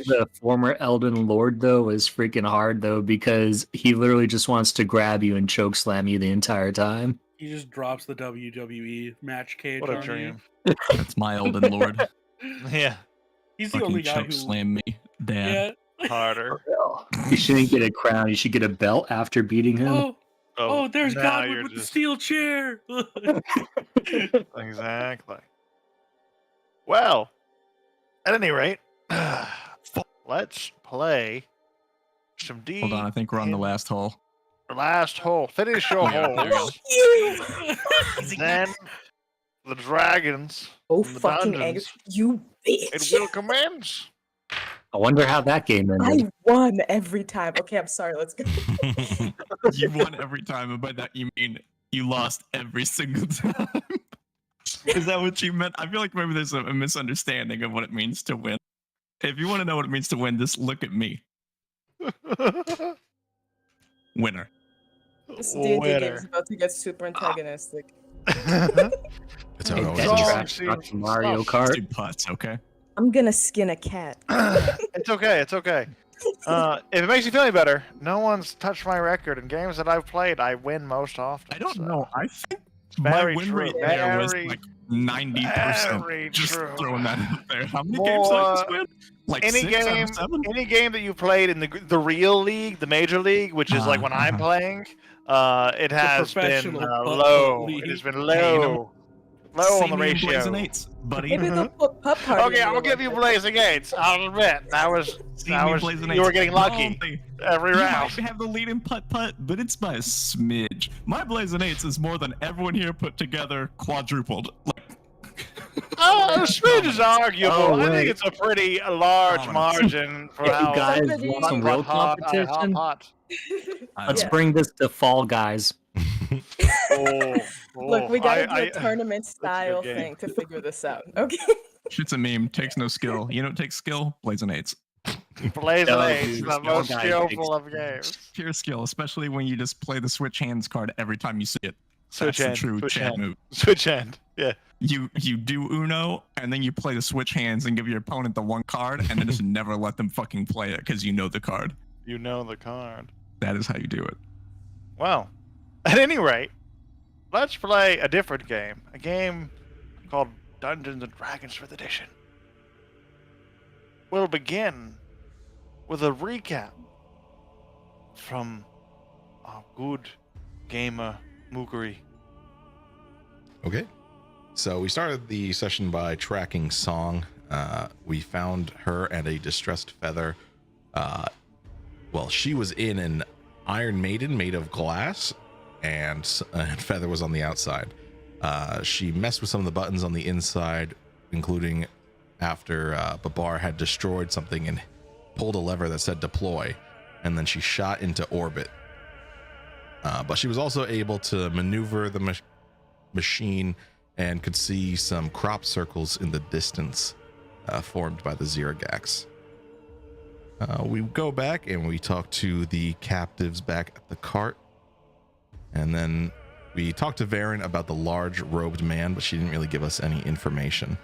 the former Elden Lord though is freaking hard though because he literally just wants to grab you and choke slam you the entire time. He just drops the WWE match cage What a on dream. That's my Elden Lord. Yeah, you. He's the Fucking only guy choke who. slam me, Dad. Yeah. harder. You shouldn't get a crown. You should get a belt after beating him. Oh, there's now Godwin you're with the just- steel chair. Exactly. Well, at any rate, let's play some D. Hold on, I think we're on the last hole. last hole. Finish your Yeah, there we go. holes. You! Then the dragons. Oh, from the fucking egg. dungeons, You It bitch. will commence. I wonder how that game ended. I won every time. Okay, I'm sorry. Let's go. You won every time, and by that you mean you lost every single time. Is that what you meant? I feel like maybe there's a misunderstanding of what it means to win. If you want to know what it means to win, just look at me. Winner. This D&D game is Winner. about to get super antagonistic. That's how it always That's is. trash talking Mario Let's Kart. do putts, okay? I'm gonna skin a cat. It's okay. It's okay. If it makes you feel any better, no one's touched my record in games that I've played. I win most often. I don't so- know. I think Very my win true, rate there was very- like 90%. very Just true. throwing that out there. How many games did I just win? Like Any 6 out of game, 7? any game that you played in the real league, the major league, which is like when I'm playing, it has been professional low. league. It has been Hey, you know low, low See on the me in ratio. Blazing Eights, buddy. Maybe they'll put Pup Party. Okay, in I'll there give one you day. Blazing Eights. I'll admit that was See that me was Blazing you were Eights. getting lucky Only. every You round. might have the lead in putt-putt, but it's by a smidge. My Blazing Eights is more than everyone here put together quadrupled. Like, Smidge is arguable. Oh, I wait. think it's a pretty large Oh. margin for If how you guys Somebody- want some real competition, let's I- bring this to Fall Guys. Look, we gotta do a I- tournament style game. thing to figure this out. Okay. Shit's a meme. Takes no skill. You know what takes skill? Blazing Eights. Blazing No, Eights, dude, the no most guy skillful takes- of games. Pure skill, especially when you just play the switch hands card every time you see it. Switch That's the hand, true switch Chad hand. move. Switch hand. Yeah. You do Uno, and then you play the switch hands and give your opponent the one card, and then just never let them fucking play it because you know the card. You know the card. That is how you do it. Well, at any rate, let's play a different game. A game called Dungeons and Dragons 5th Edition. We'll begin with a recap from our good gamer Mookery. Okay. So we started the session by tracking Song. We found her at a distressed feather. Well, she was in an Iron Maiden made of glass, and Feather was on the outside. She messed with some of the buttons on the inside, including after Babar had destroyed something and pulled a lever that said deploy, and then she shot into orbit. But she was also able to maneuver the machine and could see some crop circles in the distance formed by the Zeragax. We go back and we talk to the captives back at the cart, and then we talk to Varen about the large robed man, but she didn't really give us any information.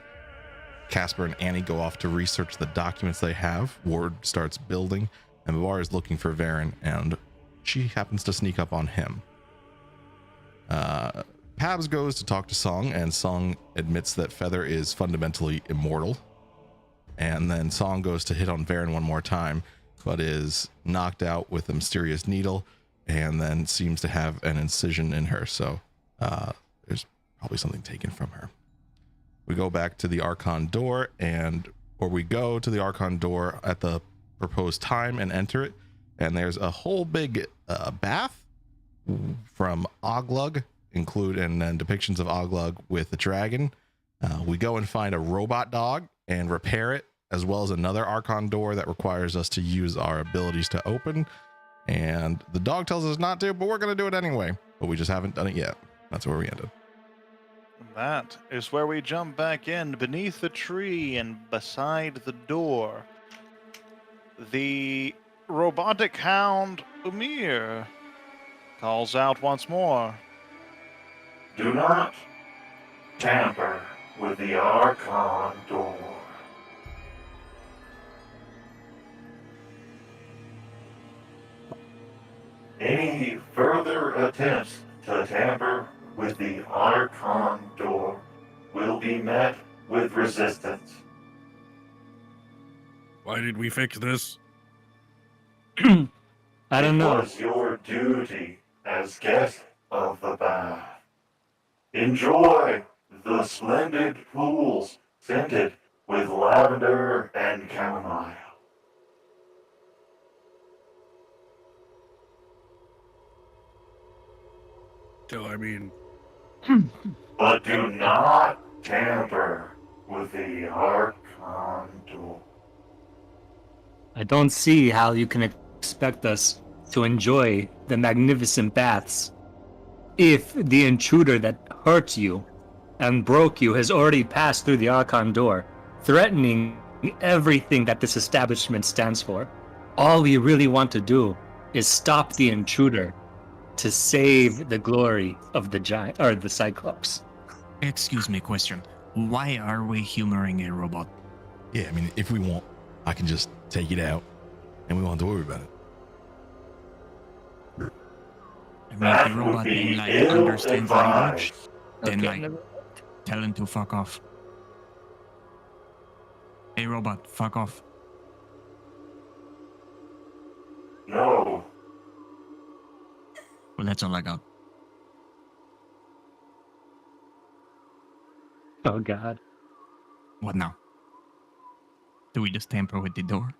Casper and Annie go off to research the documents they have. Ward starts building, and Babar is looking for Varen, and she happens to sneak up on him. Pabs goes to talk to Song, and Song admits that Feather is fundamentally immortal. And then Song goes to hit on Varen one more time, but is knocked out with a mysterious needle, and then seems to have an incision in her. So there's probably something taken from her. We go back to the Archon door, we go to the Archon door at the proposed time and enter it. And there's a whole big bath from Oglug, and then depictions of Oglug with the dragon. We go and find a robot dog and repair it, as well as another Archon door that requires us to use our abilities to open. And the dog tells us not to, but we're going to do it anyway. But we just haven't done it yet. That's where we ended. That is where we jump back in beneath the tree and beside the door. The robotic hound Umir calls out once more. Do not tamper with the Archon door. Any further attempts to tamper with the Archon door will be met with resistance. Why did we fix this? I don't know. It was your duty as guest of the bath. Enjoy the splendid pools scented with lavender and chamomile. So, I mean, But do not tamper with the Archon door. I don't see how you can expect us to enjoy the magnificent baths if the intruder that hurt you and broke you has already passed through the Archon door, threatening everything that this establishment stands for. All we really want to do is stop the intruder to save the glory of the giant or the Cyclops. Excuse me, question. Why are we humoring a robot? Yeah, I mean, if we want, I can just take it out, and we won't have to worry about it. I mean, That if the would robot be like understands language, ill-advised. then Okay, like tell him to fuck off. Hey, robot, fuck off. No, Well, that's all I got. Oh God. What now? Do we just tamper with the door?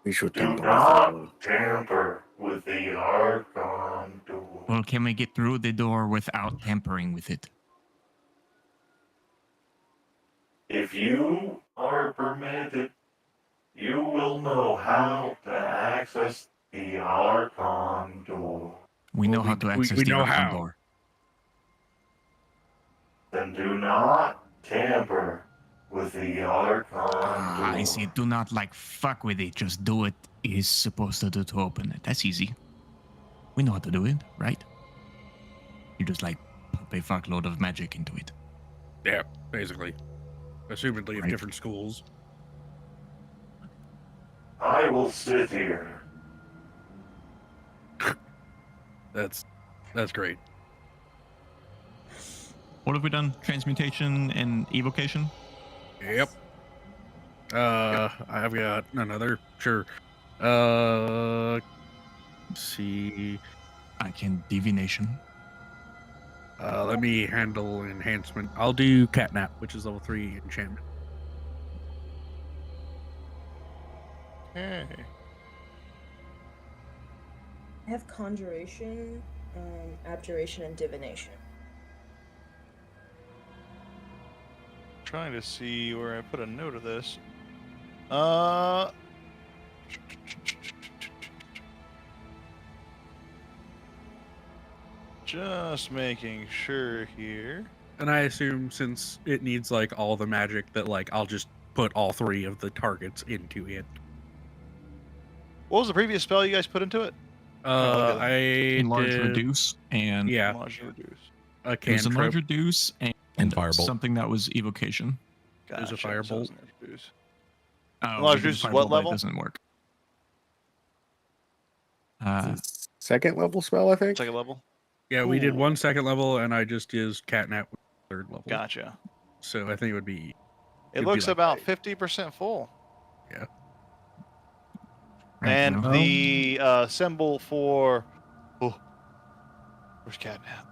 We should do tamper with not tamper with the Archon door. Well, can we get through the door without tampering with it? If you are permitted, you will know how to access the Archon door. We know Well, how to we access the know Archon how. door. Then do not tamper with the Archon door. I see. Do not like fuck with it. Just do it. Is supposed to do to open it. That's easy. We know how to do it, right? You just like pump a fuckload of magic into it. yeah, basically. Assumedly of Right. different schools. I will sit here. That's great. What have we done? Transmutation and evocation? Yep. I've got another. Sure. Let's see. I can divination. Let me handle enhancement. I'll do catnap, which is level 3 enchantment. Okay. I have conjuration, abjuration, and divination. Trying to see where I put a note of this. Just making sure here. And I assume since it needs like all the magic that like I'll just put all 3 of the targets into it. What was the previous spell you guys put into it? I Enlarge, did reduce, and yeah, Enlarge and reduce. a it was enlarge, cantrip. reduce, And firebolt. something that was evocation. There's a Gotcha, so firebolt. it's enlarge, reduce. Oh, Enlarge, we did reduce is firebolt, what but it level? doesn't work. second level spell, I think. Second level. Yeah, we did Ooh. 1 second level, and I just used catnap with 3rd level. Gotcha. So I think it would be. It It'd be looks like about that. 50% full. Right, And no. the symbol for. Oh, where's catnap?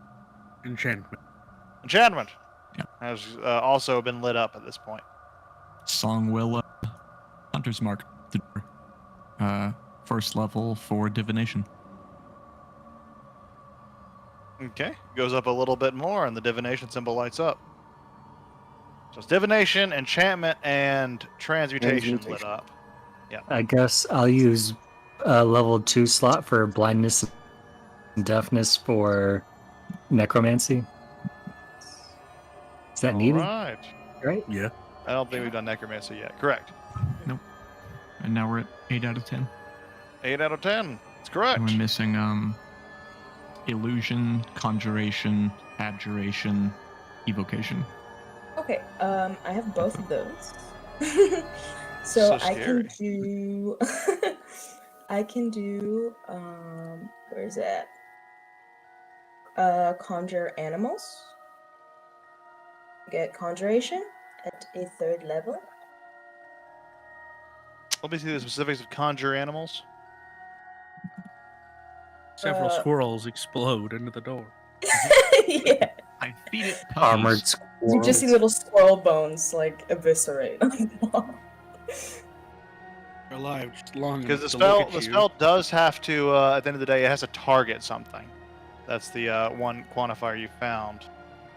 Enchantment. Enchantment Yeah. has also been lit up at this point. Song will Hunter's Mark. The door. First level for divination. Okay, goes up a little bit more, and the divination symbol lights up. So it's divination, enchantment, and transmutation lit Transmutation. up. I guess I'll use a level 2 slot for blindness and deafness for necromancy. Is that needed? Right. Right? Yeah. I don't think we've done necromancy yet. Correct. And now we're at 8 out of 10. 8 out of 10. It's correct. And we're missing illusion, conjuration, abjuration, evocation. Okay, I have both of those. So so I can scary. do I can do Where's that? Conjure animals. Get conjuration at a 3rd level. Let me see the specifics of conjure animals. Several Uh, squirrels explode into the door. Yeah. I feed it puppies. Armored You just see squirrels. little squirrel bones like eviscerate on the wall. They're alive just long Because enough the to look spell, at the you. spell does have to, at the end of the day, it has to target something. That's the one quantifier you found.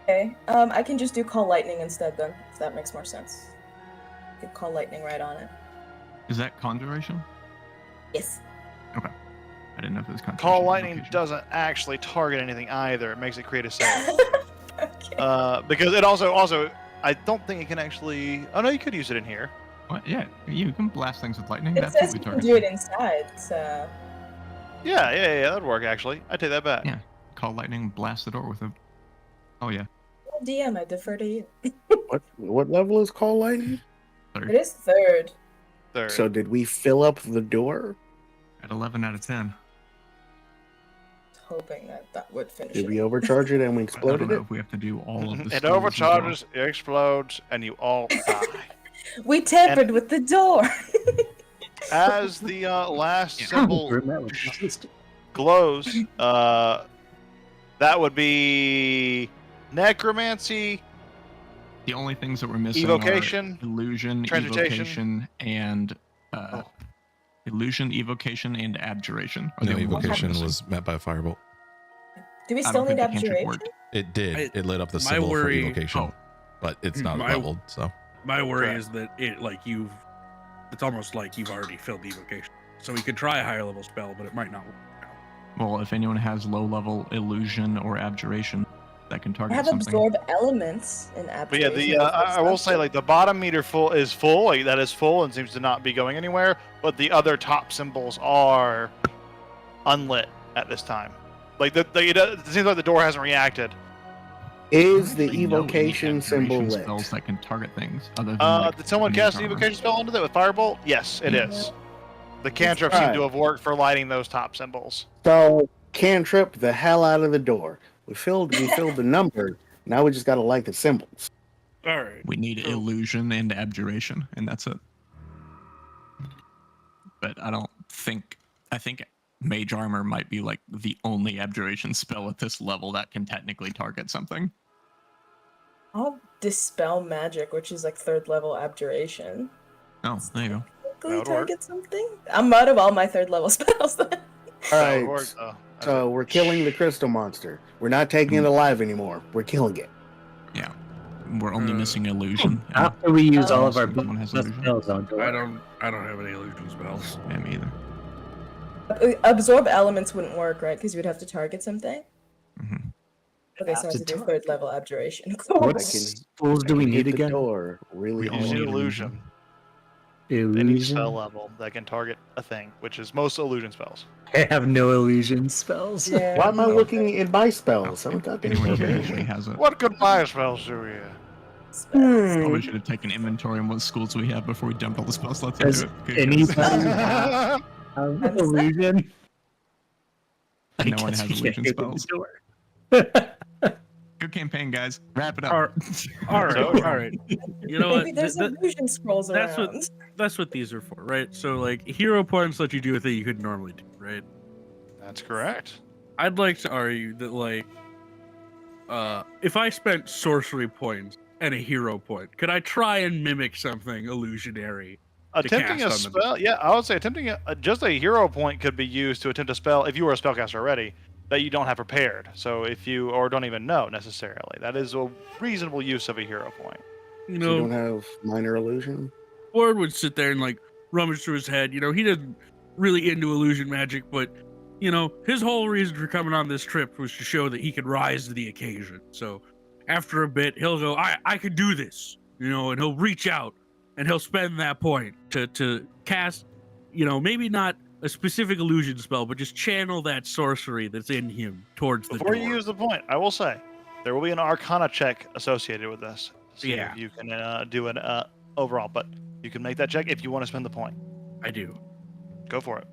Okay. I can just do call lightning instead then, if that makes more sense. I could call lightning right on it. Is that conjuration? Yes. I didn't know if it was conjuration. Call or lightning invocation. doesn't actually target anything either. It makes it create a save. Okay. Because it also, I don't think it can actually. Oh no, you could use it in here. What? Yeah, you can blast things with lightning. It That's says what we you can target. do it inside, so. Yeah, that'd work actually. I take that back. Yeah. Call lightning, blast the door with it. Oh yeah. Well, DM, I defer to you. What level is call lightning? It is 3rd. Third. So did we fill up the door? At 11 out of 10. Hoping that would finish Did it. we overcharge it and we I don't exploded know it? if we have to do all of the it skills as well. overcharges, it explodes, and you all die. We tampered with the door. As the last Yeah. symbol That was just- glows, that would be necromancy, The only things that we're missing evocation. are illusion, transmutation. evocation, and Oh. illusion, evocation, and abjuration. Are No, the only ones we're evocation missing. was met by a firebolt. Do we I still don't need think the cantrip abjuration? worked. It did. It lit up the my symbol worry- for evocation, Oh. but it's not My- leveled. So My worry Correct. is that it's almost like you've already filled the evocation. So we could try a higher level spell, but it might not work out. Well, if anyone has low level illusion or abjuration that can I target have something. absorb elements in But yeah, abjuration. I will say like the bottom meter is full, like that is full and seems to not be going anywhere. But the other top symbols are unlit at this time. Like it seems like the door hasn't reacted. Is the I know any evocation symbol abjuration lit? spells that can target things other than like, Did someone mage cast an armor. evocation spell into that with firebolt? Yes, it Yeah. is. The cantrip seemed to Right. have worked for lighting those top symbols. So cantrip the hell out of the door. We filled the number. Now we just gotta light the symbols. All right. We need illusion and abjuration, and that's it. But I think mage armor might be like the only abjuration spell at this level that can technically target something. I'll dispel magic, which is like 3rd level abjuration. Oh, there you go. Technically would work. target something. I'm out of all my 3rd level spells. All That right. would work, though. So we're killing the crystal monster. We're not taking it alive anymore. We're killing it. Yeah. We're only Uh, missing illusion. and After we use all of our someone has best illusion. spells on door. I don't have any illusion spells. Yeah, me either. Absorb elements wouldn't work, right? Because you would have to target something. hmm Okay, so I have To to do target. 3rd level abjuration. What I can- spools do we I can need hit the again? door really We all You hard. need need illusion. Any Illusion. spell level that can target a thing, which is most illusion spells. I have no illusion spells. Yeah. Why am I looking at my spells? I'm not Anyone here getting usually has it. What good my spells do we have? Spells. Probably should have taken inventory on what schools we have before we dumped all the spell slots Does into it. anybody have I'm illusion? I No one guess has we can't illusion get in the spells. door. Good campaign, guys. Wrap it up. All right, So- all right. You know Maybe what? there's illusion scrolls that's around. what that's what these are for, right? So like hero points let you do a thing you couldn't normally do, right? That's correct. I'd like to argue that like if I spent sorcery points and a hero point, could I try and mimic something illusionary? Attempting a cast on them. spell, yeah, I would say attempting just a hero point could be used to attempt a spell if you were a spellcaster already that you don't have prepared. So if you or don't even know necessarily, that is a reasonable use of a hero point. You You know, don't have minor illusion? Ward would sit there and like rummage through his head. You know, he didn't really into illusion magic, but you know, his whole reason for coming on this trip was to show that he could rise to the occasion. So after a bit, he'll go, I could do this, you know, and he'll reach out and he'll spend that point to cast, you know, maybe not a specific illusion spell, but just channel that sorcery that's in him towards the Before door. you use the point, I will say there will be an Arcana check associated with this. So Yeah. you can do an overall, but you can make that check if you want to spend the point. I do. Go for it.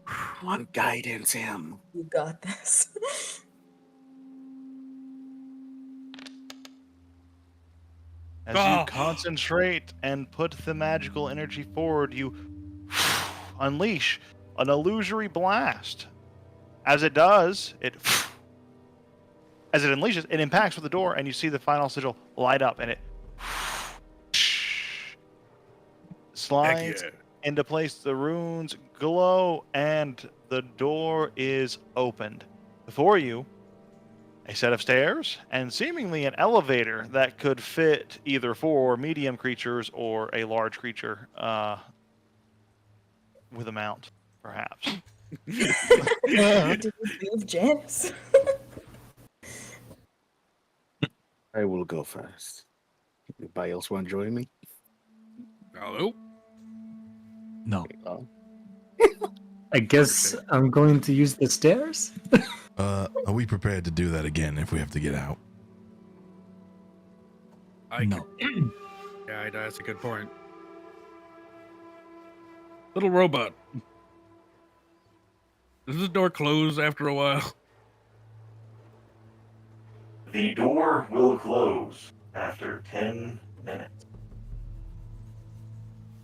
Come on, guidance him. You got this. As Oh. you concentrate and put the magical energy forward, you unleash an illusory blast. As it does, as it unleashes, it impacts with the door, and you see the final sigil light up, and it slides yeah. into place. The runes glow, and the door is opened. Before you, a set of stairs, and seemingly an elevator that could fit either 4 medium creatures or a large creature with a mount, perhaps. Did you move Janice? I will go first. Anybody else want to join me? Hello? No. Oh. I guess I'm going to use the stairs. Are we prepared to do that again if we have to get out? No. Yeah, that's a good point. Little robot. Does this door close after a while? The door will close after 10 minutes.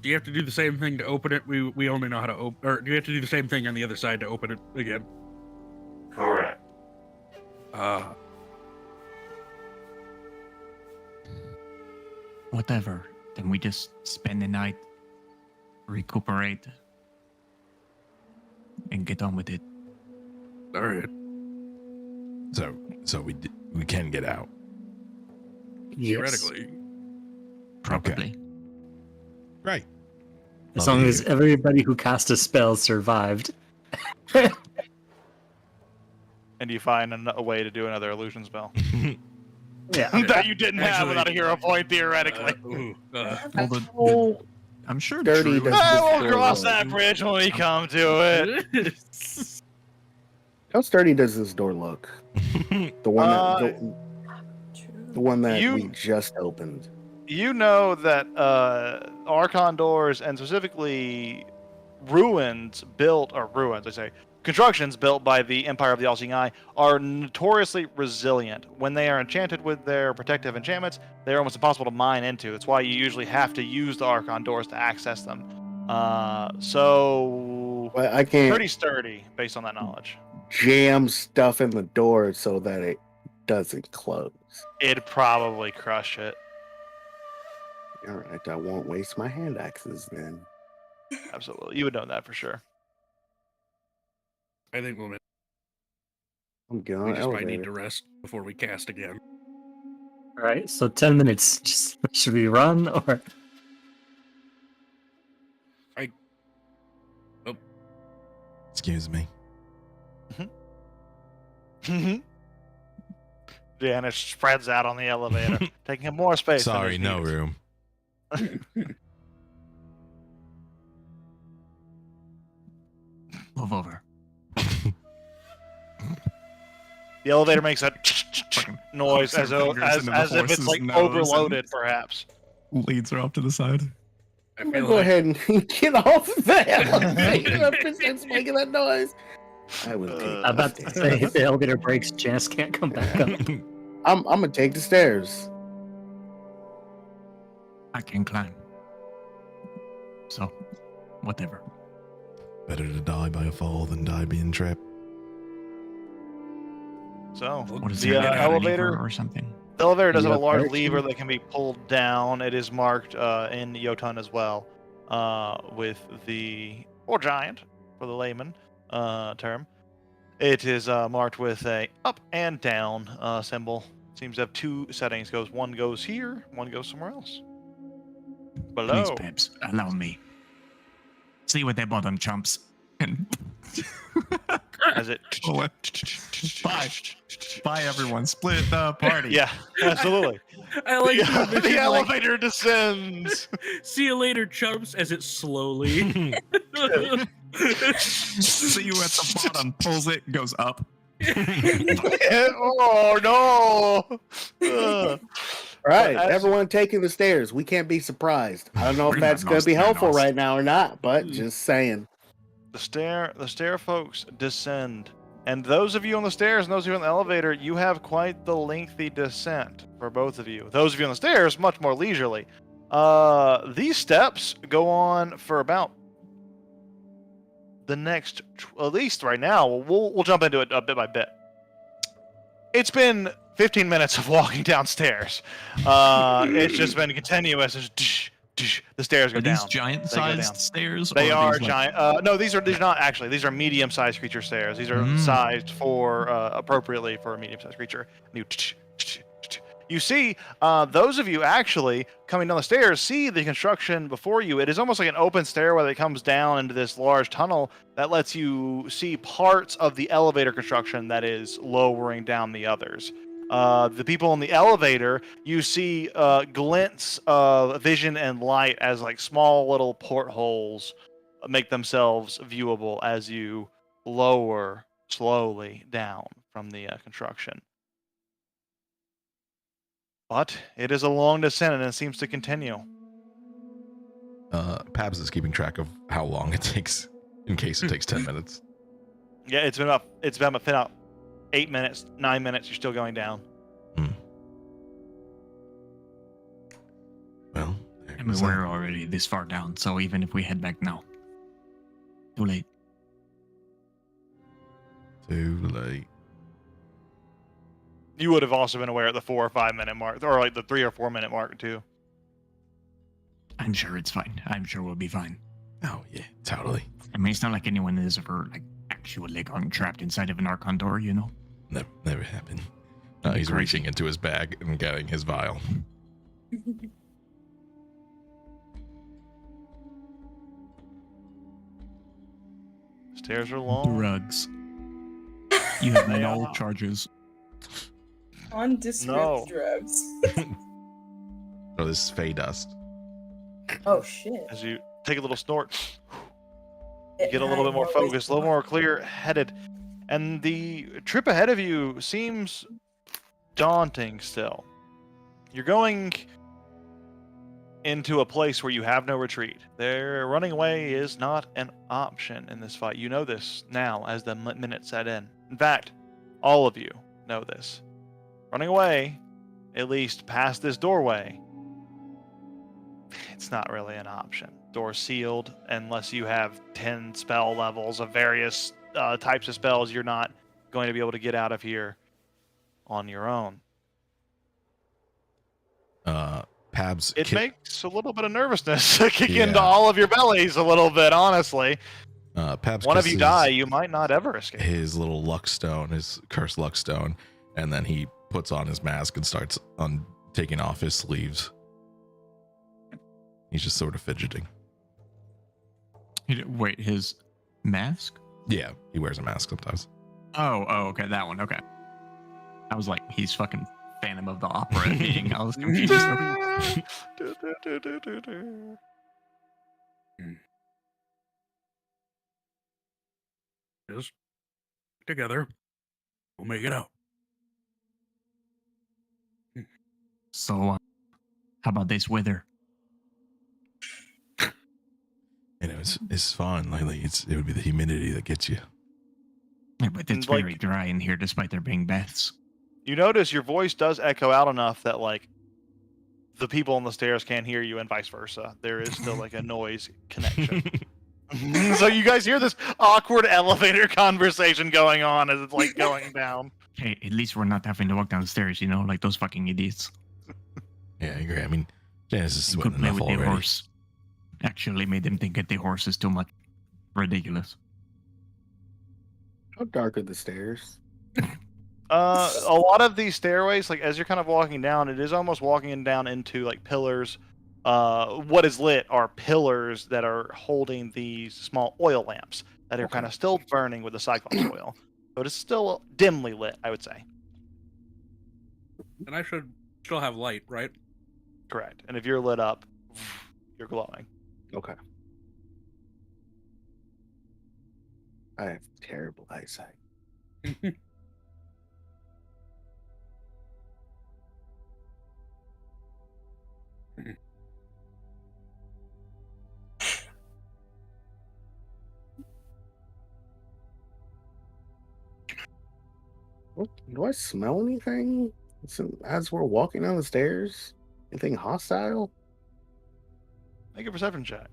Do you have to do the same thing to open it? We only know how to open, or do you have to do the same thing on the other side to open it again? Correct. Whatever. Then we just spend the night, recuperate, and get on with it. All right. So we can get out. Yes. Theoretically. Probably. Right. As Love long to as hear. everybody who cast a spell survived. And you find a way to do another illusion spell. Yeah. that you didn't have Actually, without a hero point, theoretically. Well, Oh, I'm sure Dirty Drew does- I will This cross door- that bridge when we come to it. how sturdy does this door look? The one that the one that You- we just opened. You know that Archon doors, and specifically ruins built, or ruins, I say, constructions built by the Empire of the All-Seeing Eye are notoriously resilient. When they are enchanted with their protective enchantments, they're almost impossible to mine into. That's why you usually have to use the Archon doors to access them. So But I can't pretty sturdy based on that knowledge. jam stuff in the door so that it doesn't close. It'd probably crush it. All right, I won't waste my hand axes then. Absolutely. You would know that for sure. I think we'll. I'm We going just might need elevator. to rest before we cast again. All right. So 10 minutes. Just should we run or? Excuse me. Janice spreads out on the elevator, taking up more space. than Sorry, is no needed. room. Move over. The elevator makes a Fucking noise hooks as, her fingers as, into the as if it's horse's like nose overloaded, perhaps. Leads her off to the side. I I'm feel gonna go like ahead and get off the elevator since it's making that noise. I will take I'm about the to stairs. say if the elevator breaks, Janice can't come back up. I'm gonna take the stairs. I can climb. So, whatever. Better to die by a fall than die being trapped. So, What is the there? a lever elevator or something? the elevator does have a Yeah, large parachute. lever that can be pulled down. It is marked in Jotun as well, with the, or giant for the layman term. It is marked with a up and down symbol. Seems to have 2 settings. One goes here, one goes somewhere else. Below. Please, Peps, allow me. See what they bottom chumps. And As it. bye. Bye, everyone. Split the party. Yeah, absolutely. I like to envision, the like, elevator descends. see you later, chumps, as it slowly. See you at the bottom. Pulls it, goes up. Oh no! Ugh. All right, as- everyone taking the stairs. We can't be surprised. I don't know if We're that's not going to be lost, helpful Thanos. right now or not, but just saying. The stair folks descend. And those of you on the stairs and those of you on the elevator, you have quite the lengthy descent for both of you. Those of you on the stairs, much more leisurely. These steps go on for about the next, at least right now. We'll jump into it bit by bit. It's been 15 minutes of walking downstairs. It's just been continuous. The stairs go Are these down. giant-sized stairs? They or are these, like- giant. No, these are not actually. These are medium-sized creature stairs. These are sized for appropriately for a medium-sized creature. You see, those of you actually coming down the stairs see the construction before you. It is almost like an open stairway that comes down into this large tunnel that lets you see parts of the elevator construction that is lowering down the others. The people in the elevator, you see glints of vision and light as like small little portholes make themselves viewable as you lower slowly down from the construction. But it is a long descent and it seems to continue. Pabs is keeping track of how long it takes in case it takes 10 minutes. Yeah, it's been about 8 minutes, 9 minutes. You're still going down. Well, I mean, we're already this far down, so even if we head back now, too late. Too late. You would have also been aware at the 4 or 5 minute mark, or like the 3 or 4 minute mark too. I'm sure it's fine. I'm sure we'll be fine. Oh yeah, totally. I mean, it's not like anyone is ever like actually gotten trapped inside of an Archon door, you know? Never happened. He's Crazy. reaching into his bag and getting his vial. Stairs are long. Drugs. You have They no are. charges. Nondescript No. drugs. Oh, this is Fey dust. Oh shit. As you take a little snort, you get a little bit more focused, a little more clear-headed, and the trip ahead of you seems daunting still. You're going into a place where you have no retreat. Running away is not an option in this fight. You know this now as the minutes set in. In fact, all of you know this. Running away, at least past this doorway, it's not really an option. Door sealed unless you have 10 spell levels of various types of spells. You're not going to be able to get out of here on your own. Pabs. It makes a little bit of nervousness kick Yeah. into all of your bellies a little bit, honestly. Pabs. One of you kisses die, you might not ever escape. His little luck stone, his cursed luck stone, and then he puts on his mask and starts taking off his sleeves. He's just sort of fidgeting. Wait, his mask? Yeah, he wears a mask sometimes. Oh, okay, that one. Okay. I was like, he's fucking Phantom of the Opera being. I was confused. Just together, we'll make it out. So, how about this weather? You know, it's fine lately. It would be the humidity that gets you. Yeah, but it's Like- very dry in here, despite there being baths. You notice your voice does echo out enough that, like, the people on the stairs can't hear you and vice versa. There is still, like, a noise connection. So you guys hear this awkward elevator conversation going on as it's, like, going down. Hey, at least we're not having to walk down the stairs, you know, like those fucking idiots. Yeah, I agree. I mean, Janice is You could sweating play enough with the already. horse. Actually made them think that the horse is too much. Ridiculous. How dark are the stairs? A lot of these stairways, like, as you're kind of walking down, it is almost walking down into, like, pillars. What is lit are pillars that are holding these small oil lamps that are kind of still burning with the Cyclops oil. So it is still dimly lit, I would say. And I should still have light, right? Correct. And if you're lit up, you're glowing. Okay. I have terrible eyesight. Do I smell anything as we're walking down the stairs? Anything hostile? Make a perception check.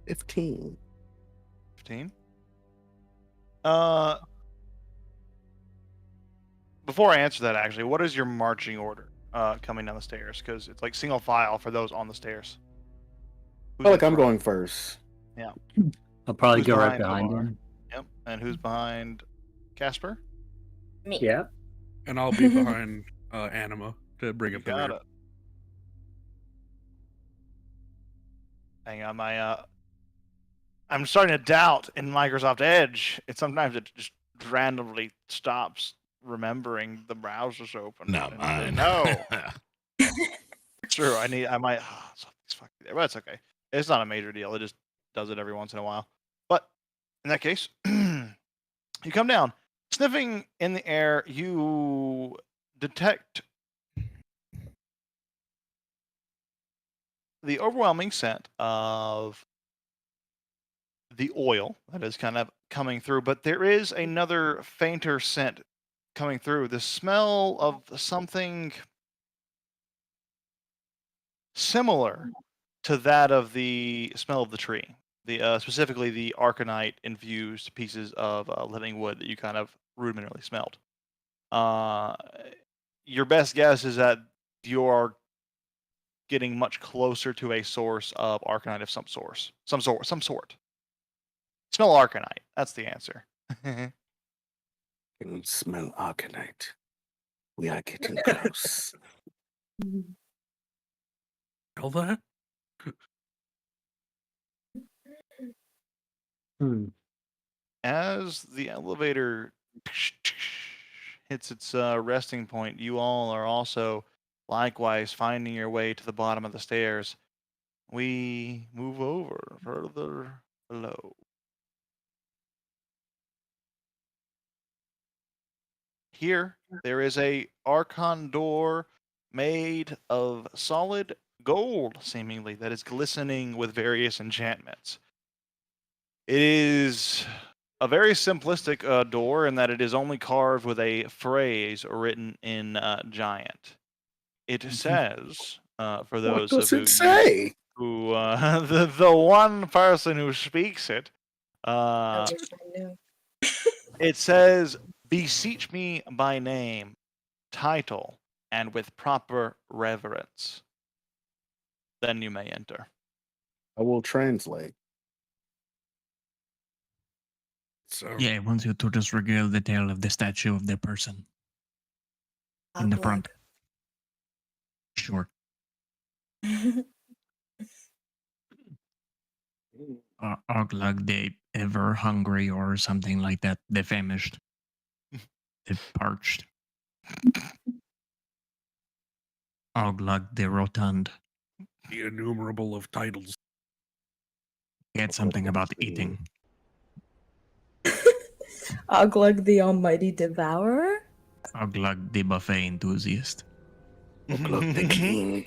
$15. 15. Before I answer that, actually, what is your marching order coming down the stairs? Because it's like single file for those on the stairs. I feel like in I'm front? going first. I'll probably Who's go right behind behind Omar? him. Yep. And who's behind Casper? Me. Yeah. And I'll be behind Anima to bring up the Got rear. it. Hang on, I'm starting to doubt in Microsoft Edge. Sometimes it just randomly stops remembering the browser's open. Not And- mine. No. True. I might. Something's fucking there, but it's okay. It's not a major deal. It just does it every once in a while. But in that case, you come down, sniffing in the air. You detect the overwhelming scent of the oil that is kind of coming through, but there is another fainter scent coming through. The smell of something similar to that of the smell of the tree. The specifically the arcanite infused pieces of living wood that you kind of rudimentarily smelled. Your best guess is that you're getting much closer to a source of arcanite of some sort. Smell arcanite. That's the answer. Can smell arcanite. We are getting close. All that? As the elevator hits its resting point, you all are also likewise finding your way to the bottom of the stairs. We move over further below. Here, there is a Archon door made of solid gold, seemingly, that is glistening with various enchantments. It is a very simplistic door in that it is only carved with a phrase written in giant. It says, for those What does of it say? who the one person who speaks it, I wish I knew. it says, "Beseech me by name, title, and with proper reverence. Then you may enter." I will translate. So Yeah, it wants you to just regale the tale of the statue of the person in the front. Sure. Oglag, the ever hungry or something like that. The famished. The parched. Oglag, the rotund. the innumerable of titles. Get something about eating. Ogleg the Almighty Devourer? Oglag, the buffet enthusiast. Look, the king.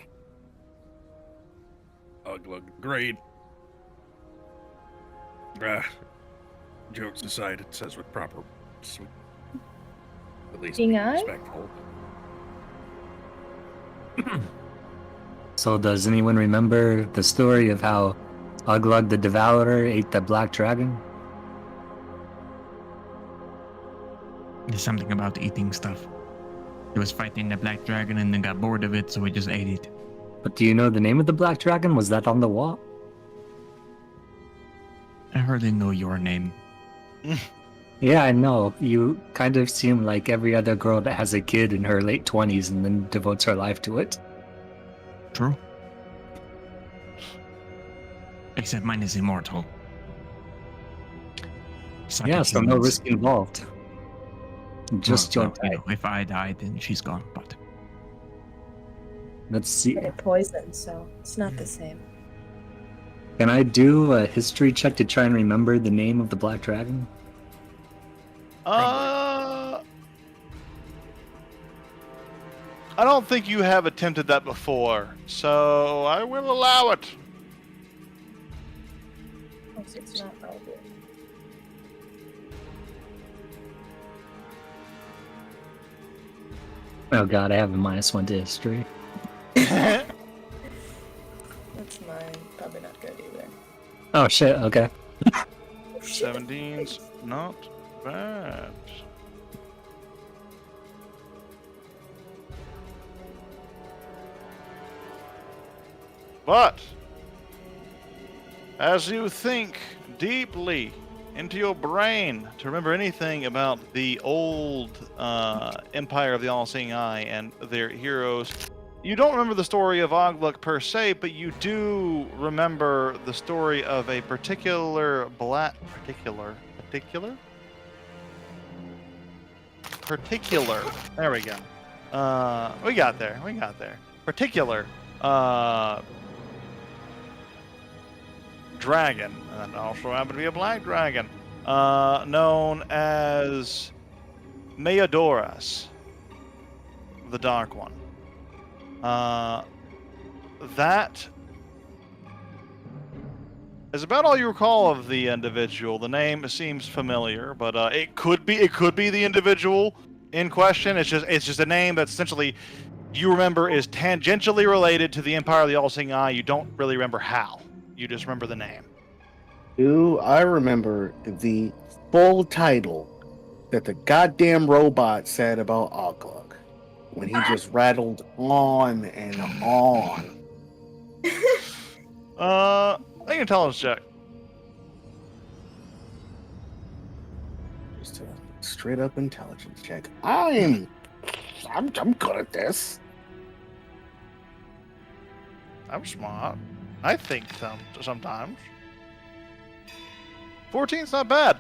Uglug, great. Jokes aside, it says with proper, at least King Eye? respectful. So does anyone remember the story of how Uglug the Devourer ate the black dragon? There's something about eating stuff. He was fighting the black dragon and then got bored of it, so he just ate it. But do you know the name of the black dragon? Was that on the wall? I hardly know your name. Yeah, I know. You kind of seem like every other girl that has a kid in her late 20s and then devotes her life to it. True. Except mine is immortal. Suck Yeah, it, so no humans. risk involved. Just Well, your you type. know, if I die, then she's gone. But Let's see. But it poisoned, so it's not the same. Can I do a history check to try and remember the name of the black dragon? I don't think you have attempted that before, so I will allow it. Oh, so it's not probably. Oh god, I have a -1 to history. That's mine. Probably not good either. Oh shit, okay. 17's not bad. But as you think deeply into your brain to remember anything about the old Empire of the All-Seeing Eye and their heroes, you don't remember the story of Ogluk per se, but you do remember the story of a particular there we go. We got there. Particular dragon, and also happened to be a black dragon, known as Mayodoras, the Dark One. That is about all you recall of the individual. The name seems familiar, but it could be the individual in question. It's just a name that essentially you remember is tangentially related to the Empire of the All-Seeing Eye. You don't really remember how. You just remember the name. Do I remember the full title that the goddamn robot said about Oglug when he just rattled on and on? Make an intelligence check. Just a straight up intelligence check. I'm good at this. I'm smart. I think sometimes. 14's not bad.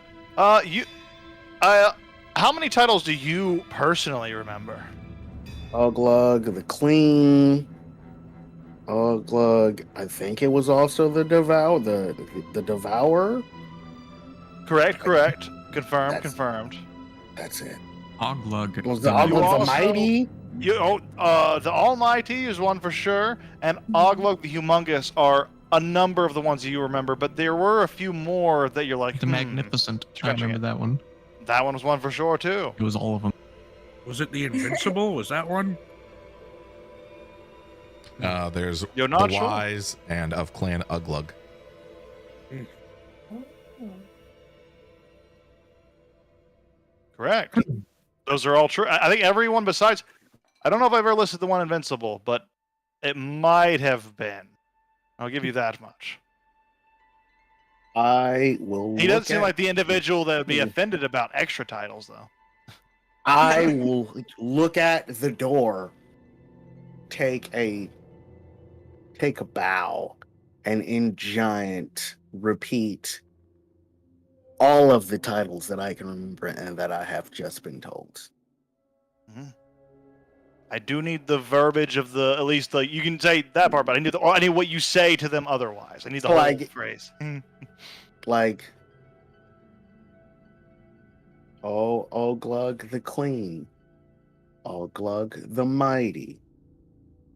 How many titles do you personally remember? Oglug the Clean. Oglug, I think it was also the the Devourer. Correct. Confirmed. That's it. Oglug. Was the You Oglug also- the Mighty? The Almighty is one for sure, and Oglug the Humongous are a number of the ones that you remember, but there were a few more that you're like, The Magnificent. I Scratching remember it. that one. That one was one for sure too. It was all of them. Was it the Invincible? Was that one? There's You're the not sure? Wise and of Clan Uglug. Correct. Those are all true. I think everyone besides, I don't know if I've ever listed the one Invincible, but it might have been. I'll give you that much. I will. He doesn't look seem at- like the individual that would be Hmm. offended about extra titles, though. I will look at the door, take a bow, and in giant repeat all of the titles that I can remember and that I have just been told. I do need the verbiage of the, at least like you can say that part, but I need what you say to them otherwise. I need the whole Like- phrase. Like, Oglug the Clean, Oglug the Mighty,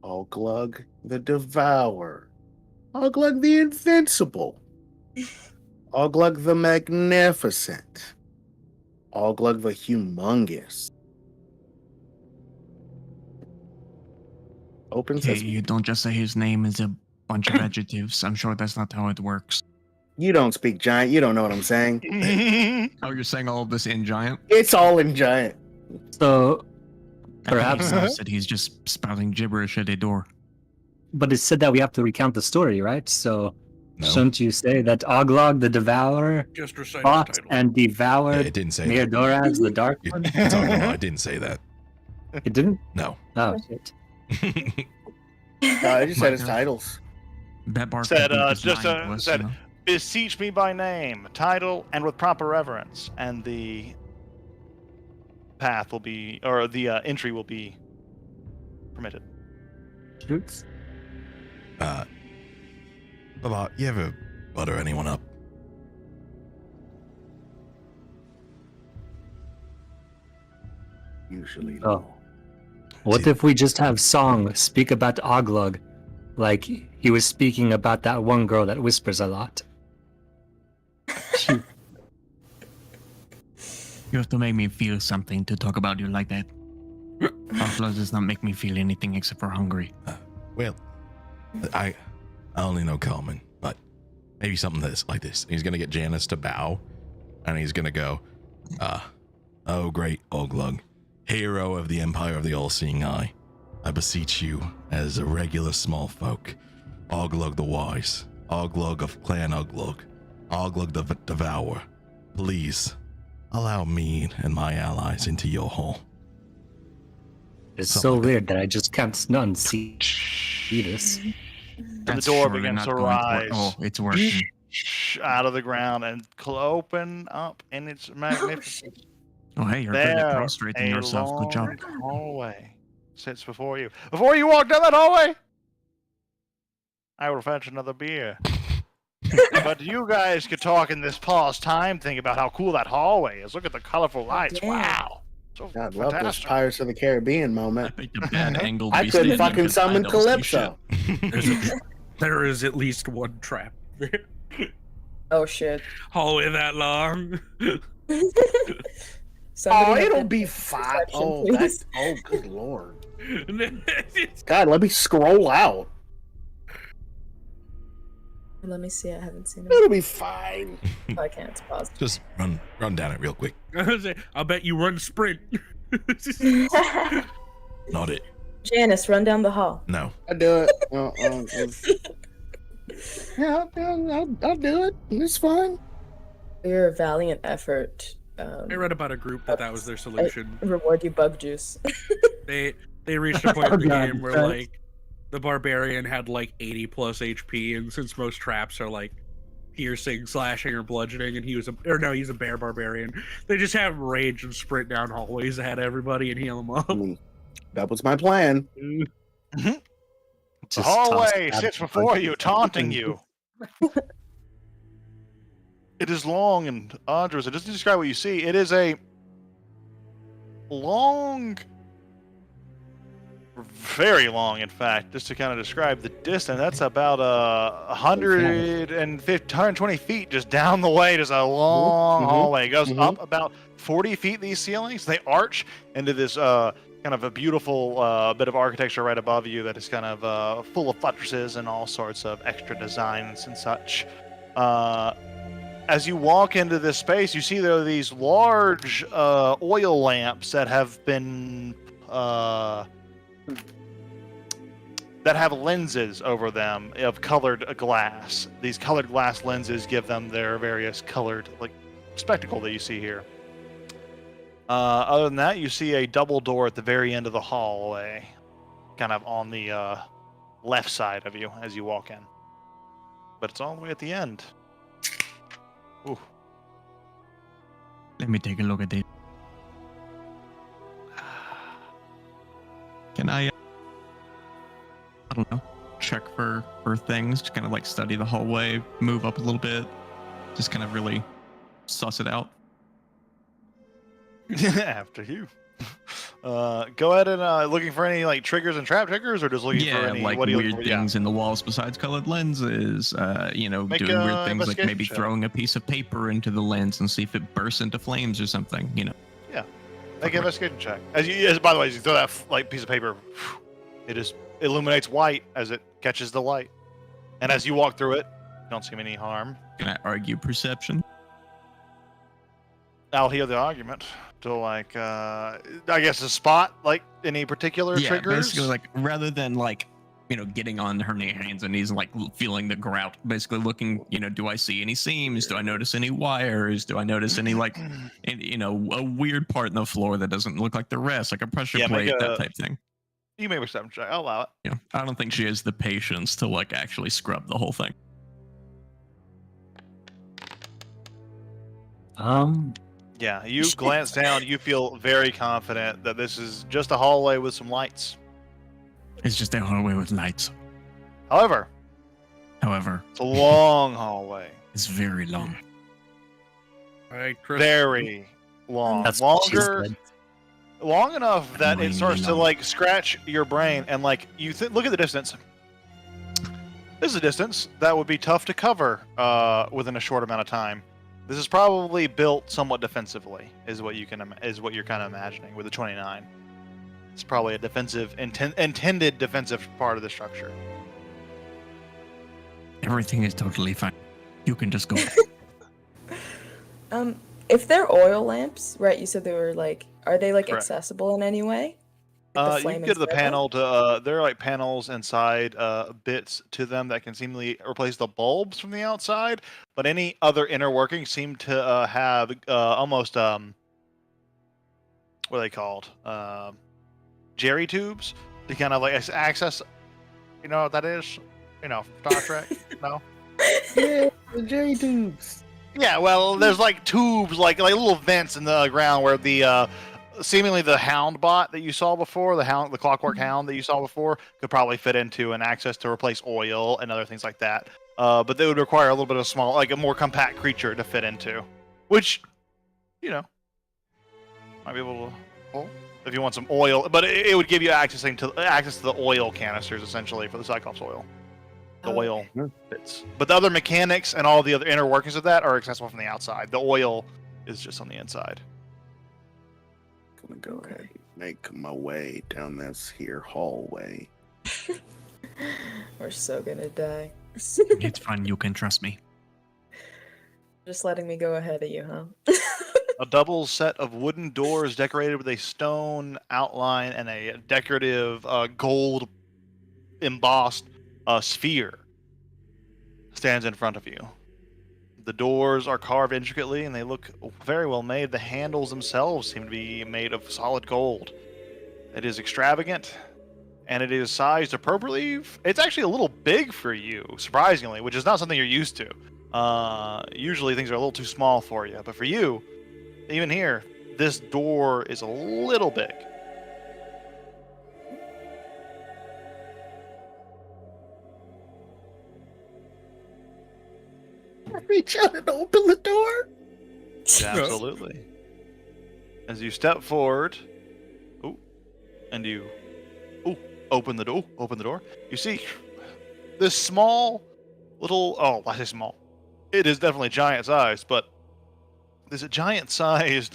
Oglug the Devourer, Oglug the Invincible, Oglug the Magnificent, Oglug the Humongous. Open Okay, sesame. you don't just say his name is a bunch of adjectives. I'm sure that's not how it works. You don't speak giant. You don't know what I'm saying. Oh, you're saying all of this in giant? It's all in giant. So Perhaps perhaps, said he's just spouting gibberish at a door. but it said that we have to recount the story, right? So No, shouldn't you say that Oglog the Devourer Just recite the fought title. and Yeah, devoured it didn't say that. Meodoras the Dark You- One? it's all- no, I didn't say that. It didn't? No. Oh, shit. I just said his My God. titles. That bar Said, could beat this just, giant to us, said- you know? Beseech me by name, title, and with proper reverence, and the path will be, or the entry will be permitted. Shoots. Baba, you ever butter anyone up? Usually. Oh. What See- if we just have Song speak about Oglug, like he was speaking about that one girl that whispers a lot? You have to make me feel something to talk about you like that. Buffalo does not make me feel anything except for hungry. Well, I only know Common, but maybe something that's like this. He's gonna get Janice to bow, and he's gonna go, "Oh, great Oglug, hero of the Empire of the All-Seeing Eye, I beseech you, as a regular small folk, Oglug the Wise, Oglug of Clan Oglug, Oglug the Devourer, please allow me and my allies into your hall." It's Something so like that. weird that I just can't unsee this. The door surely begins not to going rise. Oh, it's working. Out of the ground and open up in its magnificence. Oh, hey, you're good at There, prostrating a yourself. Good job. long hallway sits before you. Before you walk down that hallway, I will fetch another beer. But you guys could talk in this pause time. Think about how cool that hallway is. Look at the colorful lights. damn. Wow. So I love this fantastic. Pirates of the Caribbean I moment. picked a bad angle. to I be couldn't standing fucking because I summon don't see Calypso. There is at least one trap. Oh shit. Hallway that long. Somebody Oh, have it'll to be do fine. perception, Oh, please. that's, oh, good lord. God, let me scroll out. Let me see. I haven't seen it. It'll be fine. Oh, I can't. It's paused. Just run down it real quick. I'll bet you run sprint. Not it. Janice, run down the hall. No. I do it. Yeah, I'll do it. It's fine. Your valiant effort. I read about a group that was their solution. Reward you bug juice. They reached a point Oh, in the God, game where thanks. like the barbarian had like 80 plus HP, and since most traps are like piercing, slashing, or bludgeoning, and he's a bear barbarian, they just have rage and sprint down hallways ahead of everybody and heal them up. I mean, that was my plan. The Just hallway toss sits out before you, taunting you. It is long and arduous. It doesn't describe what you see. It is a long, very long, in fact, just to kind of describe the distance. That's about 120 feet just down the way. Just a long Mhm, hallway. It goes mhm. up about 40 feet, these ceilings. They arch into this kind of a beautiful bit of architecture right above you that is kind of full of buttresses and all sorts of extra designs and such. As you walk into this space, you see there are these large oil lamps that have been that have lenses over them of colored glass. These colored glass lenses give them their various colored like spectacle that you see here. Other than that, you see a double door at the very end of the hallway, kind of on the left side of you as you walk in. But it's all the way at the end. Ooh. Let me take a look at it. Can I don't know, check for things, just kind of like study the hallway, move up a little bit, just kind of really suss it out. After you. Go ahead and looking for any like triggers and trap triggers, or just looking for Yeah, any like what do you weird look for? Yeah. things in the walls besides colored lenses. Make Doing a weird things like investigation maybe check. throwing a piece of paper into the lens and see if it bursts into flames or something. Make an investigation check. By the way, as you throw that like piece of paper, it just illuminates white as it catches the light, and as you walk through it, you don't see any harm. Can I argue perception? I'll hear the argument. So like, I guess a spot like any particular Yeah, triggers. basically like rather than like getting on her hands and knees and like feeling the grout, basically looking, do I see any seams? Do I notice any wires? Do I notice any like, a weird part in the floor that doesn't look like the rest, like a pressure Yeah, make plate, a- that type thing. You may perception check. I'll allow it. I don't think she has the patience to like actually scrub the whole thing. Yeah, you glance down. You feel very confident that this is just a hallway with some lights. It's just a hallway with lights. However, However, it's a long hallway. it's very long. All right, Chris. Very long. That's what she Longer. said. long enough that it Mind starts me to long. like scratch your brain, and like you look at the distance. This is a distance that would be tough to cover within a short amount of time. This is probably built somewhat defensively, is what you're kind of imagining with the 29. It's probably a defensive intended defensive part of the structure. Everything is totally fine. You can just go. If they're oil lamps, right? You said they were like, are they like Correct. accessible in any way? Like the You can flame get to the inside them? panel to there are like panels inside bits to them that can seemingly replace the bulbs from the outside, but any other inner workings seem to have almost what are they called? Jerry tubes to kind of like access. You know what that is? You know, Star Trek. No. Yeah, the J tubes. Yeah, well, there's like tubes, like little vents in the ground where the seemingly the hound bot that you saw before, the clockwork hound that you saw before, could probably fit into and access to replace oil and other things like that. But they would require a little bit of small, like a more compact creature to fit into, which, you know, might be able to pull if you want some oil. But it would give you access to the oil canisters essentially for the Cyclops oil. The Oh, oil okay. bits. But the other mechanics and all the other inner workings of that are accessible from the outside. The oil is just on the inside. Gonna go ahead and make my way down this here hallway. We're so gonna die. It's fine. You can trust me. Just letting me go ahead of you, huh? A double set of wooden doors decorated with a stone outline and a decorative gold embossed sphere stands in front of you. The doors are carved intricately and they look very well made. The handles themselves seem to be made of solid gold. It is extravagant and it is sized appropriately. It's actually a little big for you, surprisingly, which is not something you're used to. Usually things are a little too small for you, but for you, even here, this door is a little big. Reach out and open the door. Absolutely. As you step forward, and you open the door. You see this small little I say small. It is definitely giant sized, but there's a giant sized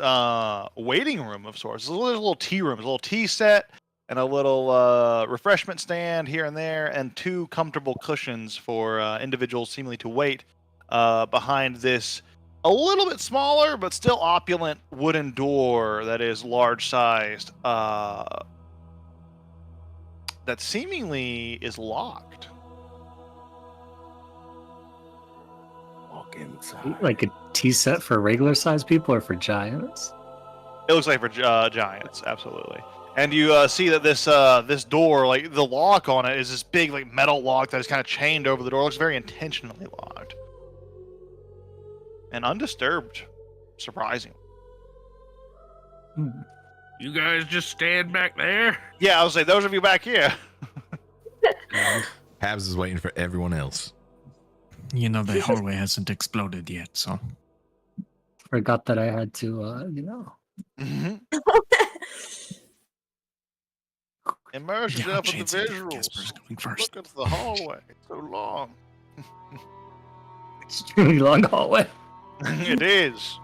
waiting room of sorts. There's a little tea room, a little tea set, and a little refreshment stand here and there, and two comfortable cushions for individuals seemingly to wait behind this a little bit smaller but still opulent wooden door that is large sized that seemingly is locked. Walk inside. Like a tea set for regular sized people or for giants? It looks like for giants, absolutely. And you see that this door, like the lock on it, is this big like metal lock that is kind of chained over the door. It looks very intentionally locked and undisturbed, surprisingly. You guys just stand back there. Yeah, I was say those of you back here. Habs is waiting for everyone else. You know, the hallway hasn't exploded yet, so. Forgot that I had to, Mhm. Immerse Yeah, yourself in the Chancey, Casper's visuals. going first. Look at the hallway. It's so long. extremely long hallway. It is.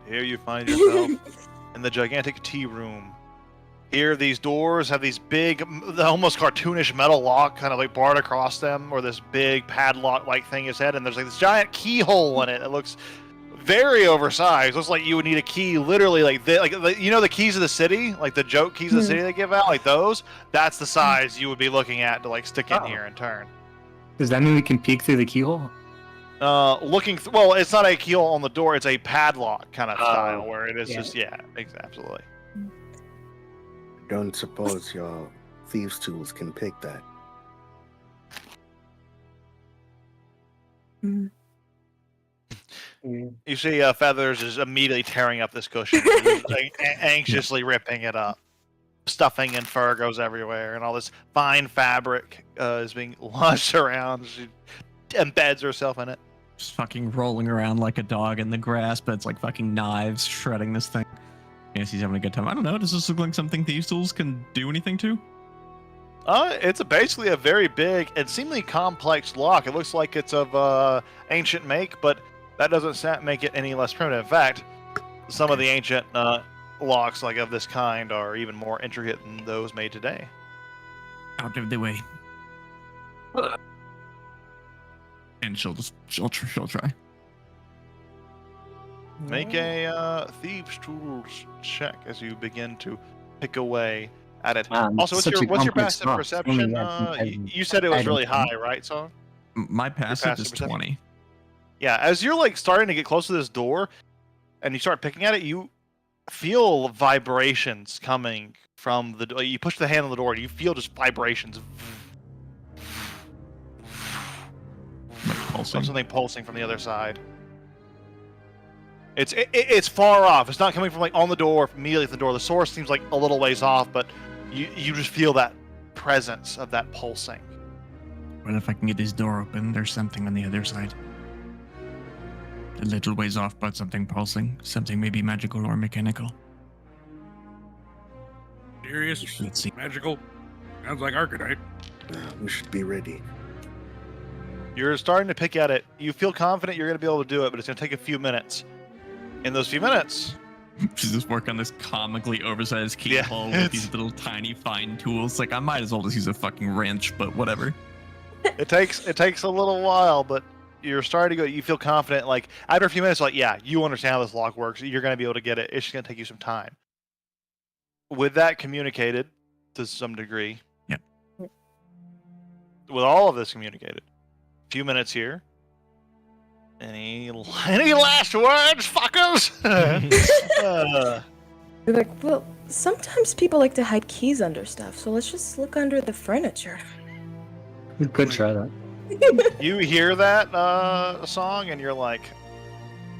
Here you find yourself in the gigantic tea room. Here, these doors have these big, almost cartoonish metal lock kind of like barred across them, or this big padlock-like thing is head, and there's like this giant keyhole in it. It looks very oversized. Looks like you would need a key, literally like this, like you know the keys of the city, like the joke keys of the city they give out, like those. That's the size you would be looking at to like stick in Oh. here and turn. Does that mean we can peek through the keyhole? Well, it's not a keyhole on the door; it's a padlock kind of Oh, style where it is yeah. just absolutely. Don't suppose your thieves' tools can pick that. You see, Feathers is immediately tearing up this cushion, just, like, anxiously ripping it up. Stuffing and fur goes everywhere, and all this fine fabric is being lushed around. She embeds herself in it. just fucking rolling around like a dog in the grass, but it's like fucking knives shredding this thing. Yes, he's having a good time. I don't know. Does this look like something thieves' tools can do anything to? It's basically a very big and seemingly complex lock. It looks like it's of ancient make, but that doesn't make it any less primitive. In fact, some of the ancient locks like of this kind are even more intricate than those made today. Out of the way. And she'll try. Make a thieves' tools check as you begin to pick away at it. Also, Such a what's your complex passive rock. perception? You said it was really high, right, Song? My passive is passive perception? 20. Yeah, as you're like starting to get close to this door, and you start picking at it, you feel vibrations coming from the door. You push the hand on the door, and you feel just vibrations. Like pulsing. Something pulsing from the other side. It's far off. It's not coming from like on the door, immediately at the door. The source seems like a little ways off, but you just feel that presence of that pulsing. Well, if I can get this door open, there's something on the other side. A little ways off, but something pulsing. Something maybe magical or mechanical. Serious? Let's see. Magical? Sounds like Arcanite. We should be ready. You're starting to pick at it. You feel confident you're going to be able to do it, but it's going to take a few minutes. In those few minutes, She's just working on this comically oversized keyhole with these little tiny fine tools. Like, I might as well just use a fucking wrench, but whatever. it takes a little while, but you're starting to go. You feel confident. Like after a few minutes, like yeah, you understand how this lock works. You're going to be able to get it. It's just going to take you some time. With that communicated to some degree. Yep. With all of this communicated, a few minutes here. Any last words, fuckers? You're like, well, sometimes people like to hide keys under stuff, so let's just look under the furniture. We could try that. You hear that song, and you're like,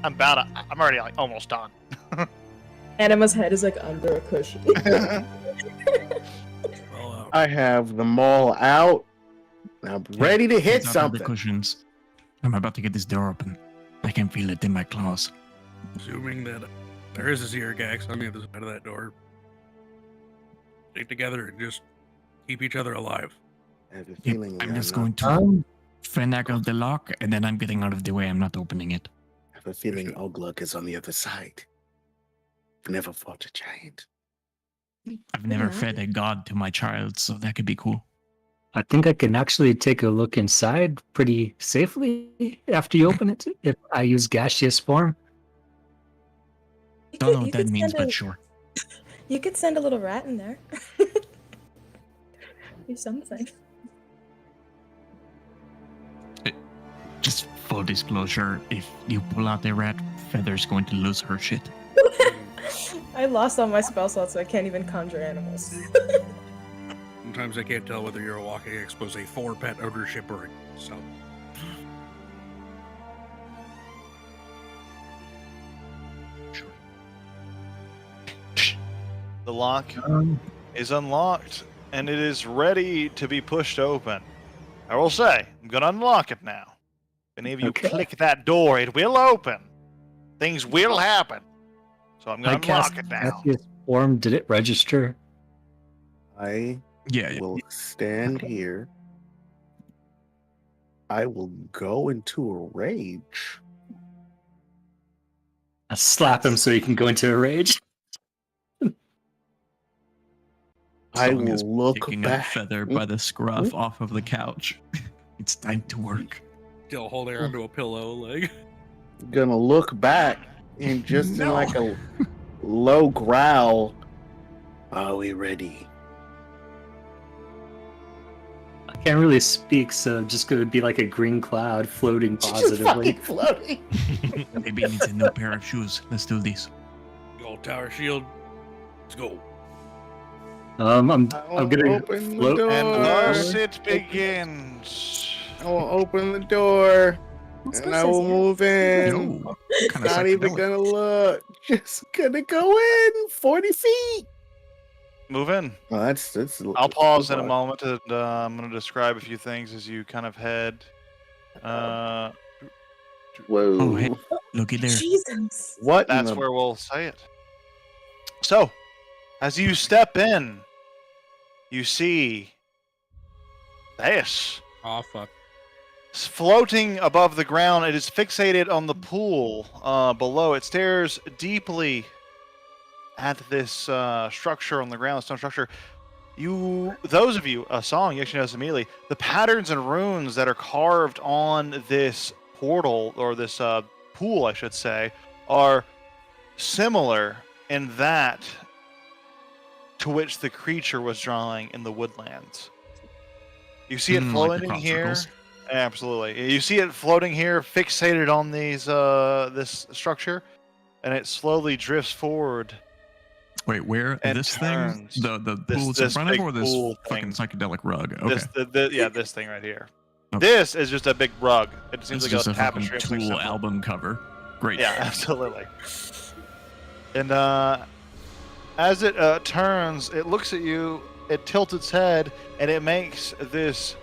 I'm already like almost done. Anima's head is like under a cushion. Well, I have them all out. I'm ready to hit Hands up on the something. cushions. I'm about to get this door open. I can feel it in my claws. assuming that there is a Zergax on the other side of that door, stick together and just keep each other alive. I have a Yep, feeling I'm we are just not- going to finagle the lock, and then I'm getting out of the way. I'm not opening it. I have a feeling Oglug is on the other side. I've never fought a giant. I've never Yeah. fed a god to my child, so that could be cool. I think I can actually take a look inside pretty safely after you open it if I use gaseous form. Don't know what that means, but sure. You could send a little rat in there. Do something. Just full disclosure, if you pull out the rat, Feather's going to lose her shit. I lost all my spell slots, so I can't even conjure animals. Sometimes I can't tell whether you're a walking expose for pet ownership or so. The lock is unlocked, and it is ready to be pushed open. I will say, I'm going to unlock it now. If any of you Okay. click that door, it will open. Things will happen. So I'm I going to cast unlock it now. gaseous form. Did it register? I Yeah, will stand here. I will go into a rage. I slap him so he can go into a rage. I Song is will look picking up back. Feather by the scruff off of the couch. It's time to work. Still holding onto a pillow, like Gonna look back and just in like a low growl. Are we ready? I can't really speak, so I'm just gonna be like a green cloud floating Just positively. fucking floating. Maybe it needs a new pair of shoes. Let's do this. the old tower shield. Let's go. I'm I'll gonna open the float. door. And thus it begins. I will open the door and I will move in. Yo, kind of Not even gonna look. Just gonna go in 40 feet. Move in. Oh, that's. I'll pause in a moment and I'm going to describe a few things as you kind of head. Whoa. Oh, hey. Looky there. Jesus. What? in That's the- where we'll say it. So, as you step in, you see this. Oh fuck. Floating above the ground, it is fixated on the pool below. It stares deeply at this structure on the ground, stone structure. Those of you, Song, you actually notice immediately, the patterns and runes that are carved on this portal, or this pool, I should say, are similar in that to which the creature was drawing in the woodlands. You see it Like the floating crop here. circles. Absolutely. You see it floating here, fixated on these this structure, and it slowly drifts forward. Wait, where? And This turns. thing? The This- pool it's in this front of, big or this pool fucking thing. psychedelic rug? Okay. This thing right here. Okay. This is just a big rug. It seems It's like just a a fucking tapestry. of something Tool simple. album cover. Great. Yeah, absolutely. And as it turns, it looks at you. It tilts its head, and it makes this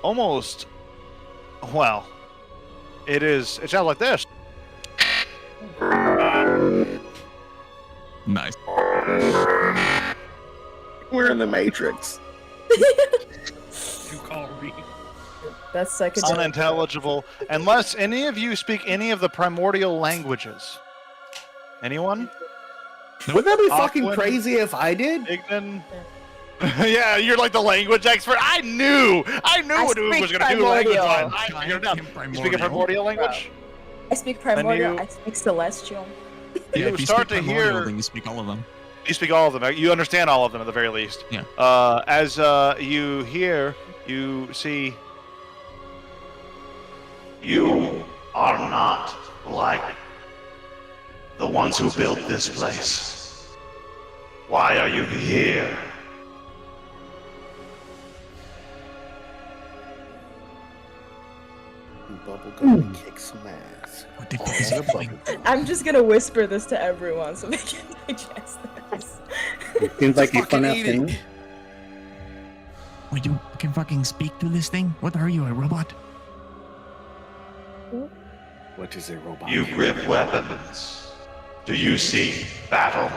almost. Well, it sounds like this. Nice. We're in the Matrix. You call me. That's psychedelic. Unintelligible, unless any of you speak any of the primordial languages. Anyone? Wouldn't that be fucking Aquan- crazy if I did? Ignan? Yeah, you're like the language expert. I knew what it speak was going to do. Language primordial. wise. I figured it out. Giant You speak a primordial language? I speak primordial. you- I speak celestial. Yeah, You if you start speak to primordial, hear. then you speak all of them. You speak all of them. You understand all of them at the very least. Yeah. As you hear, you see. You are not like the ones who built this place. Why are you here? Bubblegum kick some ass. What the fuck is he doing? I'm just gonna whisper this to everyone so they can digest this. Seems like you fun Fucking eat it. afternoon. Wait, you can fucking speak to this thing? What are you, a robot? What is a robot? You grip weapons. Do you seek battle?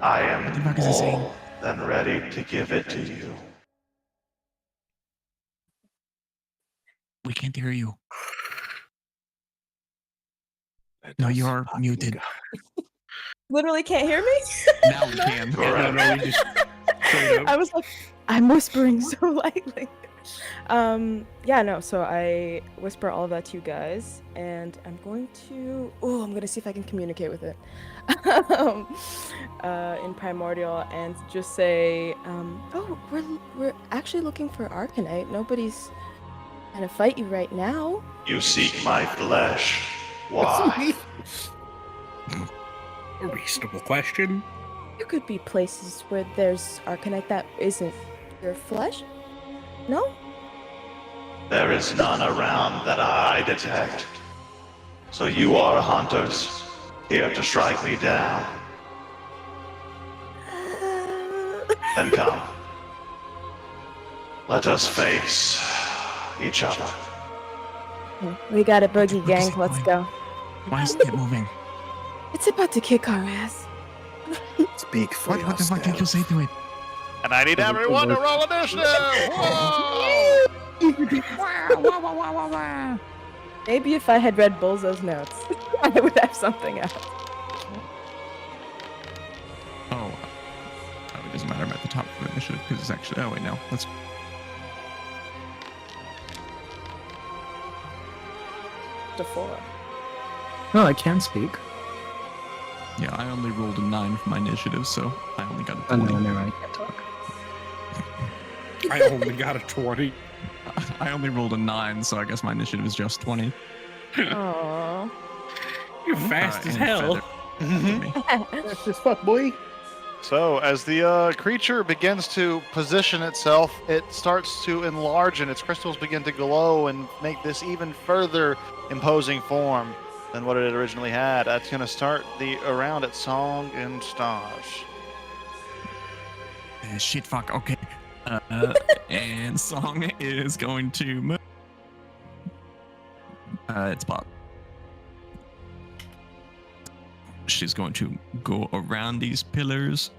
I What the am fuck is it saying? more than ready to give it to you. We can't hear you. Let No, us you're fucking muted. go. Literally can't hear me? Now we can. No, no, we just straight up. I was like, I'm whispering so lightly. Yeah, no, so I whisper all of that to you guys, and I'm going to see if I can communicate with it. In primordial, and just say, we're actually looking for Arcanite. Nobody's gonna fight you right now. You seek my flesh. Why? A reasonable question. There could be places where there's Arcanite that isn't your flesh. No? There is none around that I detect. So you are hunters, here to strike me down. Then come. Let us face each other. We got a boogie What is gang. it Let's doing? go. Why is it moving? It's about to kick our ass. Speak for What the fuck did you say to it? And I need everyone to roll initiative. Whoa! Maybe if I had read Bulzo's notes, I would have something else. Oh, it doesn't matter. I'm at the top of the initiative because it's actually. Oh wait, no. Let's. To 4. No, I can speak. Yeah, I only rolled a 9 for my initiative, so I only got a Oh, 20. no, never mind. I can't talk. I only got a 20. I only rolled a 9, so I guess my initiative is just 20. Aww. You're fast as and hell. feather. That's just fuck, boy. So, as the creature begins to position itself, it starts to enlarge and its crystals begin to glow and make this even further imposing form than what it originally had. That's going to start the round at Song and Stage. Shit, fuck. Okay. And Song is going to move. It's Bob. She's going to go around these pillars.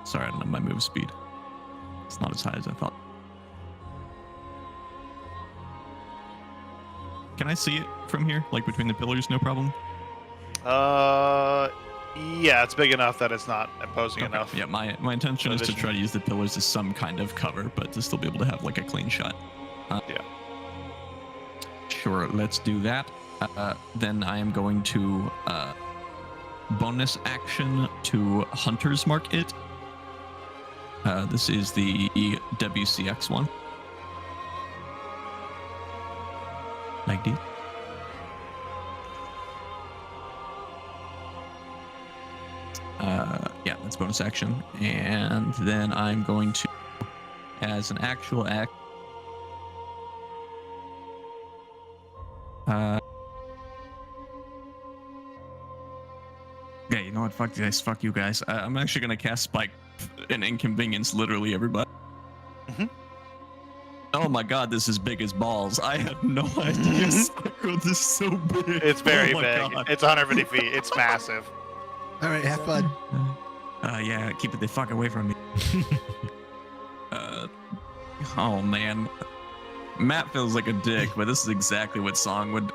Sorry, I don't have my move speed. It's not as high as I thought. Can I see it from here? Like between the pillars, no problem? Yeah, it's big enough that it's not imposing Okay. enough. Yeah, my intention is to try to use the pillars as some kind of cover, but to still be able to have like a clean shot. Yeah. Sure, let's do that. Then I am going to bonus action to Hunter's Mark it. This is the WCX one. Like this. Yeah, that's bonus action. And then I'm going to, as an actual act, yeah, you know what? Fuck this. Fuck you guys. I'm actually gonna cast Spike and inconvenience literally everybody. Mhm. Oh my god, this is big as balls. I have no idea. Spike growth is so big. It's very Oh my big. God. It's 150 feet. It's massive. All right, have fun. Yeah, keep it the fuck away from me. Oh man. Matt feels like a dick, but this is exactly what Song would.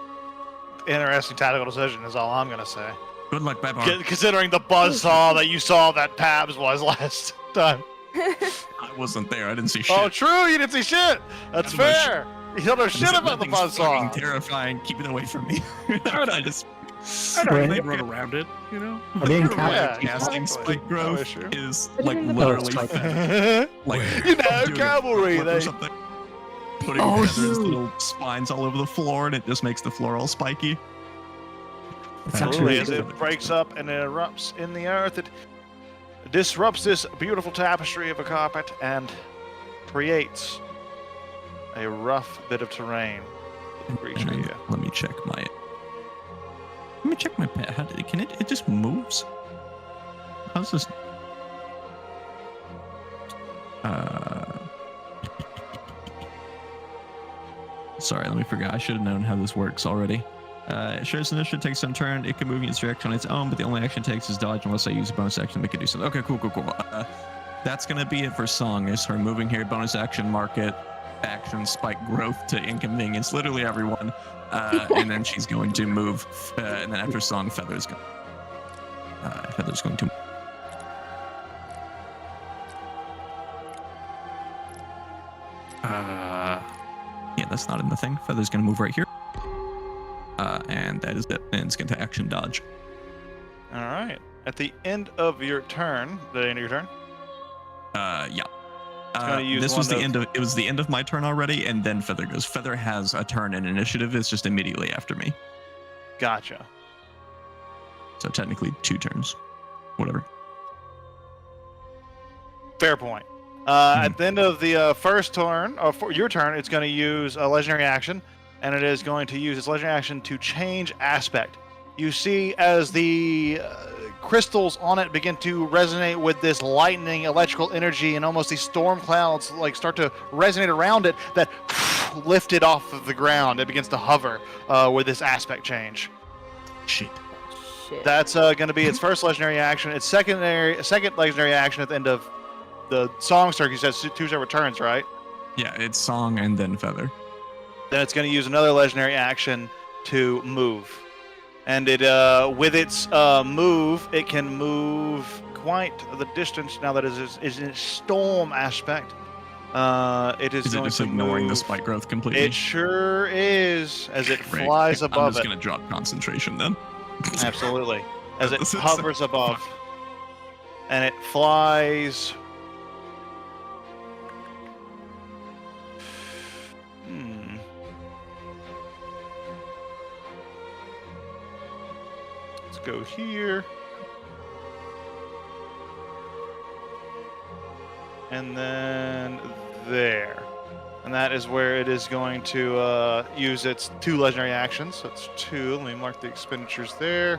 Interesting tactical decision is all I'm gonna say. Good luck, Pepper. Considering the buzzsaw that you saw that Pabs was last time. I wasn't there. I didn't see shit. Oh, true. You didn't see shit. That's How much- fair. You don't know shit about the Nothing's fucking buzzsaw. terrifying. Keep it away from me. I just. I don't know, Right. they run around it, you know? I didn't Yeah, Casting exactly. spike growth No issue. is Put it like in the literally box. feather. Like You know, doing a cavalry, flip or they- something. Putting Oh, feathers, shoot. little spines all over the floor, and it just makes the floor all spiky. It's Absolutely, actually as it breaks up and it erupts in the earth, it disrupts this beautiful tapestry of a carpet and creates a rough bit of terrain. Creature And then here. let me check my. Let me check my pet. How did it? Can it? It just moves. How's this? Sorry, let me forget. I should have known how this works already. It shows initiative takes some turn. It can move in its direction on its own, but the only action it takes is dodge unless I use a bonus action to make it do something. Okay, cool. That's gonna be it for Song. Is her moving here, bonus action, market, action, spike growth to inconvenience literally everyone, and then she's going to move, and then after Song, Feather's going. Feather's going to. Yeah, that's not in the thing. Feather's gonna move right here. And that is it. And it's going to action dodge. All right. At the end of your turn, the end of your turn, Yeah. gonna use This was one the of- end of. It was the end of my turn already, and then Feather goes. Feather has a turn in initiative. It's just immediately after me. gotcha. So technically 2 turns. Whatever. Fair point. At the end of the first turn, or for your turn, it's going to use a legendary action, and it is going to use its legendary action to change aspect. You see, as the crystals on it begin to resonate with this lightning, electrical energy, and almost these storm clouds like start to resonate around it, that lift it off of the ground. It begins to hover with this aspect change. Shit. Shit. That's going to be its first legendary action. Its second legendary action at the end of the song circuit. You said 2 separate turns, right? Yeah, it's Song and then Feather. Then it's going to use another legendary action to move. And it, with its move, it can move quite the distance. Now that it is in its storm aspect, it is Is it going just to ignoring the move- spike growth completely? It sure is, as it Great. flies I'm above just it. gonna drop concentration then. Absolutely, as it This is- hovers above, and it flies. Let's go here. And then there. And that is where it is going to use its 2 legendary actions. So it's 2. Let me mark the expenditures there.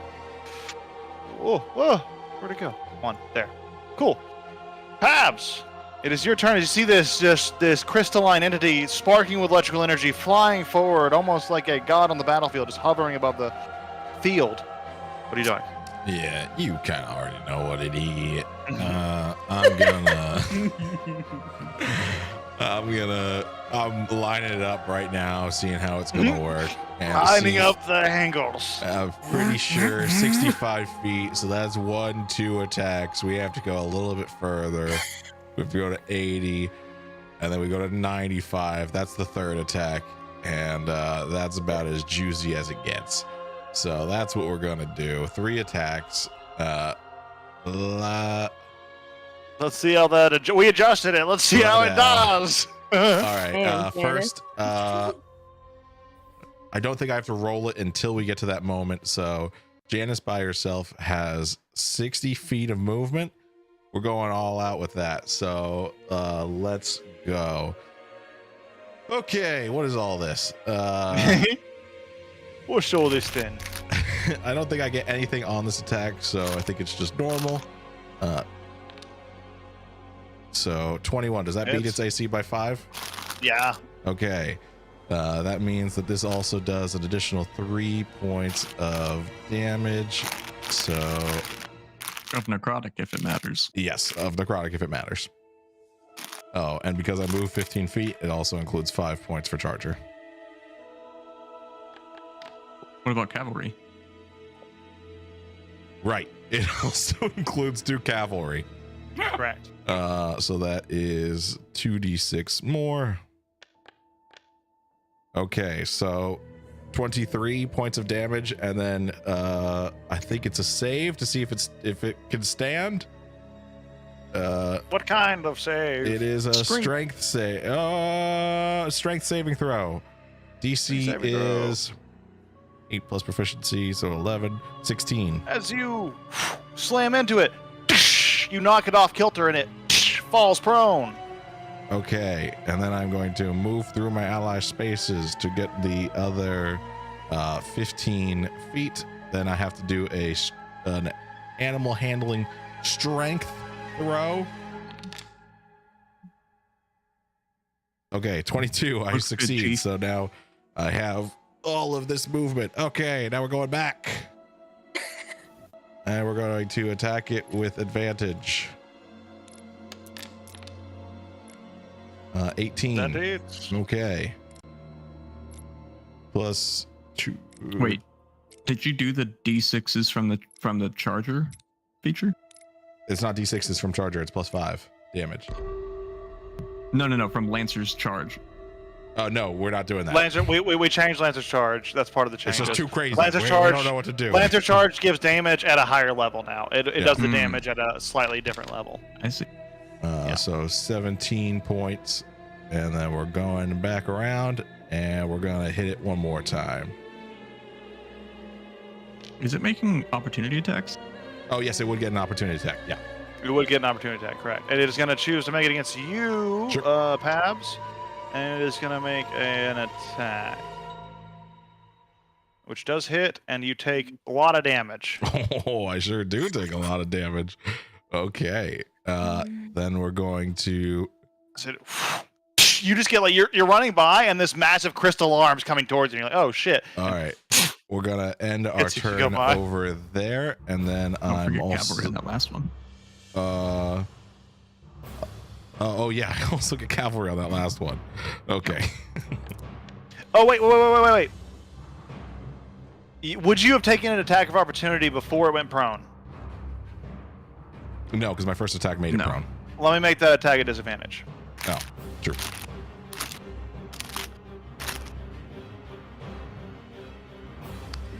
Whoa, whoa. Where'd it go? 1. There. Cool. Pabs! It is your turn. You see this crystalline entity sparking with electrical energy, flying forward, almost like a god on the battlefield, just hovering above the field. What are you doing? Yeah, you kind of already know what it is. I'm lining it up right now, seeing how it's gonna work. And Lining up the angles. I'm pretty sure 65 feet, so that's 1-2 attacks. We have to go a little bit further. We have to go to 80, and then we go to 95. That's the third attack, and that's about as juicy as it gets. So that's what we're gonna do. 3 attacks. Let's see how that. We adjusted it. Let's see how it does. All right. Damn, First, I don't think I have to roll it until we get to that moment. So Janice by herself has 60 feet of movement. We're going all out with that. So let's go. Okay, what is all this? We'll show this then. I don't think I get anything on this attack, so I think it's just normal. So 21, does that beat its AC by 5? Yeah. Okay. That means that this also does an additional 3 points of damage. So Of necrotic if it matters. yes, of necrotic if it matters. Oh, and because I moved 15 feet, it also includes 5 points for Charger. What about cavalry? Right. It also includes 2 cavalry. Correct. So that is 2d6 more. Okay, so 23 points of damage, and then I think it's a save to see if it can stand. What kind of save? It is a strength save. Strength saving throw. DC Saving throw. is 8 plus proficiency, so 11, 16. As you slam into it, you knock it off kilter, and it falls prone. Okay, and then I'm going to move through my ally spaces to get the other 15 feet. Then I have to do an animal handling strength throw. Okay, 22. I Looks good, succeed. Chief. So now I have all of this movement. Okay, now we're going back. And we're going to attack it with advantage. 18. That hits. Okay. Plus 2. Wait, did you do the D6s from the charger feature? It's not D6, it's from Charger. It's plus 5 damage. No, from Lancer's charge. Oh, no, we're not doing that. Lancer, we changed Lancer's charge. That's part of the change. It's just too crazy. Lancer's We charge. don't know what to do. Lancer charge gives damage at a higher level now. It does the Hmm. damage at a slightly different level. I see. So 17 points. And then we're going back around and we're going to hit it one more time. Is it making opportunity attacks? Oh, yes, it would get an opportunity attack. Yeah. You would get an opportunity attack, correct? And it is going to choose to make it against you, Sure. Pabs, and it is going to make an attack, which does hit, and you take a lot of damage. Oh, I sure do take a lot of damage. Okay. Then we're going to. So, you just get like you're running by, and this massive crystal arm's coming towards you. And you're like, oh shit! All right. We're going to end our Gets you to go turn by. over there. And then Don't I'm forget also. cavalry in that last one. Oh, yeah. I also get cavalry on that last one. Okay. Oh wait. Would you have taken an attack of opportunity before it went prone? No, because my first attack made it No. prone. Let me make that attack a disadvantage. Oh, true.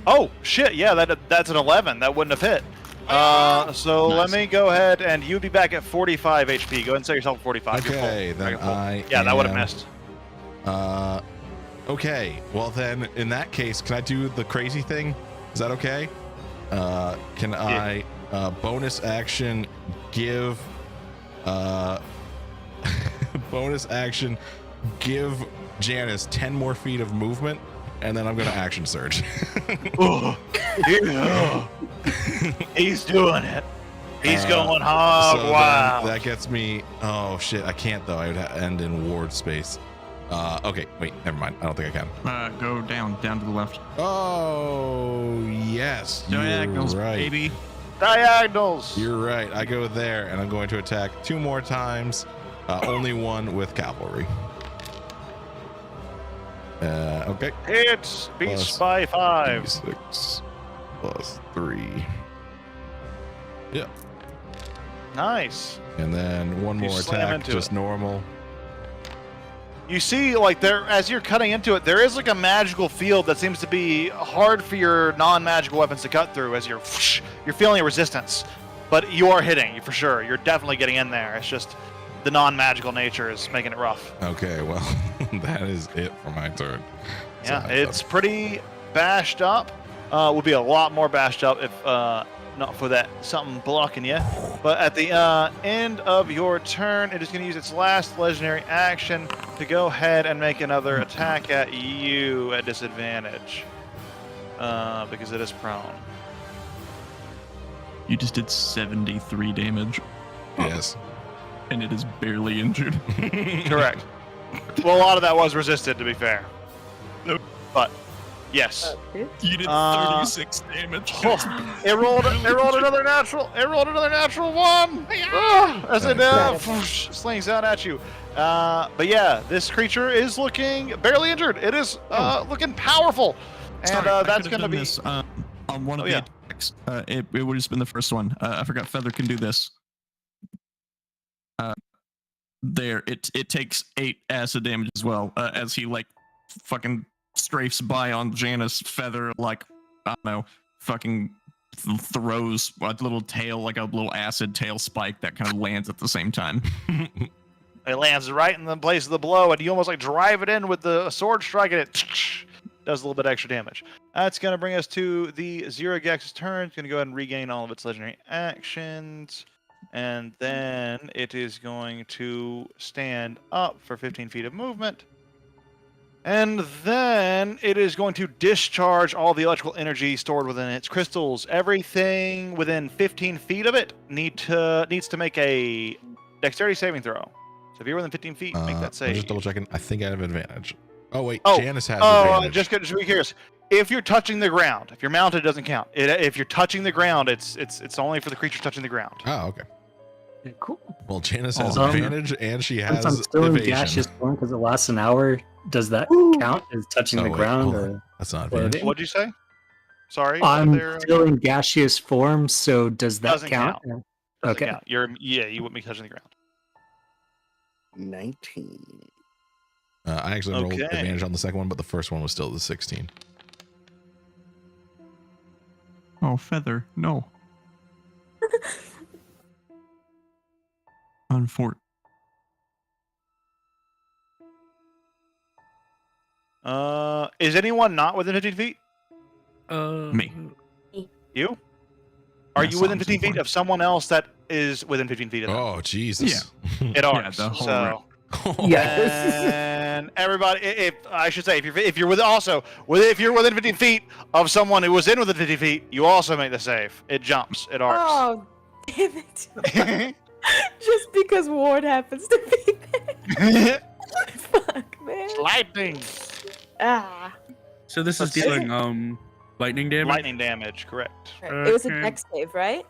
Oh shit! Yeah, that's an 11. That wouldn't have hit. So let Nice. me go ahead, and you'd be back at 45 HP. Go ahead and set yourself at 45. You're full. Okay, then You're full. I Yeah, that would have am- missed. Okay, well then, in that case, can I do the crazy thing? Is that okay? Can I bonus action give bonus action give Janice 10 more feet of movement, and then I'm gonna action surge. Oh, yeah. He's doing it. He's going hard. So then Wow. that gets me. Oh shit! I can't though. I would end in ward space. Okay, wait. Never mind. I don't think I can. Go down to the left. Oh yes, you're Diagonals, right. baby. Diagonals. You're right. I go there, and I'm going to attack 2 more times. Only one with cavalry. Okay. Hits. Beats Plus by 5. 6 plus 3. Yeah. Nice. And then one You more slam attack, into just it. normal. You see, like there, as you're cutting into it, there is like a magical field that seems to be hard for your non-magical weapons to cut through. As you're feeling a resistance, but you are hitting for sure. You're definitely getting in there. It's just the non-magical nature is making it rough. Okay, well, that is it for my turn. So Yeah, I- it's pretty bashed up. Would be a lot more bashed up if not for that something blocking you. But at the end of your turn, it is going to use its last legendary action to go ahead and make another attack at you at disadvantage. Because it is prone. You just did 73 damage, Yes. and it is barely injured. Correct. Well, a lot of that was resisted, to be fair. But yes. You did Uh, 36 damage. It rolled another natural. It rolled another natural 1. As it slings out at you. But yeah, this creature is looking barely injured. It is looking powerful, and Sorry, I that's could've going to done be. this, on one of Oh, the yeah. attacks. It would have just been the first one. I forgot Feather can do this. There, it takes 8 acid damage as well, as he like fucking strafes by on Janus. Feather, like, I don't know, fucking throws a little tail, like a little acid tail spike that kind of lands at the same time. It lands right in the place of the blow, and you almost like drive it in with the sword strike, and it does a little bit extra damage. That's going to bring us to the Zerogex's turn. It's going to go ahead and regain all of its legendary actions. And then it is going to stand up for 15 feet of movement. And then it is going to discharge all the electrical energy stored within its crystals. Everything within 15 feet of it needs to make a dexterity saving throw. So if you're within 15 feet, make that I'm save. just double checking. I think I have advantage. Oh wait, Oh, Janice has Oh, advantage. just to be curious. If you're touching the ground, if you're mounted, it doesn't count. If you're touching the ground, it's only for the creature touching the ground. Oh, okay. Yeah, cool. Well, Janice has Oh, advantage, and she has Since I'm still in evasion. gaseous form because it lasts an hour, does that count as touching Oh, the wait, ground? hold on. Or That's not or- advantage. What'd you say? Sorry. I'm there- still in gaseous form, so does that Doesn't count? Doesn't Okay. count. You wouldn't be touching the ground. 19. I actually rolled Okay. advantage on the second one, but the first one was still the 16. Oh, Feather, no. On fort. Is anyone not within 15 feet? Me. You? Are Yeah, you within Psalms 15 feet important. of someone else that is within 15 feet of them? Oh, Jesus. It ours. the whole so. Yes. And everybody, if I should say, if you're if you're within 15 feet of someone who was in within 50 feet, you also make the save. It jumps. It arcs. Oh, damn it. Just because Ward happens to be there. Fuck, man. Lightning. Ah. So this is Let's see. dealing lightning damage. Lightning damage. Correct. It was a Okay. dex save, right?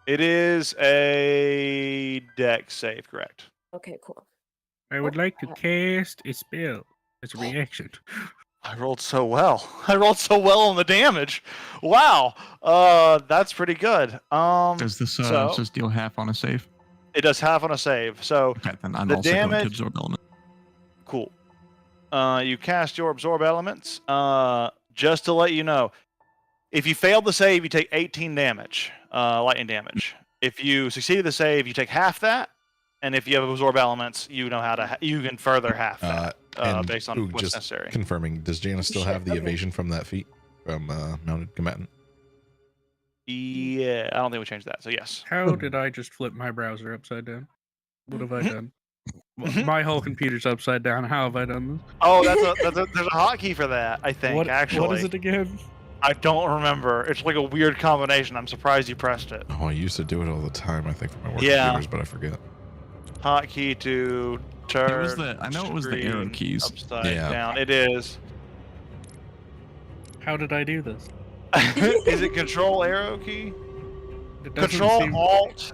It is a dex save. Correct. Okay, cool. I would like to cast a spell as a reaction. I rolled so well. I rolled so well on the damage. Wow. That's pretty good. Does this so- just deal half on a save? It does half on a save. So Okay, then I'm The also going to damage- absorb element. cool. You cast your absorb elements. Just to let you know, if you failed the save, you take 18 damage, lightning damage. If you succeeded the save, you take half that. And if you have absorb elements, you know how to you can further half that And based on ooh, what's just necessary. confirming, does Janice still have the Okay. evasion from that feat from mounted combatant? Yeah, I don't think we changed that. So yes. How did I just flip my browser upside down? What have I done? My whole computer's upside down. How have I done Oh, there's a hotkey for that. I think this? actually. What is it again? I don't remember. It's like a weird combination. I'm surprised you pressed it. Oh, I used to do it all the time. I think for my work Yeah. computers, but I forget. Hotkey to turn. It was I know it was the arrow screen keys. Upside Yeah. down. It is. How did I do this? Is it Control arrow key? It doesn't Control seem- Alt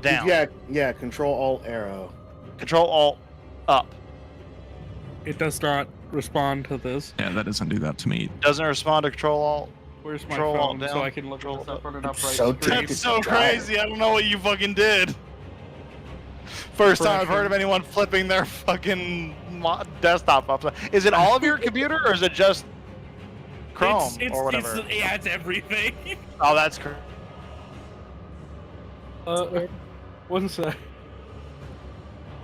down. Yeah, Control Alt Arrow. Control Alt up. It does not respond to this. Yeah, that doesn't do that to me. Doesn't respond to Control Alt. Where's my Control Alt phone down. so I can look Control this up on an It's upright so screen? tempting. That's so crazy. I don't know what you fucking did. First time I've heard of anyone flipping their fucking desktop upside. Is it all of your computer or is it just Chrome or whatever? It's everything. Oh, that's correct. One sec.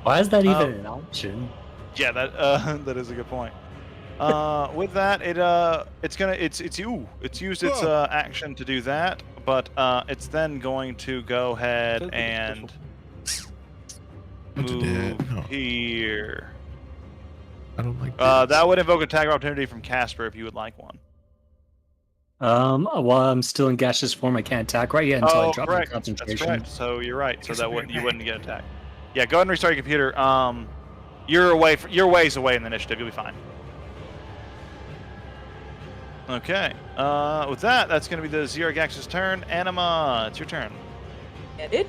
Why is that even an option? Yeah, that that is a good point. With that, it's used its action to do that, but it's then going to go ahead and What you move did? Oh, here. I don't like That would invoke attack opportunity from Casper if you would like one. While I'm still in gaseous form, I can't attack right yet until I drop my correct. That's concentration. correct. So you're right. So Yes, that we're wouldn't you back. wouldn't get attacked. Yeah, go ahead and restart your computer. You're ways away in the initiative. You'll be fine. Okay. With that, that's going to be the Zergax's turn. Anima, it's your turn. Edit.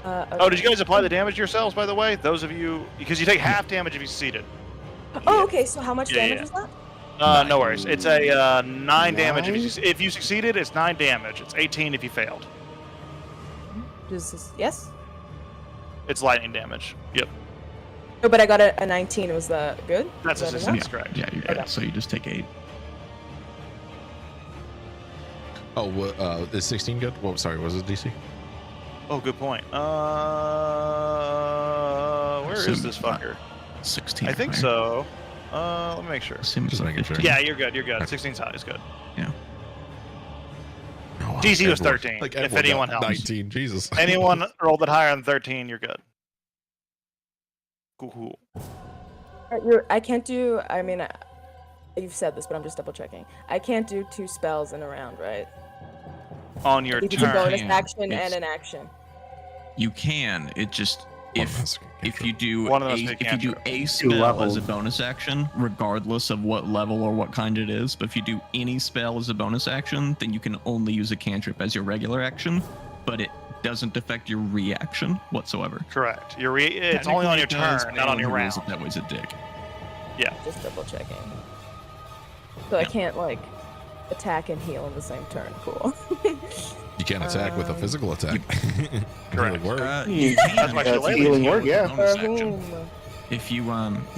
Oh, did you guys apply the damage yourselves, by the way? Those of you, because you take half damage if you succeeded. Oh, okay. So how much Yeah, damage yeah. was that? No worries. It's a 9 damage Nine? if you succeeded. It's 9 damage. It's 18 if you failed. Does this, yes? It's lightning damage. Yep, Oh, but I got a 19. Was that good? that's a Was that success. enough? Correct. Yeah, Okay. so you just take 8. Oh, is 16 good? Well, sorry, was it DC? Oh, good point. Where is Assume this it's not. fucker? 16. I think right? so. Let me make sure. Assume it's Just like making sure. 15. Yeah, you're good. You're good. Okay. 16 high is good. Oh, DC was everyone- 13, if everyone anyone got helps. 19, Jesus. Anyone rolled it higher than 13, you're good. Cool. I can't do. I mean, you've said this, but I'm just double checking. I can't do 2 spells in a round, right? On your You can do turn. bonus Can't. action It's- and an action. You can. It just if you do One of those a, they if you can't do do. a spell as levels. a bonus action, regardless of what level or what kind it is, but if you do any spell as a bonus action, then you can only use a cantrip as your regular action, but it doesn't affect your reaction whatsoever. Correct. It's only on your Technically it does, turn, but not on anyone your who round. rules it that way's a dick. Just double checking. So I can't like attack and heal in the same turn. Cool. You can't attack with a physical attack. Correct. Healing word. You That's can my use shillelagh. Healing word, with a yeah. bonus For action. whom? If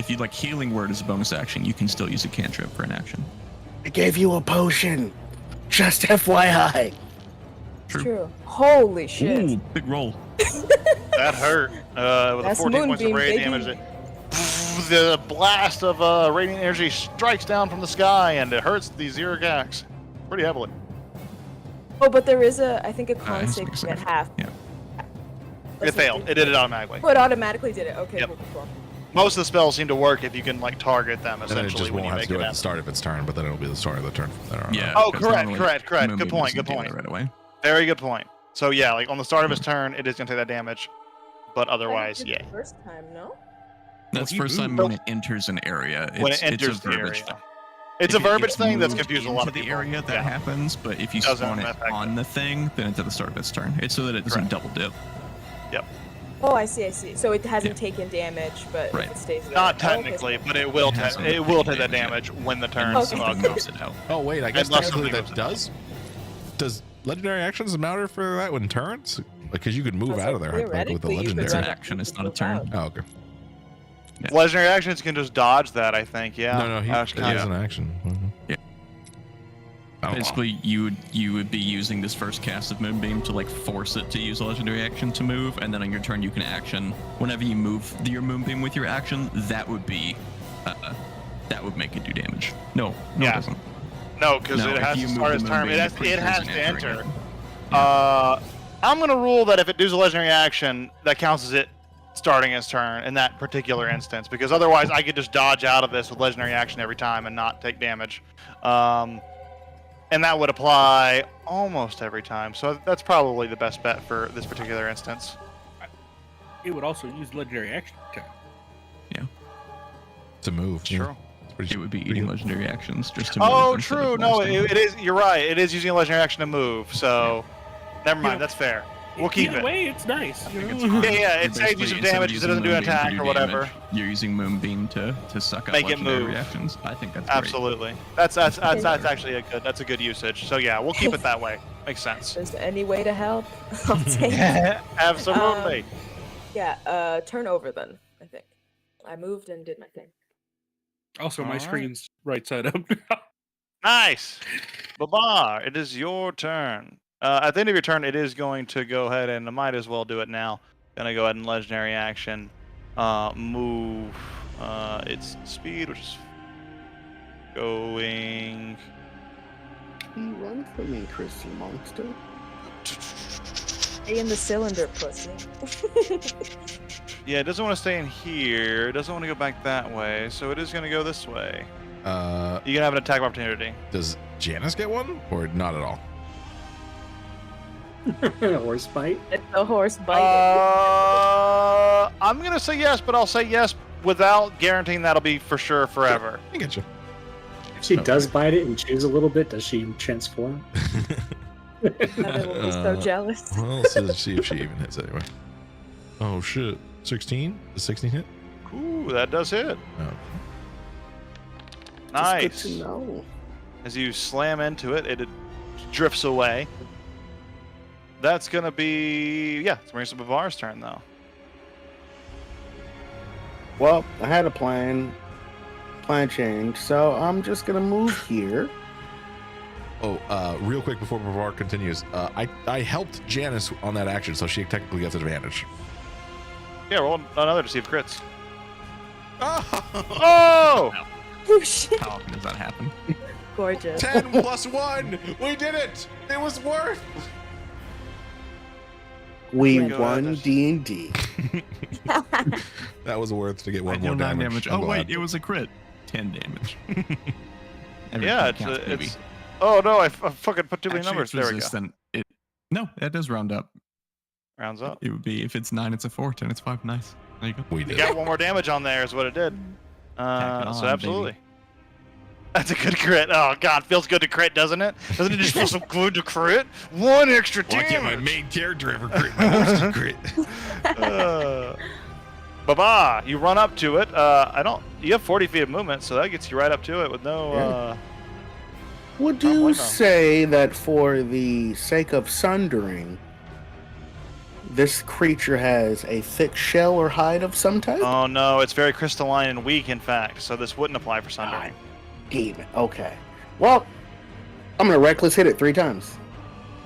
you like healing word as a bonus action, you can still use a cantrip for an action. I gave you a potion. Just FYI. True. True. Holy shit. Ooh, big roll. That hurt. With That's a 14 points of moonbeam, radiant baby. damage. The blast of radiant energy strikes down from the sky and it hurts the Zergax pretty heavily. Oh, but there is I think a con it's save makes at sense. half. Yeah. It failed. It did it automatically. Oh, it automatically did it. Okay, Yep. cool. Most of the spells seem to work if you can like target them And then it essentially just when won't you have to make do it it at the start of its turn, but then it'll be the start of the turn from there on. Yeah. Oh, because correct, normally correct. Moonbeam Good point, doesn't good deal it point. Right away. Very good point. So yeah, like on the start of his turn, it is gonna take that damage, but otherwise, I did yeah. the first time, no? That's you first time move- when it enters an area. When It's, it enters it's a the verbiage area. thing. It's If a verbiage it's thing that's moved confused a lot of into people. the area that Yeah. happens, but if you Doesn't spawn it affect on it. the thing, then it's at the start of its turn. It's so that it doesn't Correct. double dip. Oh, I see. So it hasn't Yeah. taken damage, but Right. if it stays there. Not Oh, okay. technically, but it will. It hasn't It will taken take that damage damage when the turn Unless Okay. something moves it out. Oh wait, I guess Unless technically something that moves does legendary actions matter for that when turns? Because you could move I was out of there like, with the theoretically, you could legendary. It's an run up action, it's and not a move turn. out. Oh, okay. Legendary actions can just dodge that. I think. Yeah. No, he Ash it kind is of- an action. Mhm. Yeah. Oh, Basically, you would be using this first cast of Moonbeam to like force it to use a legendary action to move, and then on your turn you can action whenever you move your Moonbeam with your action. That would be, that would make it do damage. No, Yeah. it doesn't. No, because No, it if has you to move start the its turn. Moonbeam, It the has creature to isn't entering enter. it. I'm gonna rule that if it does a legendary action, that counts as it starting its turn in that particular instance, because otherwise I could just dodge out of this with legendary action every time and not take damage. And and that would apply almost every time. So that's probably the best bet for this particular instance. It would also use legendary action attack. To move. True. It's pretty It would be eating legendary actions just to move. Oh, instead true. of No, blasting. it is. You're right. It is using a legendary action to move. So, never mind. That's fair. We'll keep Either it. way, it's nice. I You think know? it's fine. Yeah, it You're saves you basically, some instead of damage 'cause it using doesn't do an Moonbeam for attack your or whatever. damage, You're using Moonbeam to suck up Make it legendary move. reactions. I think that's great. Absolutely. That's actually a good usage. So yeah, we'll keep it that way. Makes sense. If there's any way to help, I'll take it. Absolutely. Yeah, turnover then, I think. I moved and did my thing. Also, my Alright. screen's right side up. Nice. Babar, it is your turn. At the end of your turn, it is going to go ahead and I might as well do it now. Gonna go ahead and legendary action, move. Its speed, which is going. You run for me, Crystal Monster. Stay in the cylinder, pussy. Yeah, it doesn't want to stay in here. It doesn't want to go back that way, so it is going to go this way. You're gonna have an attack of opportunity. Does Janice get one or not at all? Horse bite. It's a horse bite. I'm gonna say yes, but I'll say yes without guaranteeing that'll be for sure forever. I get you. If she Okay. does bite it and chews a little bit, does she transform? I will be so jealous. Well, let's see if she even hits anyway. Oh shit. 16? Does 16 hit? Ooh, that does hit. Oh. Nice. It's good to know. As you slam into it, it drifts away. That's gonna be it's Marisa Bavar's turn though. Well, I had a plan change, so I'm just gonna move here. Oh, real quick before Bavar continues, I helped Janice on that action, so she technically gets advantage. Yeah, roll another to see if crits. Oh! Oh! Oh shit! How often does that happen? Gorgeous. 10 plus 1! We did it! It was worth! We my God, won that's- D&D. That was worth to get I one deal more 9 damage. damage. I'm Oh wait, glad. it was a crit. 10 damage. Every Yeah, crit counts, baby. it's. Oh no, I fucking put too many Actually, numbers. it's There we go. resistant. No, that does round up. Rounds up. It would be if it's 9, it's a 4. 10, it's 5. Nice. There you go. We You did. got one more damage on there, is what it did. Tack it So on, absolutely. baby. That's a good crit. Oh god, feels good to crit, doesn't it? Doesn't it just feel so good to crit? One extra Why can't my damage. main character ever crit? My horse can crit. Baba, you run up to it. You have 40 feet of movement, so that gets you right up to it with no. Would Oh, you bueno. say that for the sake of sundering, this creature has a thick shell or hide of some type? Oh no, it's very crystalline and weak, in fact. So this wouldn't apply for sundering. Damn it. Okay. Well, I'm gonna reckless hit it 3 times.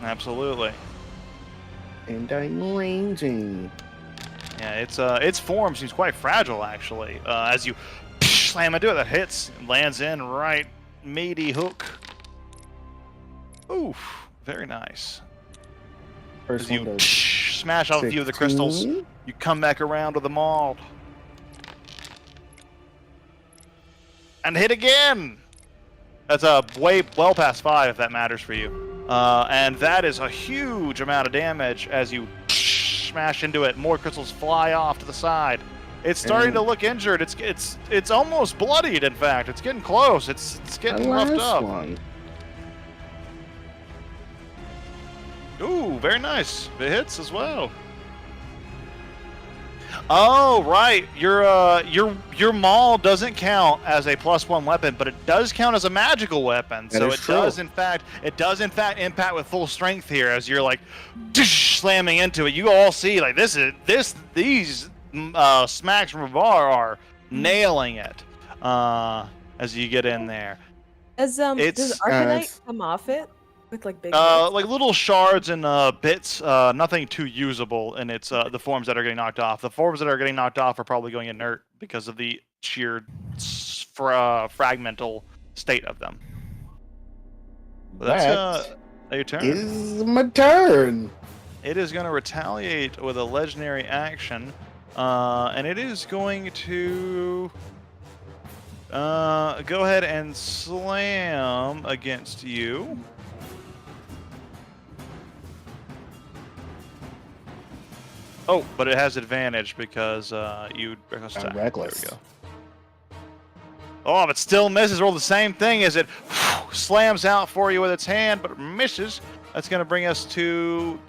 Absolutely. And I'm ranging. Yeah, its form seems quite fragile actually. As you slam into it, that hits, lands in right meaty hook. Oof, very nice. First As one you does smash off a few of the crystals, 16. you come back around to the mauled. And hit again! That's well past 5 if that matters for you. And that is a huge amount of damage as you smash into it. More crystals fly off to the side. It's starting to look injured. It's almost bloodied, in fact. It's getting close. It's The getting roughed last up. one. Ooh, very nice. It hits as well. Oh, right. Your maul doesn't count as a +1 weapon, but it does count as a magical weapon. That So is it true. does in fact impact with full strength here as you're like slamming into it. You all see like these smacks from Bavar are nailing it as you get in there. Does It's- Arcanite come off it with like big? bits? Like little shards and bits, nothing too usable in its the forms that are getting knocked off. The forms that are getting knocked off are probably going inert because of the sheer fragmental state of them. But that's your turn. Is my turn. It is going to retaliate with a legendary action, and it is going to Go ahead and slam against you. Oh, but it has advantage because you reckless I'm attack. reckless. There we go. Oh, but still misses. Roll the same thing as it slams out for you with its hand, but misses. That's going to bring us to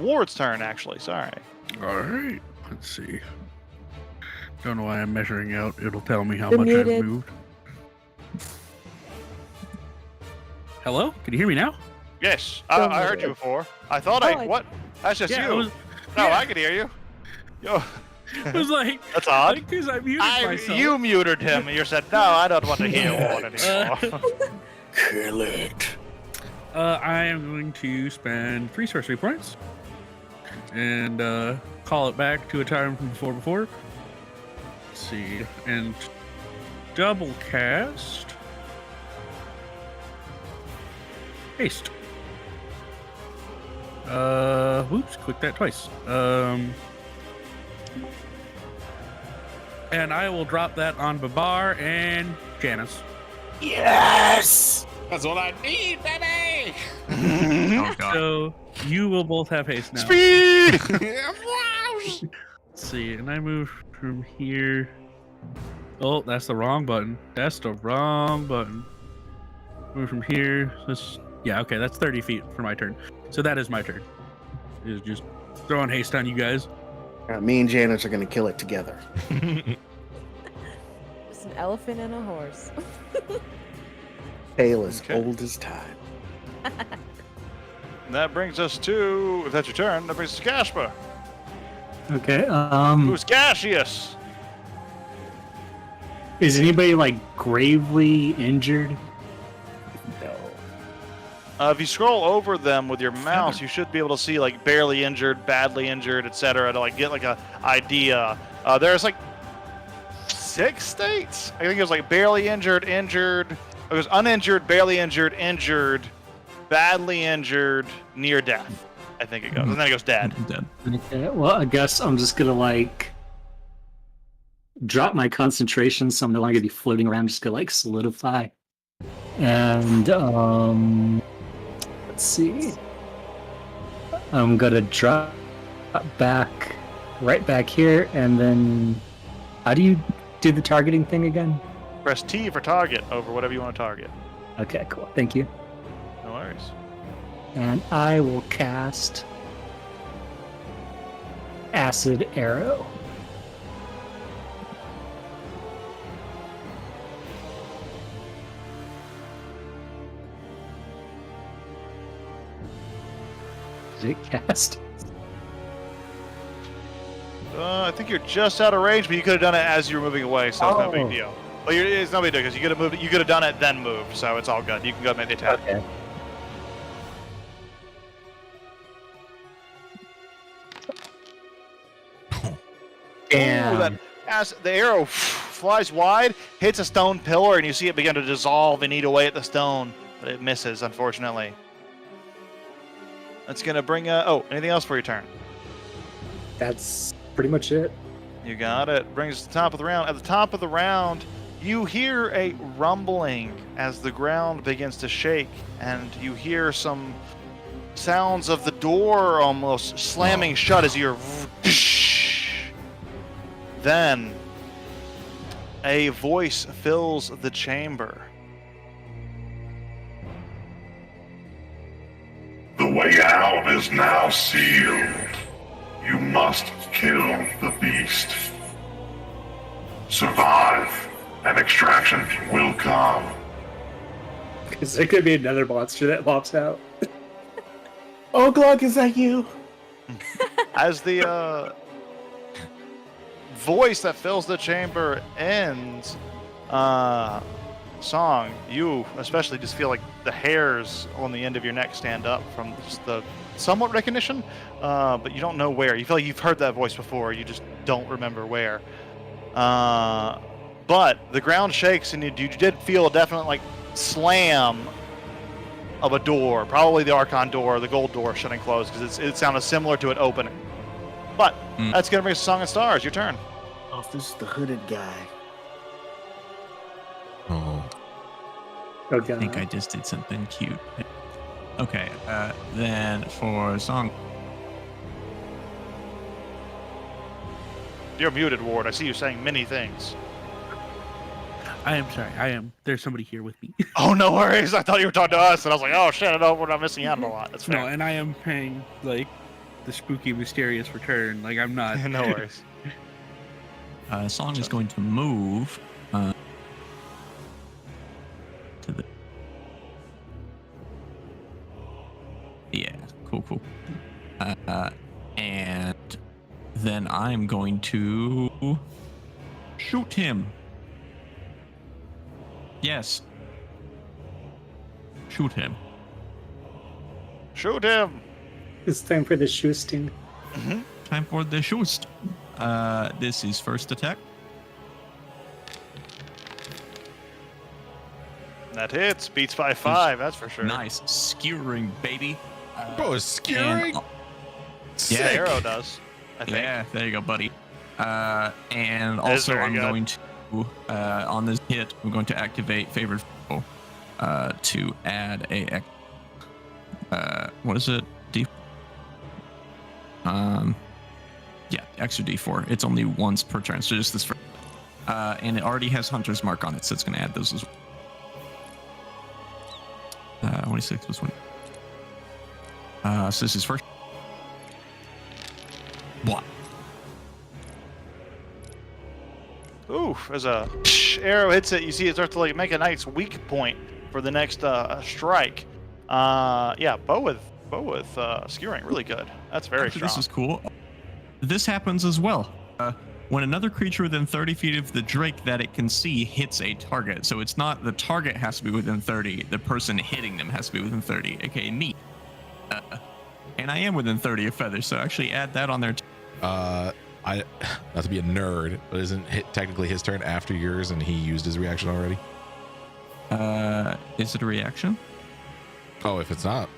Ward's turn, actually. Sorry. All right. Let's see. Don't know why I'm measuring out. It'll tell me how You're much muted. I've moved. Hello? Can you hear me now? Yes, Don't I heard move you it. before. I thought Oh, I... What? That's just Yeah, you. it was, No, yeah. I can hear you. Yo, it was like, that's odd. because I muted myself. You muted him, and you said, no, I don't want to hear Ward anymore. Kill it. I am going to spend 3 sorcery points and call it back to a time from before. Let's see, and double cast haste. Whoops, click that twice. And I will drop that on Babar and Janice. Yes! That's what I need, baby. Oh god. So you will both have haste now. Speed! Let's see, and I move from here. Oh, that's the wrong button. That's the wrong button. Move from here. Yeah, okay, that's 30 feet for my turn. So that is my turn. Is just throwing haste on you guys. Me and Janice are gonna kill it together. It's an elephant and a horse. Tale as Okay. old as time. That brings us to, if that's your turn, that brings us to Casper. Okay. Who's gaseous? Is anybody like gravely injured? If you scroll over them with your mouse, you should be able to see like barely injured, badly injured, etc. to like get like a idea. There's like 6 states. I think it was like barely injured, injured. It was uninjured, barely injured, injured, badly injured, near death. I think it goes, and then it goes dead. I'm dead. Okay. Well, I guess I'm just gonna like drop my concentration, so I'm no longer gonna be floating around. Just gonna like solidify. And let's see. I'm gonna drop back, right back here, and then how do you do the targeting thing again? Press T for target over whatever you want to target. Okay, cool. Thank you. No worries. And I will cast Acid Arrow. Did it cast? I think you're just out of range, but you could have done it as you were moving away, so it's no big Oh. deal. But it's no big deal because you could have moved. You could have done it then moved, so it's all good. You can go make the attack. Okay. Ooh, that as the arrow flies wide, hits a stone pillar, and you see it begin to dissolve and eat away at the stone, but it misses, unfortunately. That's gonna bring anything else for your turn? That's pretty much it. You got it. Brings us to the top of the round. At the top of the round, you hear a rumbling as the ground begins to shake, and you hear some sounds of the door almost slamming shut as you're. Then a voice fills the chamber. The way out is now sealed. You must kill the beast. Survive, and extraction will come. Is there gonna be another monster that pops out? Oh, Glug, is that you? As the voice that fills the chamber ends, song, you especially just feel like the hairs on the end of your neck stand up from just the somewhat recognition, but you don't know where. You feel like you've heard that voice before, you just don't remember where. But the ground shakes, and you did feel a definite like slam of a door, probably the Archon door, the gold door shutting closed, because it sounded similar to it opening. But that's gonna bring us Song and Stars. Your turn. Oh, this is the hooded guy. Oh, I think I just did something cute. Okay, then for song. You're muted, Ward. I see you saying many things. I am sorry. I am. There's somebody here with me. Oh, no worries. I thought you were talking to us, and I was like, oh shit, I know we're not missing out on a lot. That's fair. No, and I am paying like the spooky, mysterious return. Like I'm not. No worries. Song is going to move to the. Yeah, cool. And then I'm going to shoot him. Yes. Shoot him. Shoot him. It's time for the shoosting. Time for the shoost. This is first attack. That hits. Beats by 5, that's for sure. Nice. Skewering, baby. Bro, is skewering? and- Yeah, Yeah. Arrow does. I think. Yeah, there you go, buddy. And That is also very I'm good. going to, on this hit, I'm going to activate Favored Foe to add a, what is it? Yeah, extra D4. It's only once per turn, so just this first. And it already has Hunter's Mark on it, so it's going to add those as well. 26 plus 1. So this is first. What? Oof, as a arrow hits it, you see it starts to like make a nice weak point for the next strike. Yeah, bow with skewering, really good. That's very Actually, strong. this is cool. This happens as well. When another creature within 30 feet of the Drake that it can see hits a target. So it's not the target has to be within 30, the person hitting them has to be within 30, aka me. And I am within 30 of Feather, so actually add that on there. I not to be a nerd, but isn't it technically his turn after yours, and he used his reaction already? Is it a reaction? Oh, if it's not,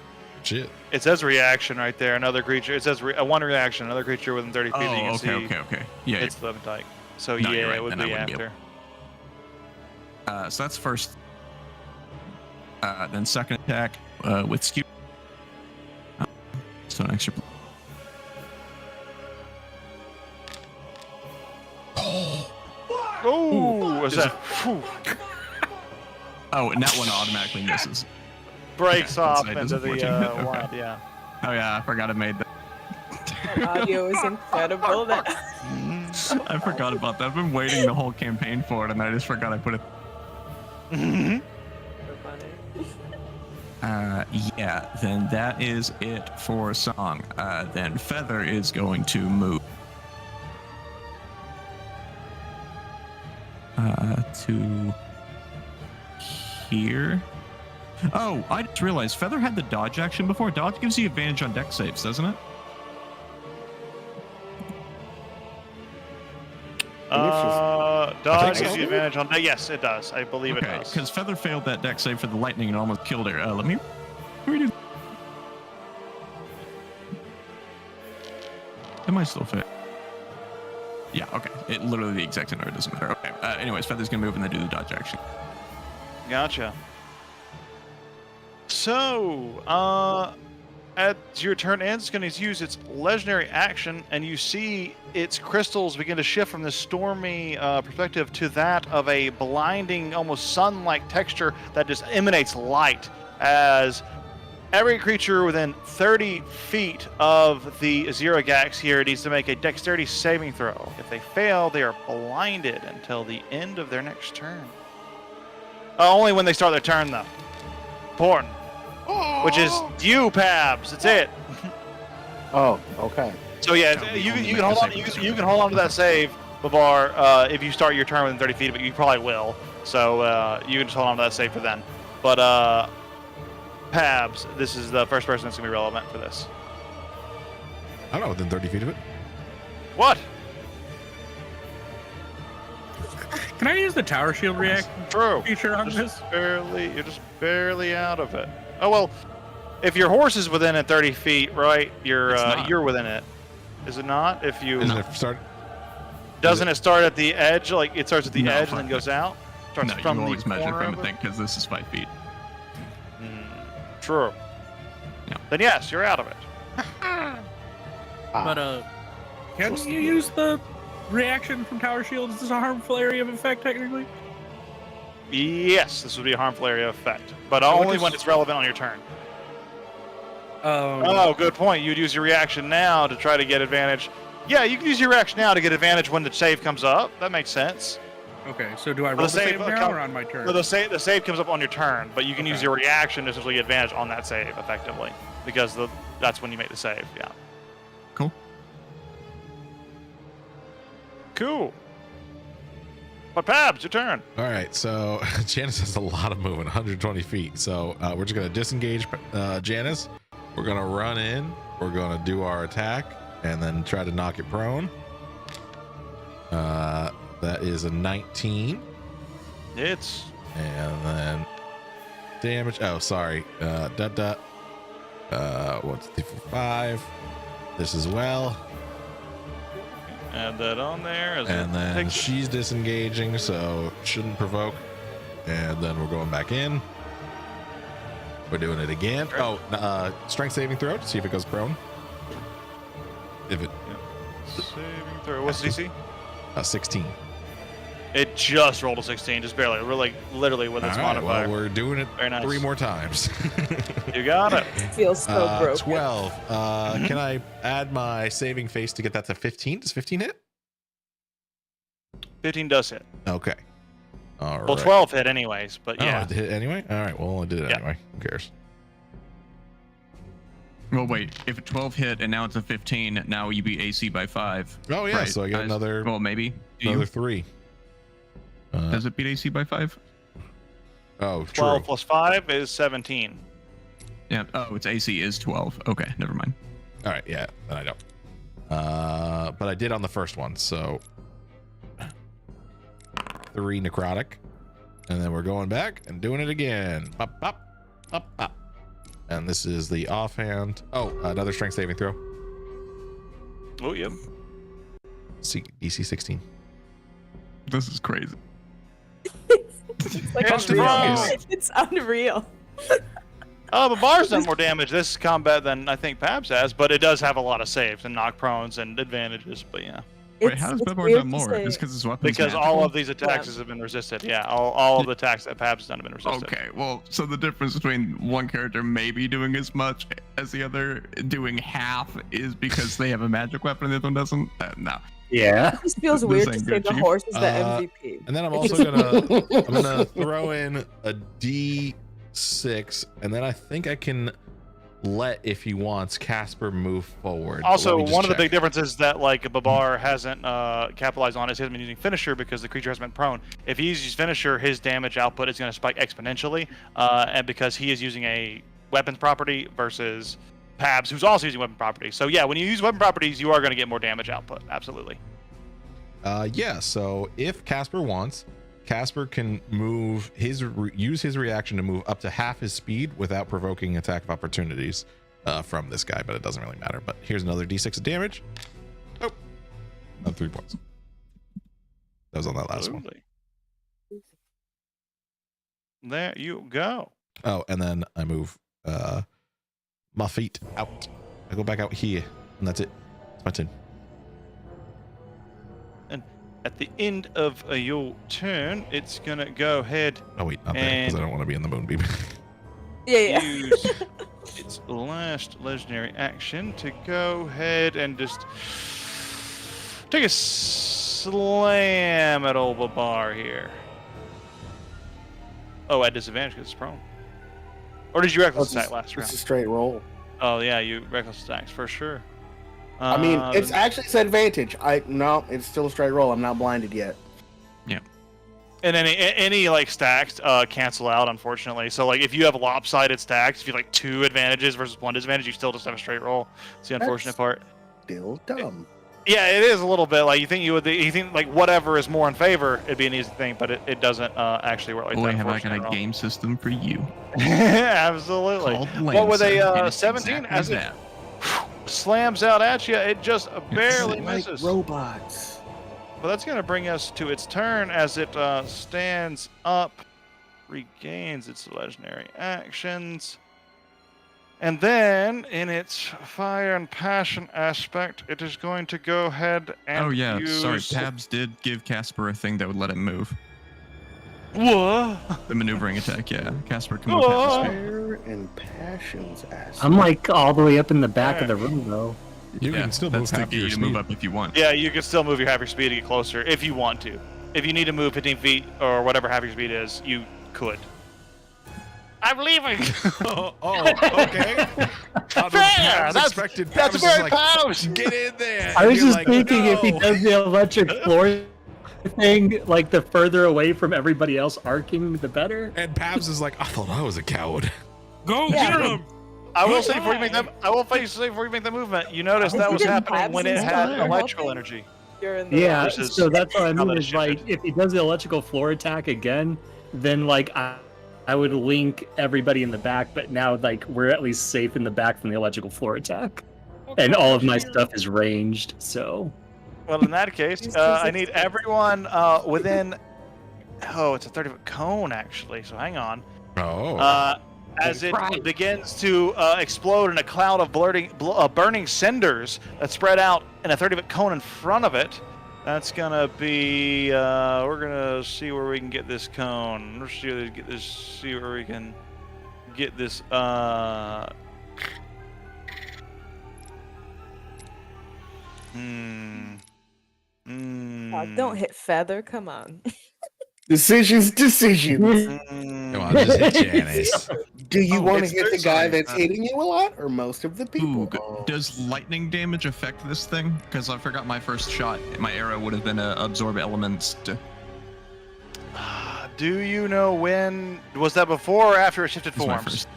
shit. It says reaction right there. Another creature. It says one reaction. Another creature within 30 feet that you Oh, can see. okay. Yeah. It's the type. So No, yeah, you're right, it would then I be wouldn't be after. So that's first. Then second attack with skew. So an extra. Oh, is that Oh, and that one automatically misses. breaks Okay, off that's into the unfortunate. Okay. wild? Yeah. Oh yeah, I forgot I made that. Audio is incredible. That I forgot about that. I've been waiting the whole campaign for it, and I just forgot I put it. Yeah. Then that is it for song. Then Feather is going to move. To here. Oh, I just realized Feather had the dodge action before. Dodge gives you advantage on deck saves, doesn't it? Dodge so. gives you advantage on. Yes, it does. I believe it Okay, does. because Feather failed that deck save for the lightning and almost killed her. Let me redo. Am I still fit? Yeah, okay. It literally the exact same number, it doesn't matter. Okay. Anyways, Feather's gonna move and then do the dodge action. Gotcha. So, as your turn ends, it's going to use its legendary action, and you see its crystals begin to shift from this stormy perspective to that of a blinding, almost sun-like texture that just emanates light as every creature within 30 feet of the Xerogax here needs to make a dexterity saving throw. If they fail, they are blinded until the end of their next turn. Only when they start their turn, though. Important. Which is you, Pabs. That's it. Oh, okay. So yeah, So you only can make hold a on. saving You can hold on to that save, Babar, if you start your turn within 30 feet. But you probably will. So you can just hold on to that save for then. But Pabs, this is the first person that's gonna be relevant for this. I'm not within 30 feet of it. What? Can I use the Tower Shield react True. feature on this? You're just barely out of it. Oh well, if your horse is within it 30 feet, right? You're within it. Is it not? If you Isn't it start? doesn't it start at the edge? Like it starts at the No, edge and fuck then goes out. Starts No, you from the always measure corner from of a thing because this is 5 feet. True. Yeah. Then yes, you're out of it. But can you use the reaction from Tower Shield? Is this a harmful area of effect technically? Yes, this would be a harmful area effect, but So what only does- when it's relevant on your turn. Um, Oh, good point. You'd use your reaction now to try to get advantage. Yeah, you can use your reaction now to get advantage when the save comes up. That makes sense. Okay, so do I the roll the save save will now come- or on my turn? So the save comes up on your turn, but you can use Okay. your reaction to essentially get advantage on that save effectively, because that's when you make the save. Yeah. Cool. Cool. But Pabs, your turn. All right, so Janice has a lot of movement, 120 feet. So we're just gonna disengage Janice. We're gonna run in. We're gonna do our attack and then try to knock it prone. That is a 19, It's and then damage. Oh, sorry. What's 5? This as well. add that on there. And then she's disengaging, so shouldn't provoke. And then we're going back in. We're doing it again. Oh, strength saving throw to see if it goes prone. If it saving throw. What's the DC? 16. It just rolled a 16, just barely. We're like literally with its All right, modifier. well, we're doing it Very nice. 3 more times. You got it. Feels so broken. 12. Can I add my saving face to get that to 15? Does 15 hit? 15 does hit. Okay. All right. Well, 12 hit anyways, but Oh, yeah. it hit anyway? All right. Well, I did it Yeah. anyway. Who cares? Well, wait. If a 12 hit and now it's a 15, now you beat AC by 5. Oh, yeah. Right. So I get another Well, maybe. Do another you? 3. Does it beat AC by 5? Oh, 12 true. plus 5 is 17. Yeah. Oh, its AC is 12. Okay, never mind. All right, yeah, then I don't. But I did on the first one, so 3 necrotic, and then we're going back and doing it again. Pop, pop, pop, pop. And this is the offhand. Oh, another strength saving throw. Oh, yep. DC 16. This is crazy. It's like It's unreal. wrong. It's unreal. Oh, but Bar's done more damage this combat than I think Pabs has, but it does have a lot of saves and knock prones and advantages. But yeah, Wait, how does it's Bedwar weird done to more? say. Just because his weapons because all magical? of these attacks have been resisted. Yeah, all of the attacks that Pabs has done have been resisted. Okay, well, so the difference between one character maybe doing as much as the other doing half is because they have a magic weapon and the other one doesn't? No. Yeah. It just feels This weird to ain't say good, the Chief. horse is the Uh, MVP. And then I'm also gonna throw in a D6, and then I think I can let, if he wants, Casper move forward. But Also, let me just one of the check. big differences that like Babar hasn't capitalized on is he hasn't been using finisher because the creature hasn't been prone. If he uses finisher, his damage output is going to spike exponentially, and because he is using a weapons property versus Pabs, who's also using weapon property. So yeah, when you use weapon properties, you are going to get more damage output. Absolutely. Yeah, so if Casper wants, Casper can use his reaction to move up to half his speed without provoking attack of opportunities from this guy, but it doesn't really matter. But here's another D6 of damage. Oh, another 3 points. That was on that last one. Absolutely. There you go. Oh, and then I move my feet out. I go back out here, and that's it. It's my turn. At the end of your turn, it's going to go ahead Oh wait, not there, because I don't want to be in the moonbeam. Yeah. use its last legendary action to go ahead and just take a slam at old Babar here. Oh, at disadvantage because it's prone. Or did you reckless attack last It's round? a straight roll. Oh yeah, you reckless attacks for sure. I mean, it's actually it's advantage. No, it's still a straight roll. I'm not blinded yet. and any like stacks cancel out, unfortunately. So like if you have lopsided stacks, if you have like 2 advantages versus 1 disadvantage, you still just have a straight roll. It's the unfortunate part. Still dumb. Yeah, it is a little bit like you think like whatever is more in favor, it'd be an easy thing, but it doesn't actually work like Boy, that. have I got a unfortunately. game system for you. Absolutely. Called What with Lancer, and a it's 17 exactly as it that. slams out at you, it just barely Like misses. robots. But that's going to bring us to its turn as it stands up, regains its legendary actions. And then, in its fire and passion aspect, it is going to go ahead and Oh yeah, use... sorry. Tabs did give Casper a thing that would let him move. What? The maneuvering attack, yeah. Casper can move half his speed. Fire and passions aspect. I'm like all the way up in the back of the room though. You Yeah, can still move that's to half get your you to move speed. up if you want. Yeah, you can still move your half your speed to get closer if you want to. If you need to move 15 feet or whatever half your speed is, you could. I'm leaving. Oh, okay. Fair! That's very Pabs! Get in there. I was You're just like, thinking if he "No." does the electric floor thing, like the further away from everybody else arcing, the better. And Pabs is like, I thought I was a coward. Go Yeah. get him! I will say before you make that. I will say before you make that movement. You notice that was happening when it had electrical energy. You're in the Yeah, versus so that's what I how mean that is like shifted. if he does the electrical floor attack again, then like I would link everybody in the back, but now like we're at least safe in the back from the electrical floor attack. And all of my stuff is ranged, so Well, in that case, I need everyone within. Oh, it's a 30-foot cone actually. So hang on. Oh. As it begins to explode in a cloud of burning cinders that spread out in a 30-foot cone in front of it. That's gonna be. We're gonna see where we can get this cone. Let's see where we can get this. Don't hit feather. Come on. Decisions. Come on, just hit Janice. Do you Oh, want to it's hit the Thursday. guy that's hitting you a lot, or most of the people? Ooh, does lightning damage affect this thing? Because I forgot my first shot. My arrow would have been absorb elements. Do you know when? Was that before or after it shifted It's my forms? first.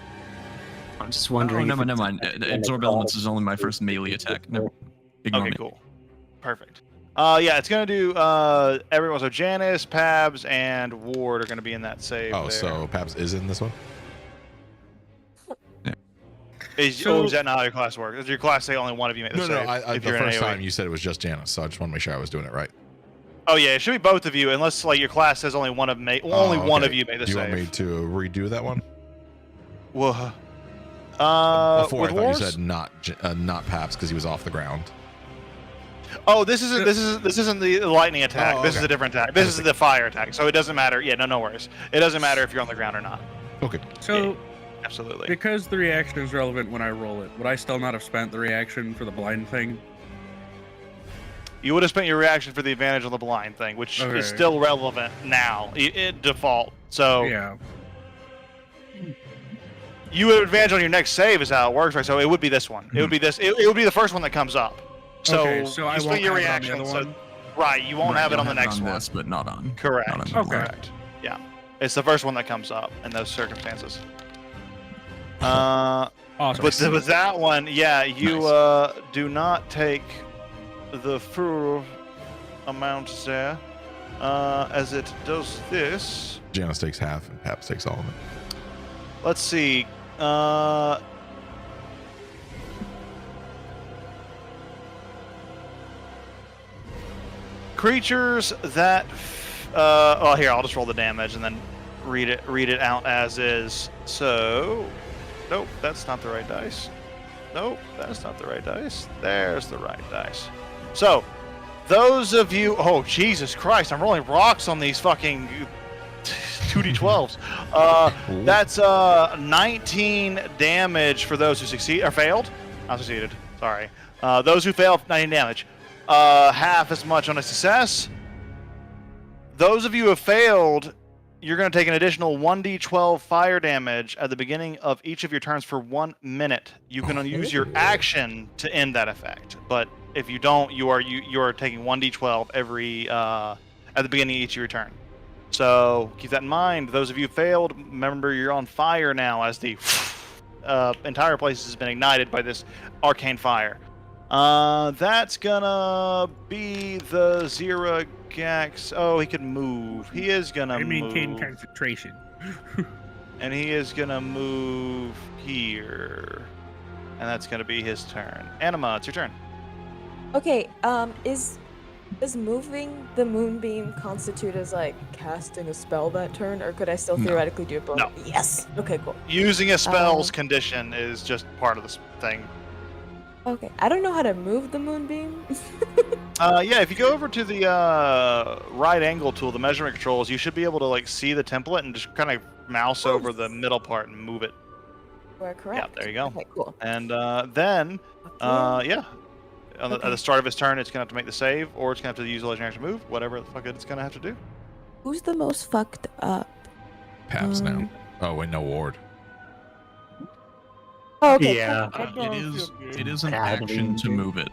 I'm just Oh, wondering. never if mind. Absorb elements is only my first melee attack. No, ignore Okay, me. cool. Perfect. Yeah, it's gonna do everyone. So Janice, Pabs, and Ward are gonna be in that save. Oh, there. so Pabs is in this one? Is that not how your class works? Does your class say only one of you make the No, save? I if the you're in first AoE? time you said it was just Janice, so I just want to make sure I was doing it right. Oh yeah, it should be both of you, unless like your class says only one of one okay. of you made the Do you save. want me to redo that one? Whoa. Before with I thought wars? you said not Pabs because he was off the ground. Oh, this isn't the lightning attack. Oh, This is okay. a different attack. This is the fire attack. So it doesn't matter. Yeah, no worries. It doesn't matter if you're on the ground or not. Okay. So, Absolutely. because the reaction is relevant when I roll it, would I still not have spent the reaction for the blind thing? You would have spent your reaction for the advantage on the blind thing, which Okay. is still relevant now. It default. So Yeah. you would have advantage on your next save is how it works, right? So it would be this one. It would be this. It would be the first one that comes up. So, Okay, so I you spent won't your have it on the reaction. other So, one? right, you won't Right, have it you'll on the next one. This, but not on. Correct. Not on Okay. Correct. Yeah, it's the first one that comes up in those circumstances. But Awesome. with that one, yeah, you do not take the full amount there, as it does this. Janice takes half and Pabs takes all of it. Let's see. Creatures that. Oh, here I'll just roll the damage and then read it out as is. So, nope, that's not the right dice. Nope, that's not the right dice. There's the right dice. So, those of you. Oh, Jesus Christ! I'm rolling rocks on these fucking 2d12s. That's 19 damage for those who succeed or failed. Not succeeded. Sorry. Those who failed, 19 damage. Half as much on a success. Those of you who have failed, you're going to take an additional 1d12 fire damage at the beginning of each of your turns for 1 minute. You can use your action to end that effect, but if you don't, you are taking 1d12 every at the beginning of each of your turn. So keep that in mind. Those of you who failed, remember you're on fire now as the entire place has been ignited by this arcane fire. That's gonna be the Zeragax. Oh, he can move. He is gonna I maintain move. concentration. And he is gonna move here. And that's gonna be his turn. Anima, it's your turn. Okay. Is Does moving the moonbeam constitute as like casting a spell that turn, or could I still No. theoretically do it? Both? No. Yes. Okay, cool. Using a spell's Um, condition is just part of this thing. Okay, I don't know how to move the moonbeam. Yeah, if you go over to the right angle tool, the measurement controls, you should be able to like see the template and just kind of mouse over the middle part and move it. We're correct. Yeah, there you go. Okay, cool. And then, Okay. yeah, at Okay. the start of his turn, it's gonna have to make the save, or it's gonna have to use a legendary action move, whatever the fuck it's gonna have to do. Who's the most fucked up? Paps now. Oh wait, no ward. Oh, okay. Yeah. cool. It is an Bad action to lead. move it.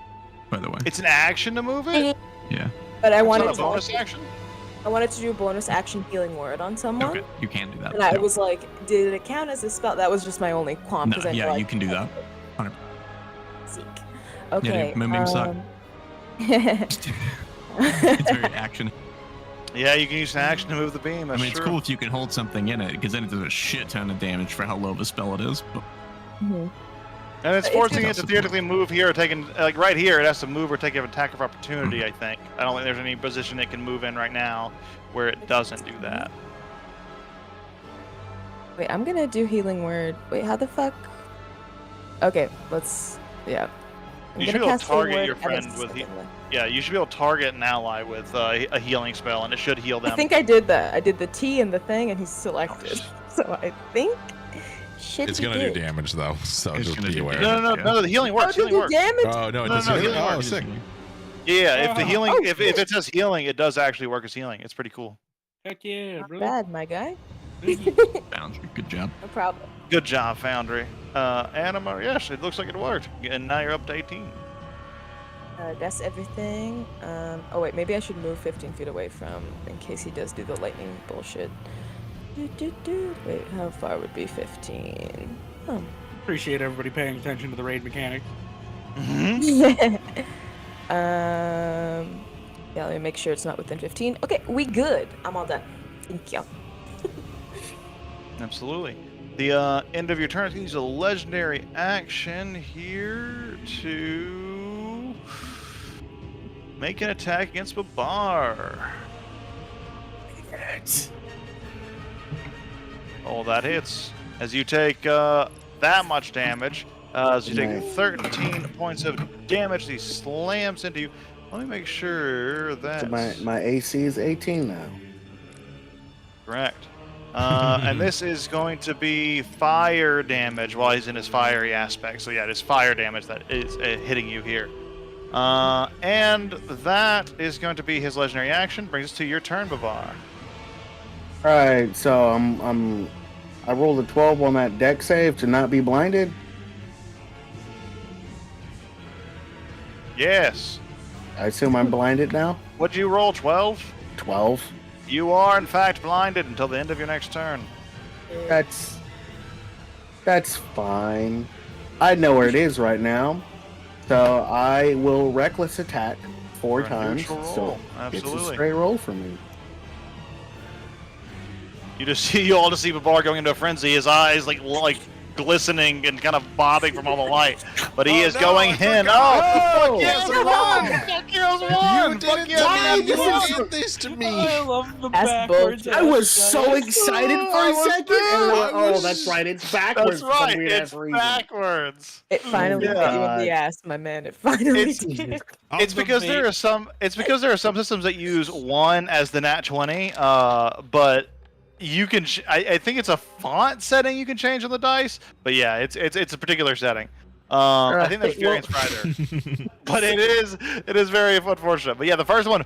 By the way. It's an action to move it. Yeah. But I It's wanted not a to. bonus action. I wanted to do a bonus action healing word on someone. Okay. You can do that. And I yeah. was like, did it count as a spell? That was just my only qualm. No, 'cause I yeah, know I you can do that. 100%. Seek. dude, Okay. moonbeams suck. It's very action. Yeah, you can use an action to move the beam. I That's mean, it's true. cool if you can hold something in it, because then it does a shit ton of damage for how low of a spell it is. But Mhm. And it's It's forcing good. it to theoretically move here, taking like right here. It has to move or take an attack of opportunity. I think. I don't think there's any position it can move in right now where it doesn't do that. Wait, I'm gonna do healing word. Wait, how the fuck? Okay, let's. Yeah. I'm You gonna should be able to cast healing target word your and friend it's with second one. Yeah, you should be able to target an ally with a healing spell, and it should heal them. I think I did that. I did the T and the thing, and he's selected. So I think. Shit. It's he gonna did. do damage though, so It's just gonna be do aware. No, Yeah. no, the healing How works. did Healing you works. damage? Oh no, it No, does no, healing. healing Oh, works. sick. Yeah, if the healing, Oh, if it says healing, it does actually work as healing. It's pretty cool. Heck yeah, Not brother. bad, my guy. Boundary, good job. No problem. Good job, Foundry. Anima, yes, it looks like it worked. And now you're up to 18. That's everything. Oh wait, maybe I should move 15 feet away from, in case he does do the lightning bullshit. Wait, how far would be 15? Oh. Appreciate everybody paying attention to the raid mechanics. Mm-hmm. Yeah, let me make sure it's not within 15. Okay, we good. I'm all done. Thank you. Absolutely. The end of your turn, you can use a legendary action here to make an attack against Babar. Oh, that hits. As you take that much damage, as you take Nice. 13 points of damage, he slams into you. Let me make sure So that's my AC is 18 now. correct. And this is going to be fire damage while he's in his fiery aspect. So yeah, it is fire damage that is hitting you here. And that is going to be his legendary action. Brings us to your turn, Bavar. All right, so I rolled a 12 on that deck save to not be blinded. Yes. I assume I'm blinded now. What'd you roll? 12? 12. You are in fact blinded until the end of your next turn. That's fine. I know where it is right now, so I will reckless attack 4 For a times. neutral roll. So it's a Absolutely. straight roll for me. You all just see Babar going into a frenzy. His eyes like glistening and kind of bobbing from all the light. But he is going in. Oh, fuck yes, No! won! Fuck yes, won! Fuck yes, you won! did this to me. I love the That's backwards. bullshit. I was so excited for I a was second. too. And then, I was- that's right. It's backwards. That's for some right. weird-ass It's reason. backwards. It finally Yeah. hit you in the ass, my man. It finally It's- did. It's because there are some. It's because there are some systems that use 1 as the nat 20. But you can. I think it's a font setting you can change on the dice. But yeah, it's a particular setting. I think that's Right, Furious Rider. But it is very unfortunate. But yeah, the first one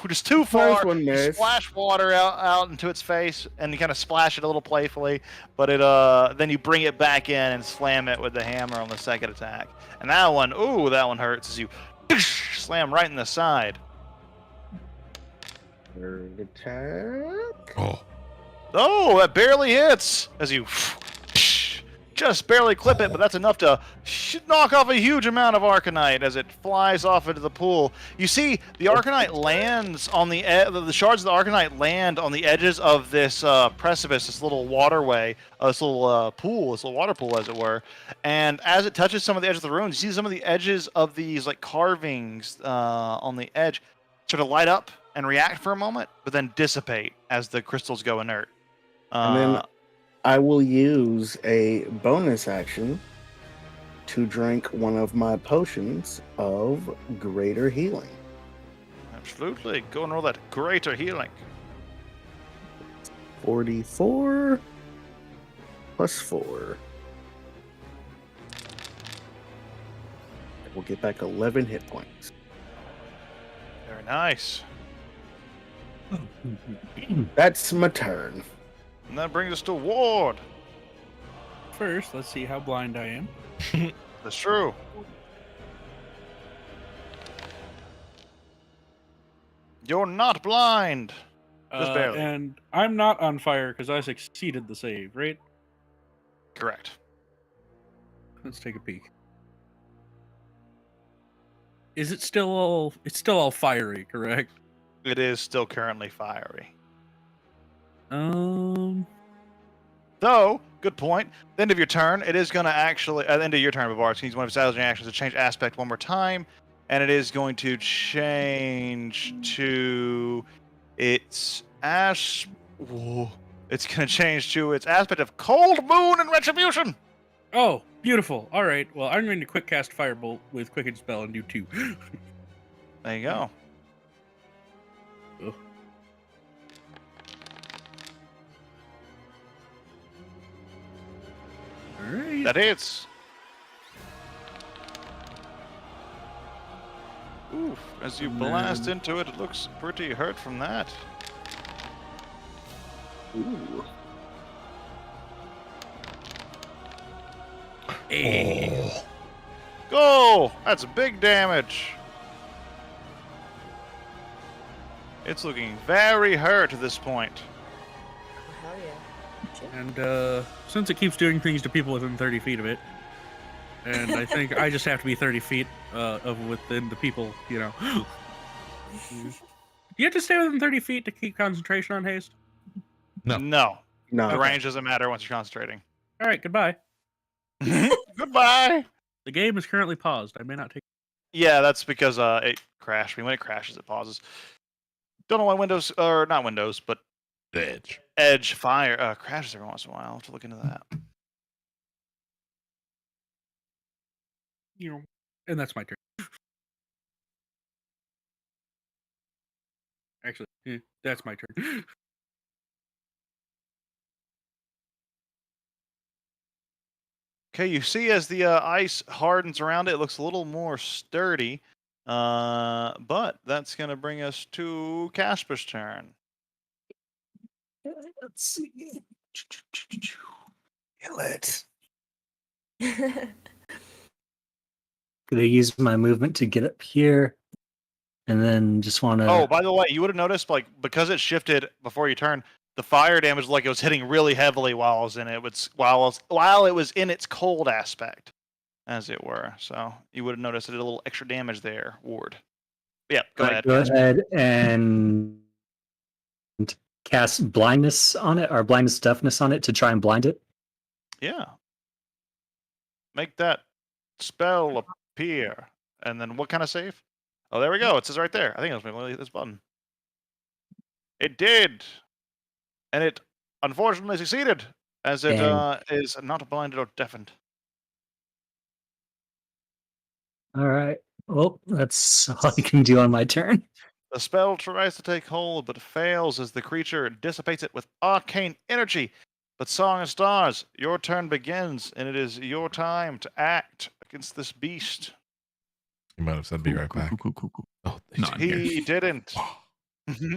just too far. First one You missed. splash water out into its face, and you kind of splash it a little playfully. But then you bring it back in and slam it with the hammer on the second attack. And that one hurts as you slam right in the side. Third attack. Oh, Oh, that barely hits as you just barely clip it, but that's enough to knock off a huge amount of Arcanite as it flies off into the pool. You see, the Arcanite lands on the shards of the Arcanite land on the edges of this precipice, this little waterway, this little pool, this little water pool, as it were. And as it touches some of the edge of the ruins, you see some of the edges of these like carvings on the edge sort of light up and react for a moment, but then dissipate as the crystals go inert. And then I will use a bonus action to drink one of my potions of greater healing. Absolutely. Go and roll that greater healing. 44 plus 4. We'll get back 11 hit points. Very nice. That's my turn. And that brings us to Ward. First, let's see how blind I am. That's true. You're not blind. Just barely. And I'm not on fire because I succeeded the save, right? Correct. Let's take a peek. Is it still all? It's still all fiery, correct? It is still currently fiery. Though, good point. At the end of your turn, it is going to actually, at the end of your turn, Bavar, use one of his salvaging actions to change aspect one more time, and it is going to change to its it's going to change to its aspect of Cold Moon and Retribution. Oh, beautiful. All right. Well, I'm going to quick cast Firebolt with Quicken Spell and do 2. There you go. Ugh. All right. That hits. Oof, as you blast into it, it looks pretty hurt from that. Ooh. Hey. Go! That's big damage. It's looking very hurt at this point. Oh, hell yeah. Shit. And since it keeps doing things to people within 30 feet of it, and I think I just have to be 30 feet of within the people, you know. You have to stay within 30 feet to keep concentration on haste? No. No. No. The range doesn't matter once you're concentrating. All right, goodbye. Goodbye. The game is currently paused. I may not take... Yeah, that's because it crashed. I mean, when it crashes, it pauses. Don't know why Windows, or not Windows, but Edge Fire crashes every once in a while. I'll have to look into that. You know, and that's my turn. Actually, that's my turn. Okay, you see as the ice hardens around it, it looks a little more sturdy. But that's going to bring us to Casper's turn. Let's see. Kill it. Gonna use my movement to get up here, and then just want to. Oh, by the way, you would have noticed, like, because it shifted before you turn, the fire damage, like, it was hitting really heavily while it was in it. While it was in its cold aspect, as it were. So you would have noticed it did a little extra damage there, Ward. Yeah, go ahead. Go Casper. ahead and cast blindness on it, or blindness deafness on it, to try and blind it. Yeah. Make that spell appear. And then what kind of save? Oh, there we go. It says right there. I think I was going to hit this button. It did. And it unfortunately succeeded, as it is not blinded or deafened. All right. Well, that's all I can do on my turn. The spell tries to take hold, but fails as the creature dissipates it with arcane energy. But Song of Stars, your turn begins, and it is your time to act against this beast. You might have said be right back. Cool. Oh, No, I'm here. He didn't.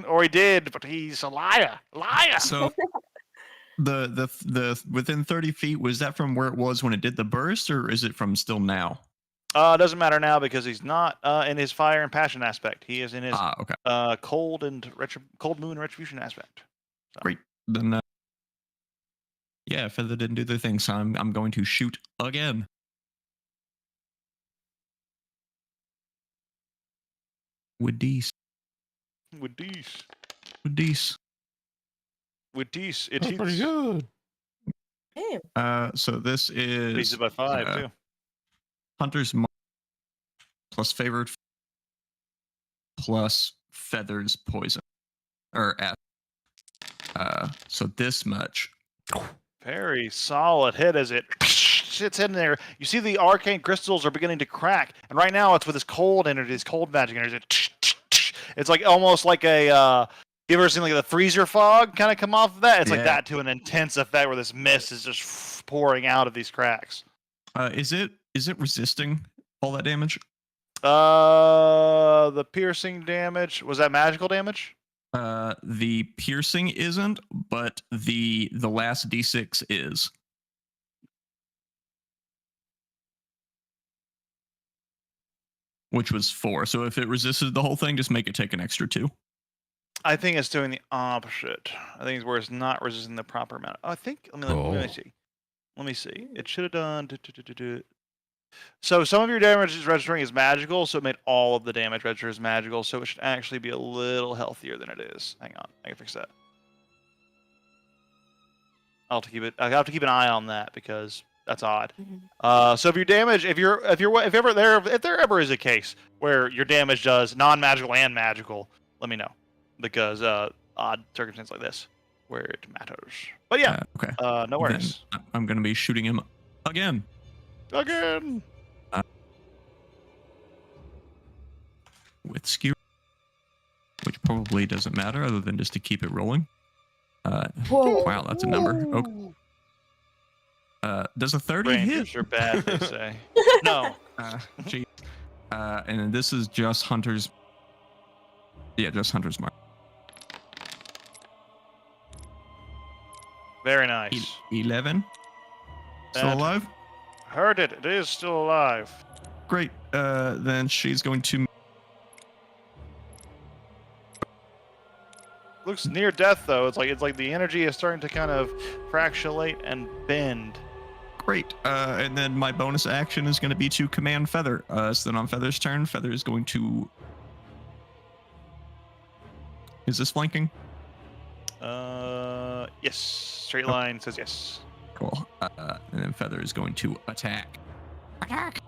Or he did, but he's a liar. Liar! So the within 30 feet, was that from where it was when it did the burst, or is it from still now? It doesn't matter now because he's not in his fire and passion aspect. He is in his Okay. cold moon retribution aspect. So. Great. Then yeah, Feather didn't do their thing, so I'm going to shoot again. With these. With these. It That's pretty good. Damn. So this is Beats it by 5 too. Hunter's Mark plus favored plus Feather's poison or acid. So this much. Very solid hit as it sits in there. You see the arcane crystals are beginning to crack, and right now it's with this cold energy, this cold magic energy. It's like almost like a. You ever seen like the freezer fog kind of come off of that? It's like that to an intense effect where this mist is just pouring out of these cracks. Is it resisting all that damage? The piercing damage, was that magical damage? The piercing isn't, but the last d6 is. Which was 4. So if it resisted the whole thing, just make it take an extra 2. I think it's doing the opposite. I think it's where it's not resisting the proper amount. Oh, I think. Let me see. Let me see. It should have done. So some of your damage is registering as magical, so it made all of the damage register as magical. So it should actually be a little healthier than it is. Hang on, I can fix that. I have to keep an eye on that because that's odd. So if your damage, if there ever is a case where your damage does non-magical and magical, let me know. Because odd circumstances like this, where it matters. But yeah, okay. No worries. Then I'm gonna be shooting him again. With skew, which probably doesn't matter other than just to keep it rolling. Wow, that's a number. Okay. Does a 30 Rangers hit? are bad, they say. No. Geez. And this is just Hunter's. Yeah, just Hunter's mark. Very nice. 11. Still alive? Heard it. It is still alive. Great. Then she's going to. Looks near death though. It's like the energy is starting to kind of fractionate and bend. Great. And then my bonus action is going to be to command Feather. So then on Feather's turn, Feather is going to. Is this flanking? Yes. Straight line says yes. Cool. And then Feather is going to attack. Attack!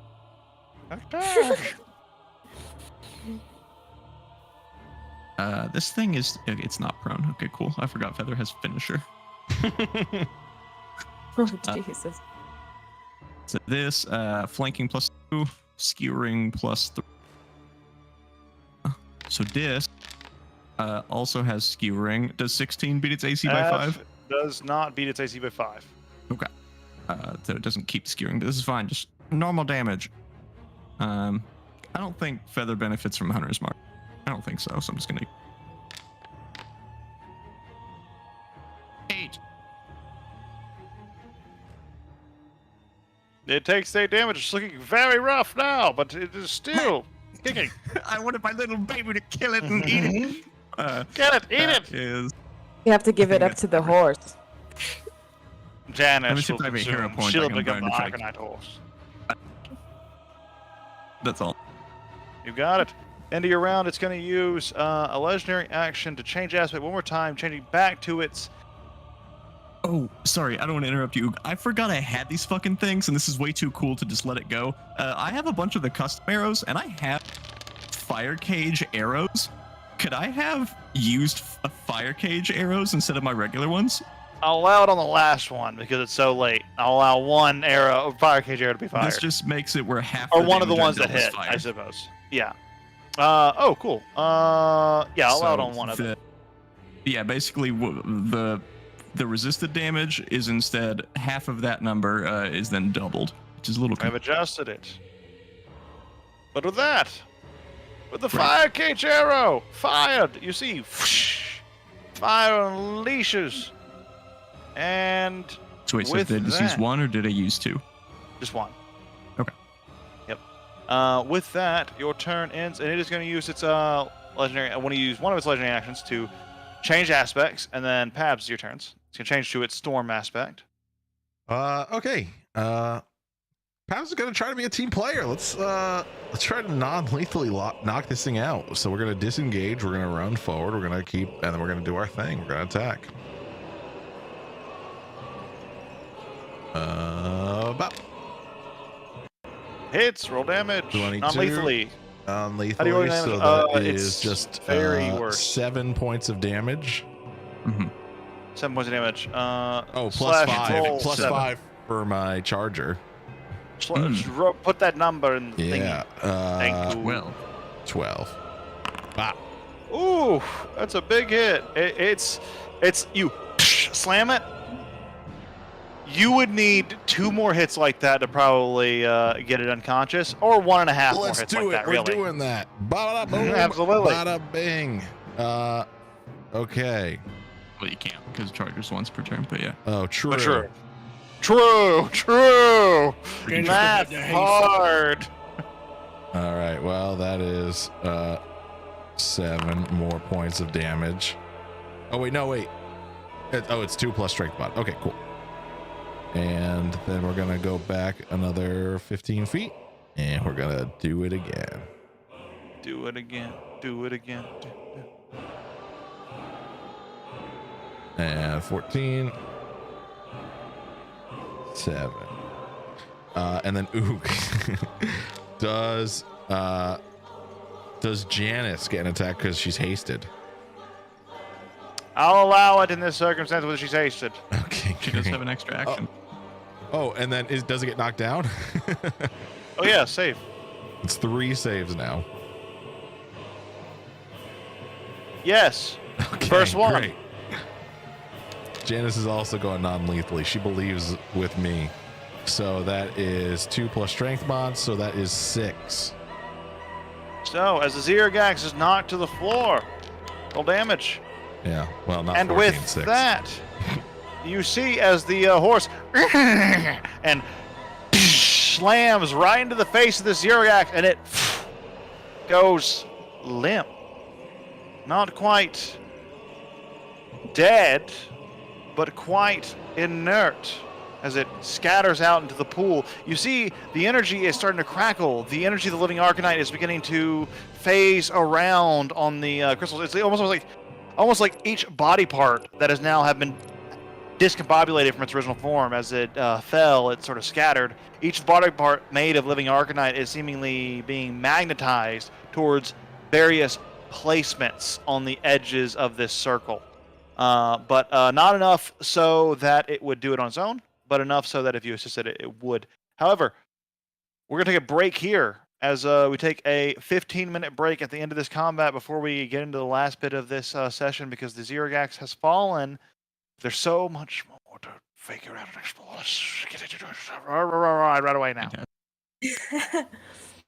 This thing is, it's not prone. Okay, cool. I forgot Feather has finisher. Oh, Jesus. So this, flanking +2, skewering +3. So this also has skewering. Does 16 beat its AC by 5? Does not beat its AC by 5. Okay. So it doesn't keep skewering, but this is fine. Just normal damage. I don't think Feather benefits from Hunter's Mark. I don't think so, so I'm just gonna. 8. It takes 8 damage. It's looking very rough now, but it is still kicking. I wanted my little baby to kill it and eat it. Get it, eat it. Is You have to give it up to the horse. Let me Janice see will if I have a hero consume. point I She'll can become burn the to take. Arcanite horse. that's all. You got it. End of your round, it's going to use a legendary action to change aspect one more time, changing back to its. Oh, sorry, I don't want to interrupt you. I forgot I had these fucking things, and this is way too cool to just let it go. I have a bunch of the custom arrows, and I have fire cage arrows. Could I have used fire cage arrows instead of my regular ones? I'll allow it on the last one because it's so late. I'll allow one arrow, fire cage arrow, to be fired. This just makes it where half or the one of the damage I ones that dealt was hit, fire. I suppose. Yeah. Oh, cool. Yeah, I'll allow it on one of them. Yeah, basically the resisted damage is instead half of that number is then doubled, which is a little. I've adjusted it. But with that, with the fire cage arrow fired, you see, whoosh, fire unleashes, and So wait, so with did I just use that- 1 or did I use 2? just one. Okay. Yep. With that, your turn ends, and it is going to use its legendary. I want to use one of its legendary actions to change aspects, and then Pabs, your turns. It's going to change to its storm aspect. Okay. Pavs is gonna try to be a team player. Let's try to non-lethally knock this thing out. So we're gonna disengage. We're gonna run forward. We're gonna keep, and then we're gonna do our thing. We're gonna attack. About Hits, roll damage. 22. Non-lethally. How do you Non-lethally, roll so damage? that It's is just very worse. 7 points of damage. 7 points of damage. Oh, plus slash 5. roll Plus 7. 5 for my charger. Put that number in the Yeah. thingy. Thank you. 12. Wow. Ooh, that's a big hit. It's you slam it. You would need 2 more hits like that to probably get it unconscious, or 1.5 more Let's hits do like it. that. We're Really. doing that. Bada boom. Absolutely. Bada bing. Okay. Well, you can't because chargers once per turn, but yeah. Oh, true. But True. Dangerous Math to haste. hard. All right. Well, that is 7 more points of damage. Oh wait, no wait. It's 2 plus strength mod. Okay, cool. And then we're gonna go back another 15 feet, and we're gonna do it again. Do it again. Do it again. And 14. 7. And then Ook. Does Janice get an attack because she's hasted? I'll allow it in this circumstance when she's hasted. Okay. She does great. have an extra action. Oh, and then does it get knocked down? Oh yeah, save. It's 3 saves now. Yes. Okay, First one. Great. Janice is also going non-lethally. She believes with me. So that is 2 plus strength mods, so that is 6. So as the Zergax is knocked to the floor, roll damage. Yeah, well, not And 14, with 6. that, you see as the horse and slams right into the face of the Zergax, and it goes limp. Not quite dead, but quite inert as it scatters out into the pool. You see the energy is starting to crackle. The energy of the living Arcanite is beginning to phase around on the crystals. It's almost like each body part that has now have been discombobulated from its original form as it fell, it sort of scattered. Each body part made of living Arcanite is seemingly being magnetized towards various placements on the edges of this circle. But not enough so that it would do it on its own, but enough so that if you assisted it, it would. However, we're going to take a break here as we take a 15-minute break at the end of this combat before we get into the last bit of this session, because the Zergax has fallen. There's so much more to figure out and explore. Let's get into it right away now.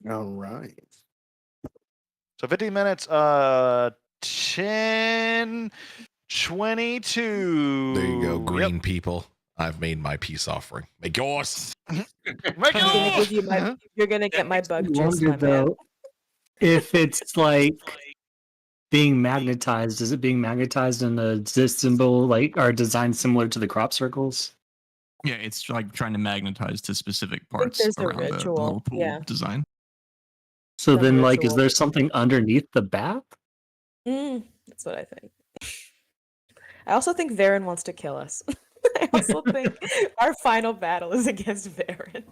All right. So 15 minutes, 10, 22. There you go, green Yep. people. I've made my peace offering. Make yours. Make I'm gonna give you my. You're gonna get my bug juice, Wonder my man. though, if it's like being magnetized, is it being magnetized in a symbol like or design similar to the crop circles? Yeah, it's like trying to magnetize to specific parts there's a around the ritual, little pool yeah. design. So Some then, like, is ritual. there something underneath the bath? That's what I think. I also think Varen wants to kill us. I also think our final battle is against Varen.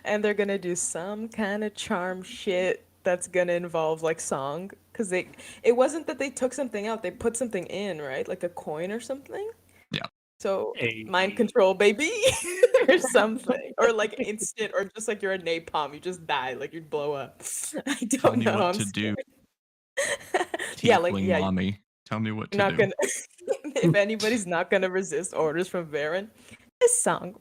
And they're gonna do some kind of charm shit that's gonna involve like song. Because it wasn't that they took something out, they put something in, right? Like a coin or something? Yeah. So Hey. mind control, baby, or something, or like instant, or just like you're a napalm, you just die, like you blow up. I don't Tell me know. what I'm to do. scared. Yeah, like Tiefling yeah, mommy. Tell me what to not do. gonna. If anybody's not gonna resist orders from Varen, this song.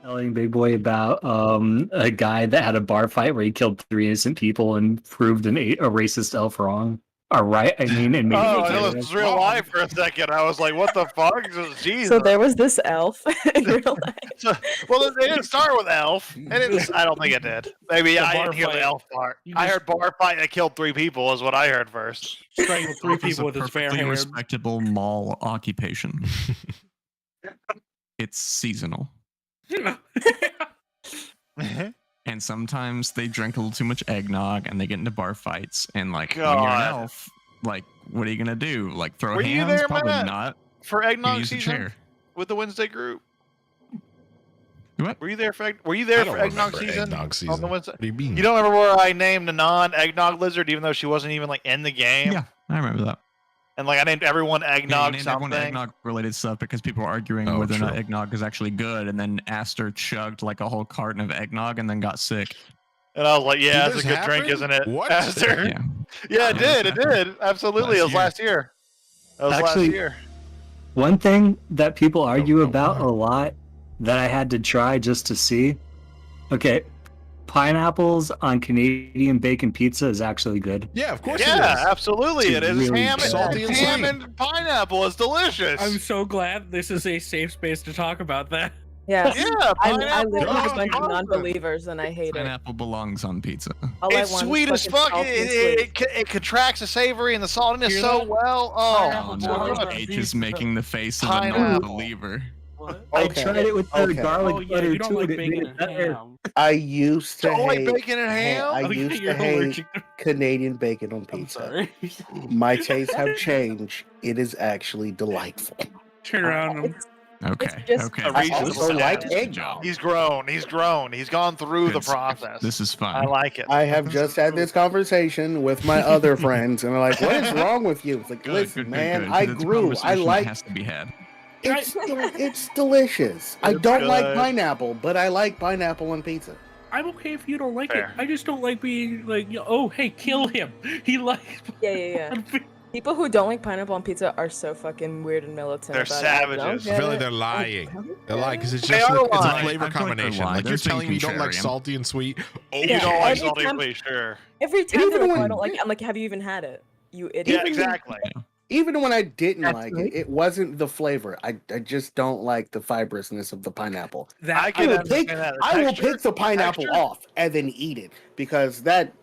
telling Big Boy about a guy that had a bar fight where he killed 3 innocent people and proved a racist elf wrong. Or right, I mean, and made Oh, it that was real life for a second. I was like, what the fuck? Jesus. So there was this elf in real life. So, well, they didn't start with elf. I don't think it did. Maybe The I bar didn't hear the fight. elf part. You I just- heard bar fight that killed 3 people is what I heard first. Strangled 3 It's people a with his fair perfectly hair. respectable mall occupation. It's seasonal. And sometimes they drink a little too much eggnog and they get into bar fights. And like when you're an God. elf, like what are you gonna do? Like throw Were you hands? there, Probably Matt? not. For You eggnog use a season chair. with the Wednesday group. What? Were you there for I eggnog don't remember season? eggnog On the season. Wednesday? What do you mean? You don't remember where I named a non-eggnog lizard, even though she wasn't even like in the game? Yeah, I remember that. And like I named everyone Yeah, you eggnog named everyone something. eggnog related stuff because people were arguing Oh, whether or not true. eggnog is actually good, and then Aster chugged like a whole carton of eggnog and then got sick. And I was like, yeah, Did that's a this good drink, happen? isn't it? What? Aster? Yeah. Yeah, it did. It did. Absolutely. It was last year. That was Actually- last year. One thing that people argue no, about why? a lot that I had to try just to see. Okay, pineapples on Canadian bacon pizza is actually good. Yeah, of course Yeah, it is. absolutely. It's It is really ham, good. Salty and ham sweet. and pineapple is delicious. I'm so glad this is a safe space to talk about that. Yeah. Yeah, I pineapple. live with a is bunch of awesome. non-believers and I hate it. Pineapple belongs on pizza. All It's I want sweet is as fuck. salty and It contracts the savory and the saltiness Hear so that? well. Pineapple Oh, Oh, Pineapple no, belongs on H is pizza. making the face of a Pineapple. non-believer. I Okay. tried it with the Okay. garlic Oh yeah, butter you don't too. like and it made bacon it and better. ham. I used to don't like hate. bacon and ham? I Oh, yeah, used you're to hate allergic to- Canadian bacon on I'm pizza. sorry. My tastes have changed. It is actually delightful. Turn around. And, Okay, just okay. a this reasonable is- also like good eggnog. job. He's grown. He's grown. He's gone through the Good stuff. process. This is I fun. like it. I have just had this conversation with my other friends, and they're like, "What is wrong with you?" It's like, Good, listen, good, man, good, I good. It's a grew. I conversation that like has to be had. it's delicious. I It's don't like good. pineapple, but I like pineapple on pizza. I'm okay if you don't like Fair. it. I just don't like being like, oh, hey, kill him. He likes. Yeah. People who don't like pineapple on pizza are so fucking weird and militant. They're about it. I don't savages. get I feel like it. they're lying. They're lying because it's They just are it's a lying. flavor I feel like they're combination. lying. Like They're you're just being telling me you don't like contrarian. salty and sweet. Oh, You Yeah, don't like every salty time- sweet, sure. Every time even they're like, when- "Oh, I don't like it," I'm like, have you even had it? You idiot. Yeah, exactly. Even when I didn't That's like right. it wasn't the flavor. I just don't like the fibrousness of the pineapple. That I I can will understand pick. that. The I will texture- pick the pineapple texture- off and then eat it because that.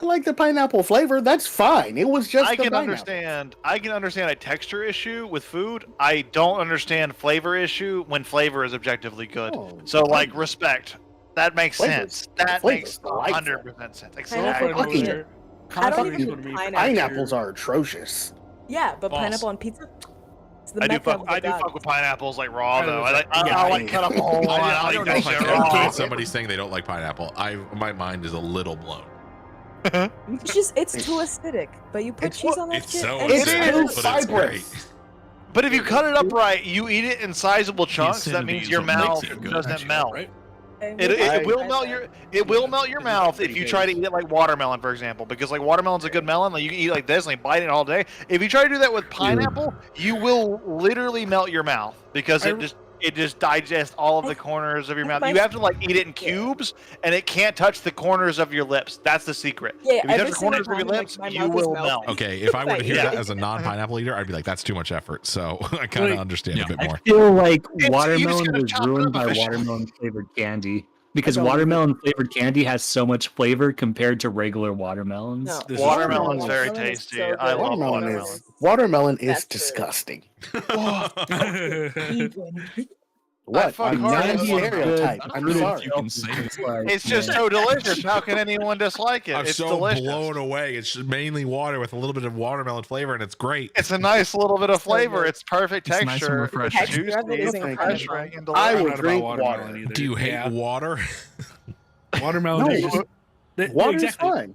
I like the pineapple flavor. That's fine. It was just. I the can pineapple. understand. I can understand a texture issue with food. I don't understand flavor issue when flavor is objectively good. Oh, So, like, respect. That makes Flavor's- sense. That flavor's makes delightful. 100% sense. Pineapple Exactly. fucking- I don't Constantly even would be pineapple. Pineapples are atrocious. Yeah, but False. pineapple on pizza. It's the I do mecca fuck. of the I do gods. fuck with pineapples like raw though. I like. Yeah, I like cut up a whole lot. I don't know if I that can shit raw. understand somebody saying they don't like pineapple. My mind is a little blown. It's too acidic. But you put It's cheese what- on that It's shit. so and It's It too is, but it's great. fibrous. But if you cut it up right, you eat it in sizable chunks. That acidity means is your what makes mouth it good, doesn't actually, melt. right? It will melt your mouth if you try to eat it like watermelon, for example, because like watermelon's a good melon. Like you can eat it like this and like bite it all day. If you try to do that with pineapple, you will literally melt your mouth because it just digests all of the corners of your mouth. You have to like eat it in cubes, and it can't touch the corners of your lips. That's the secret. Yeah, If you every touch the corners of single your time, like, lips, my you mouth is will melting. melt. Okay, if I were to hear Yeah. that as a non-pineapple eater, I'd be like, that's too much effort. So I kind of Like, understand yeah. a bit I more. feel like you just watermelon gotta was chop it ruined up by efficiently. watermelon flavored candy because don't- watermelon flavored candy has so much flavor compared to regular watermelons. No. This is Watermelon's true. very Watermelon is tasty. so I good. love Watermelon watermelon. is That's true. disgusting. Even. What? fuck I'm hard not a with stereotype. I don't I'm know if sorry. you can say it. It's like, It's just man, so delicious. How can anyone dislike it? I'm It's so delicious. blown away. It's just mainly water with a little bit of watermelon flavor, and it's great. It's a nice little bit of So flavor. good. It's perfect It's nice and texture. refreshing. It's Texture of it juicy, is it's incredible. refreshing and I delicious. will Not about drink watermelon water. either. Do you hate Yeah. water? Watermelon No, is just Water exactly. is fine.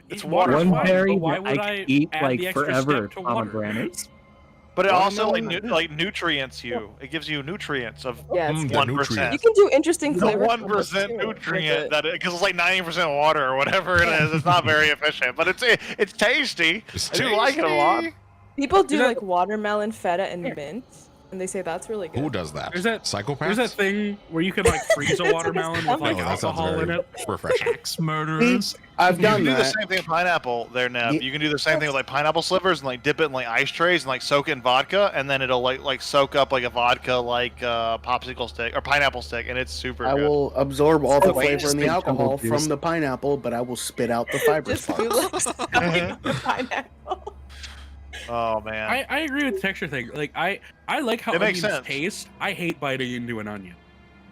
It's Water's water. one fine, berry but why that would I could eat add like the extra forever. step to water? Pomegranates. But it also Watermelon? like nutrients you. It gives you nutrients of Yeah, it's Mm, good. the 1%. nutrients. You can do interesting The flavor. 1% nutrient that because it's like 90% water or whatever it is. It's not very efficient, but it's tasty. It's I do like it a lot. tasty. People do Is that- like watermelon feta and mint. And they say that's really good. Who does that? There's that- Psychopaths? There's that thing where you can like freeze a watermelon with like No, that sounds alcohol in very it. refreshing. Axe murderers. I've You done can do the that. same thing with pineapple there, Neb. Ye- You can do the same thing with like pineapple slivers and like dip it in like ice trays and like soak it in vodka, and then it'll like soak up like a vodka like popsicle stick or pineapple stick, and it's super I good. will absorb all the Wait, flavor and the just alcohol jungle juice. from the pineapple, but I will spit out the fibrous Just feel parts. like sucking the pineapple. Oh man. I agree with the texture thing. Like I like how It makes onions sense. taste. I hate biting into an onion,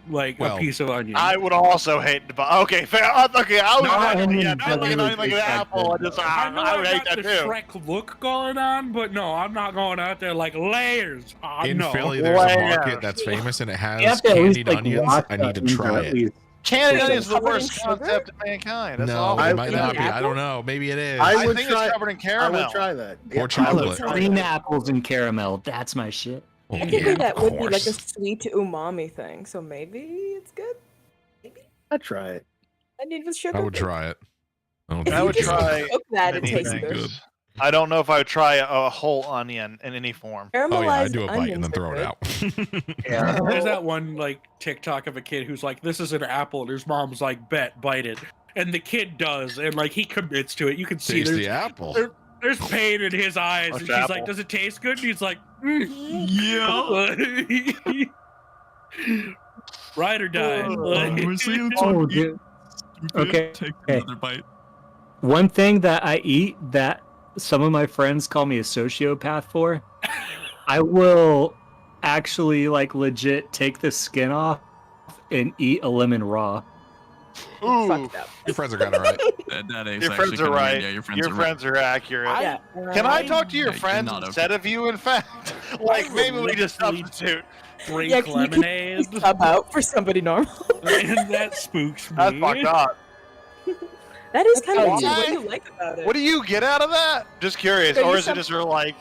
like Well, a piece of onion. I would also hate to buy. Okay, fair. Okay, I was No, not, onion yeah, not doesn't like an onion like an taste that apple. I good, just though. know I would I hate got that the too. Shrek look going on, but no, I'm not going out there like layers. In no. Philly, there's a Wow. market that's famous and it You has have to at least, candied like, onions. wash I the need to onions try at it. least. Candy Wait, onion is the covered in worst sugar? concept of mankind. That's No, all. it I- might in not the be. I apple? don't know. Maybe it is. I I would think try- it's covered in I caramel. will try that. Or I chocolate. will try Green that. apples and caramel. That's my shit. Oh, I think yeah, that of would be like a course. sweet umami thing, so maybe it's good. Maybe I'd try it. onion with sugar. I would try it. I don't If I you would just try cook that, it anything. tastes good. Good. I don't know if I would try a whole onion in any form. Oh yeah, I Caramelized do a bite and onions then throw are it good. out. Yeah. There's that one like TikTok of a kid who's like, "This is an apple," and his mom's like, "Bet, bite it," and the kid does, and like he commits to it. You can see Taste there's the apple. there's pain in his eyes, What's and she's apple? like, "Does it taste good?" And he's like, Yeah. "Ride or die." Like- We're seeing Oh, someone dude. eat Okay, Take okay. another bite. One thing that I eat that some of my friends call me a sociopath for, I will actually like legit take the skin off and eat a lemon raw. Ooh, Fucked up. Your friends are kind of right. That is your actually friends are kinda right. mean. Yeah, your friends Your are friends are accurate. I- Yeah. Can I I- talk to your Yeah, you're friends not instead of you? In fact, like maybe we just literally- substitute. Drink Yeah, can you lemonade, sub out for somebody normal? and that spooks me. That's fucked up. That is kind of Why? what do you like about it. What do you get out of that? Just curious, So or you is it just sort of like?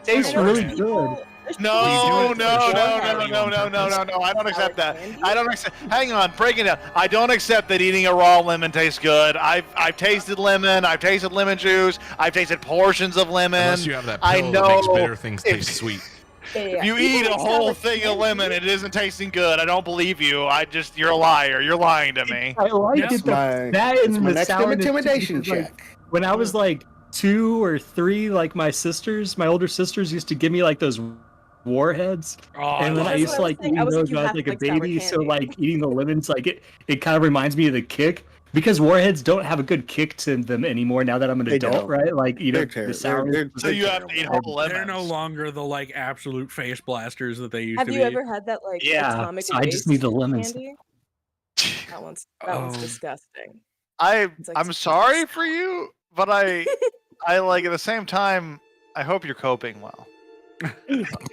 Tastes I know really there's good. people- there's No, people no, who no, do no, it no, for no, Halloween. no, no, no, no! I don't accept that. Candy? I don't accept. Hang on, break it down. I don't accept that eating a raw lemon tastes good. I've tasted lemon. I've tasted lemon juice. I've tasted portions of lemon. Unless you have that I pill that makes know bitter things if- taste sweet. Yeah, If you People eat a mix that whole with thing of candy. lemon, it isn't tasting good. I don't believe you. You're a liar. You're lying to me. I like Yes, it. The, My, that it's and my the next sourness, intimidation because, like, check. when I was like 2 or 3, like my older sisters used to give me like those warheads, Oh, and then I That's used what to I was like thinking. eat I was those thinking when I was half like a like sour baby. So candy. like eating the lemons, like it kind of reminds me of the kick. Because warheads don't have a good kick to them anymore now that I'm an They adult, don't. right? Like you know, They're the terrible. sour. So you have to eat whole lemons. they're no longer the like absolute face blasters that they used Have to you be. ever had that like Yeah, atomic so I just waste need the lemons. candy? That one's Oh. disgusting. It's like I'm sweet sorry stuff. for you, but I like at the same time. I hope you're coping well. Yeah,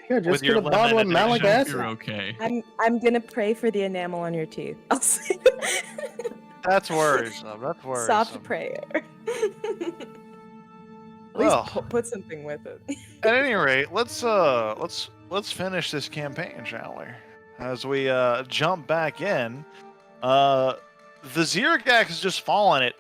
With just your get a bottle of lemon malic addiction, acid. You're okay. I'm gonna pray for the enamel on your teeth. I'll say That's worrisome. That's worrisome. soft prayer. At Well. least put something with it. At any rate, let's finish this campaign, shall we? As we jump back in, the Ziragax has just fallen. It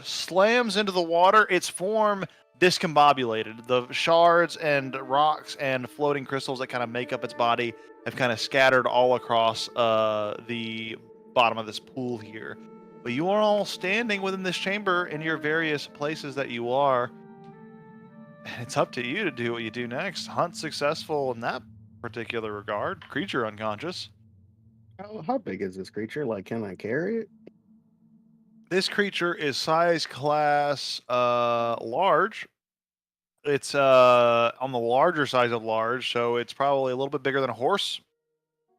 slams into the water. Its form discombobulated. The shards and rocks and floating crystals that kind of make up its body have kind of scattered all across the bottom of this pool here. But you are all standing within this chamber in your various places that you are. It's up to you to do what you do next. Hunt successful in that particular regard. Creature unconscious. How big is this creature? Like, can I carry it? This creature is size class large. It's on the larger size of large, so it's probably a little bit bigger than a horse.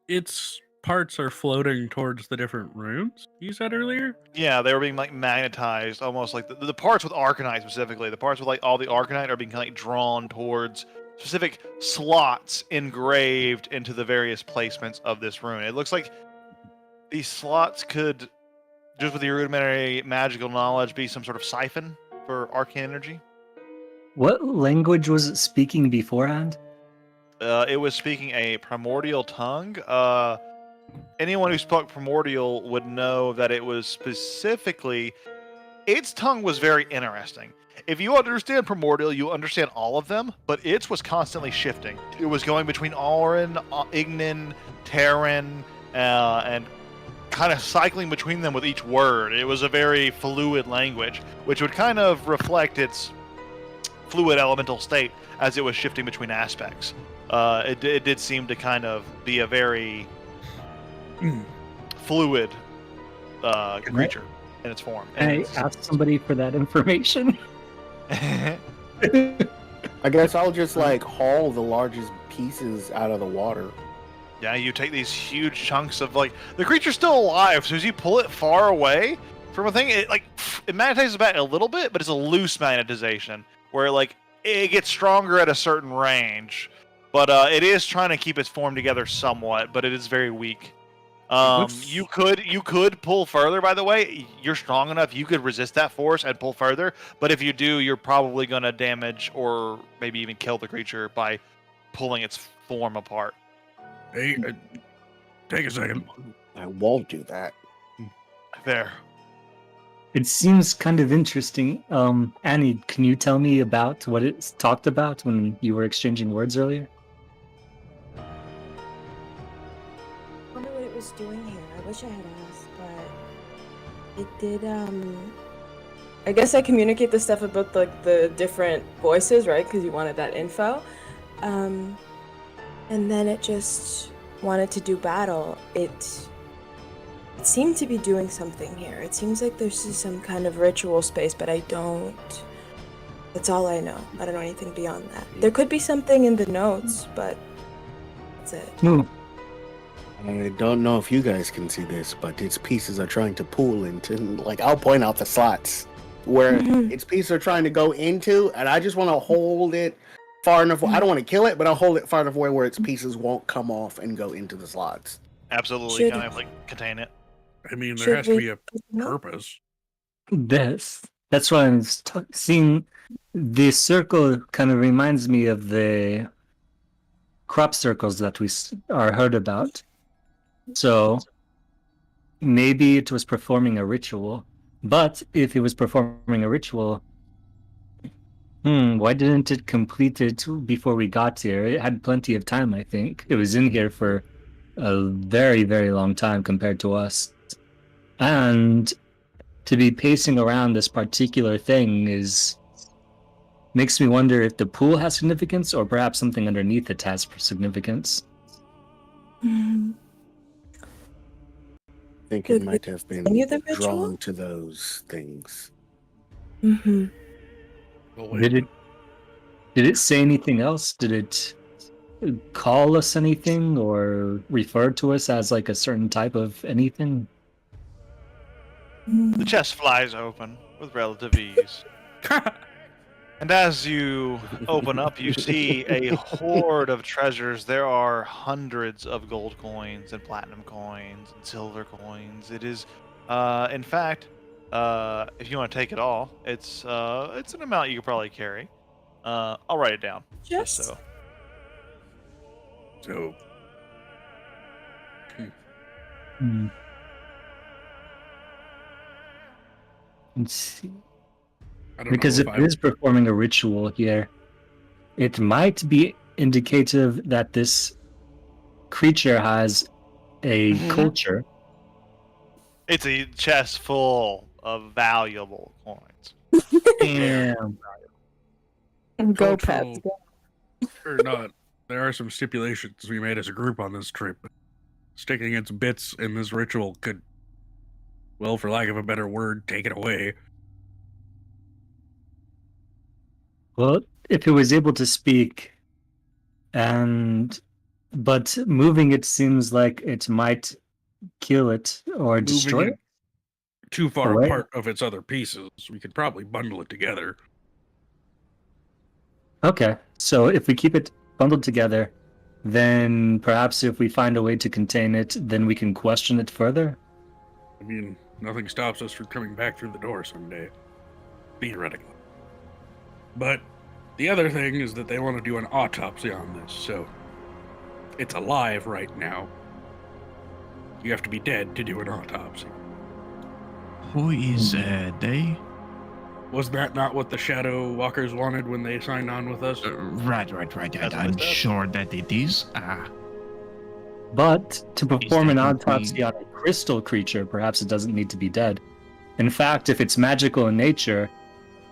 Its parts are floating towards the different rooms you said earlier. Yeah, they were being like magnetized, almost like the parts with Arcanite specifically. The parts with like all the Arcanite are being kind of like drawn towards specific slots engraved into the various placements of this rune. It looks like these slots could, just with your rudimentary magical knowledge, be some sort of siphon for arcane energy. What language was it speaking beforehand? It was speaking a primordial tongue. Anyone who spoke primordial would know that it was specifically its tongue was very interesting. If you understand Primordial, you understand all of them, but its was constantly shifting. It was going between Auran, Ignan, Terran, and kind of cycling between them with each word. It was a very fluid language, which would kind of reflect its fluid elemental state as it was shifting between aspects. It did seem to kind of be a very fluid creature in its form. Can I ask somebody for that information? I guess I'll just like haul the largest pieces out of the water. Yeah, you take these huge chunks of like the creature's still alive, so as you pull it far away from a thing, it magnetizes back a little bit, but it's a loose magnetization where like it gets stronger at a certain range, but it is trying to keep its form together somewhat, but it is very weak. You could pull further. By the way, you're strong enough. You could resist that force and pull further. But if you do, you're probably going to damage or maybe even kill the creature by pulling its form apart. Hey, take a second. I won't do that. There. It seems kind of interesting. Annie, can you tell me about what it's talked about when you were exchanging words earlier? I wonder what it was doing here. I wish I had asked, but it did. I guess I communicate the stuff about like the different voices, right? Because you wanted that info. And then it just wanted to do battle. It seemed to be doing something here. It seems like there's some kind of ritual space, but I don't. That's all I know. I don't know anything beyond that. There could be something in the notes, but that's it. I don't know if you guys can see this, but its pieces are trying to pool into, like, I'll point out the slots where its pieces are trying to go into, and I just want to hold it far enough. I don't want to kill it, but I'll hold it far enough away where its pieces won't come off and go into the slots. Absolutely, kind of like contain it. I mean, there has to be a purpose. That's why I'm seeing the circle kind of reminds me of the crop circles that we are heard about. So maybe it was performing a ritual, but if it was performing a ritual, why didn't it complete it before we got here? It had plenty of time, I think. It was in here for a very, very long time compared to us. And to be pacing around this particular thing makes me wonder if the pool has significance or perhaps something underneath it has significance. I think it might have been drawn to those things. Did it say anything else? Did it call us anything or refer to us as like a certain type of anything? The chest flies open with relative ease. And as you open up, you see a horde of treasures. There are hundreds of gold coins and platinum coins and silver coins. It is, in fact, if you want to take it all, it's an amount you could probably carry. I'll write it down. Just so. Let's see. Because if it is performing a ritual here, it might be indicative that this creature has a culture. It's a chest full of valuable coins. Damn. Go, Pets. Or not. There are some stipulations we made as a group on this trip. Sticking its bits in this ritual could, well, for lack of a better word, take it away. Well, if it was able to speak, but moving it seems like it might kill it or destroy it. Too far apart of its other pieces, we could probably bundle it together. Okay, so if we keep it bundled together, then perhaps if we find a way to contain it, then we can question it further. I mean, nothing stops us from coming back through the door someday, theoretically. But the other thing is that they want to do an autopsy on this, so it's alive right now. You have to be dead to do an autopsy. Who is they? Was that not what the Shadow Walkers wanted when they signed on with us? Right. That's what I'm it said. sure that it is. But to perform an that what autopsy we- on a crystal creature, perhaps it doesn't need to be dead. In fact, if it's magical in nature,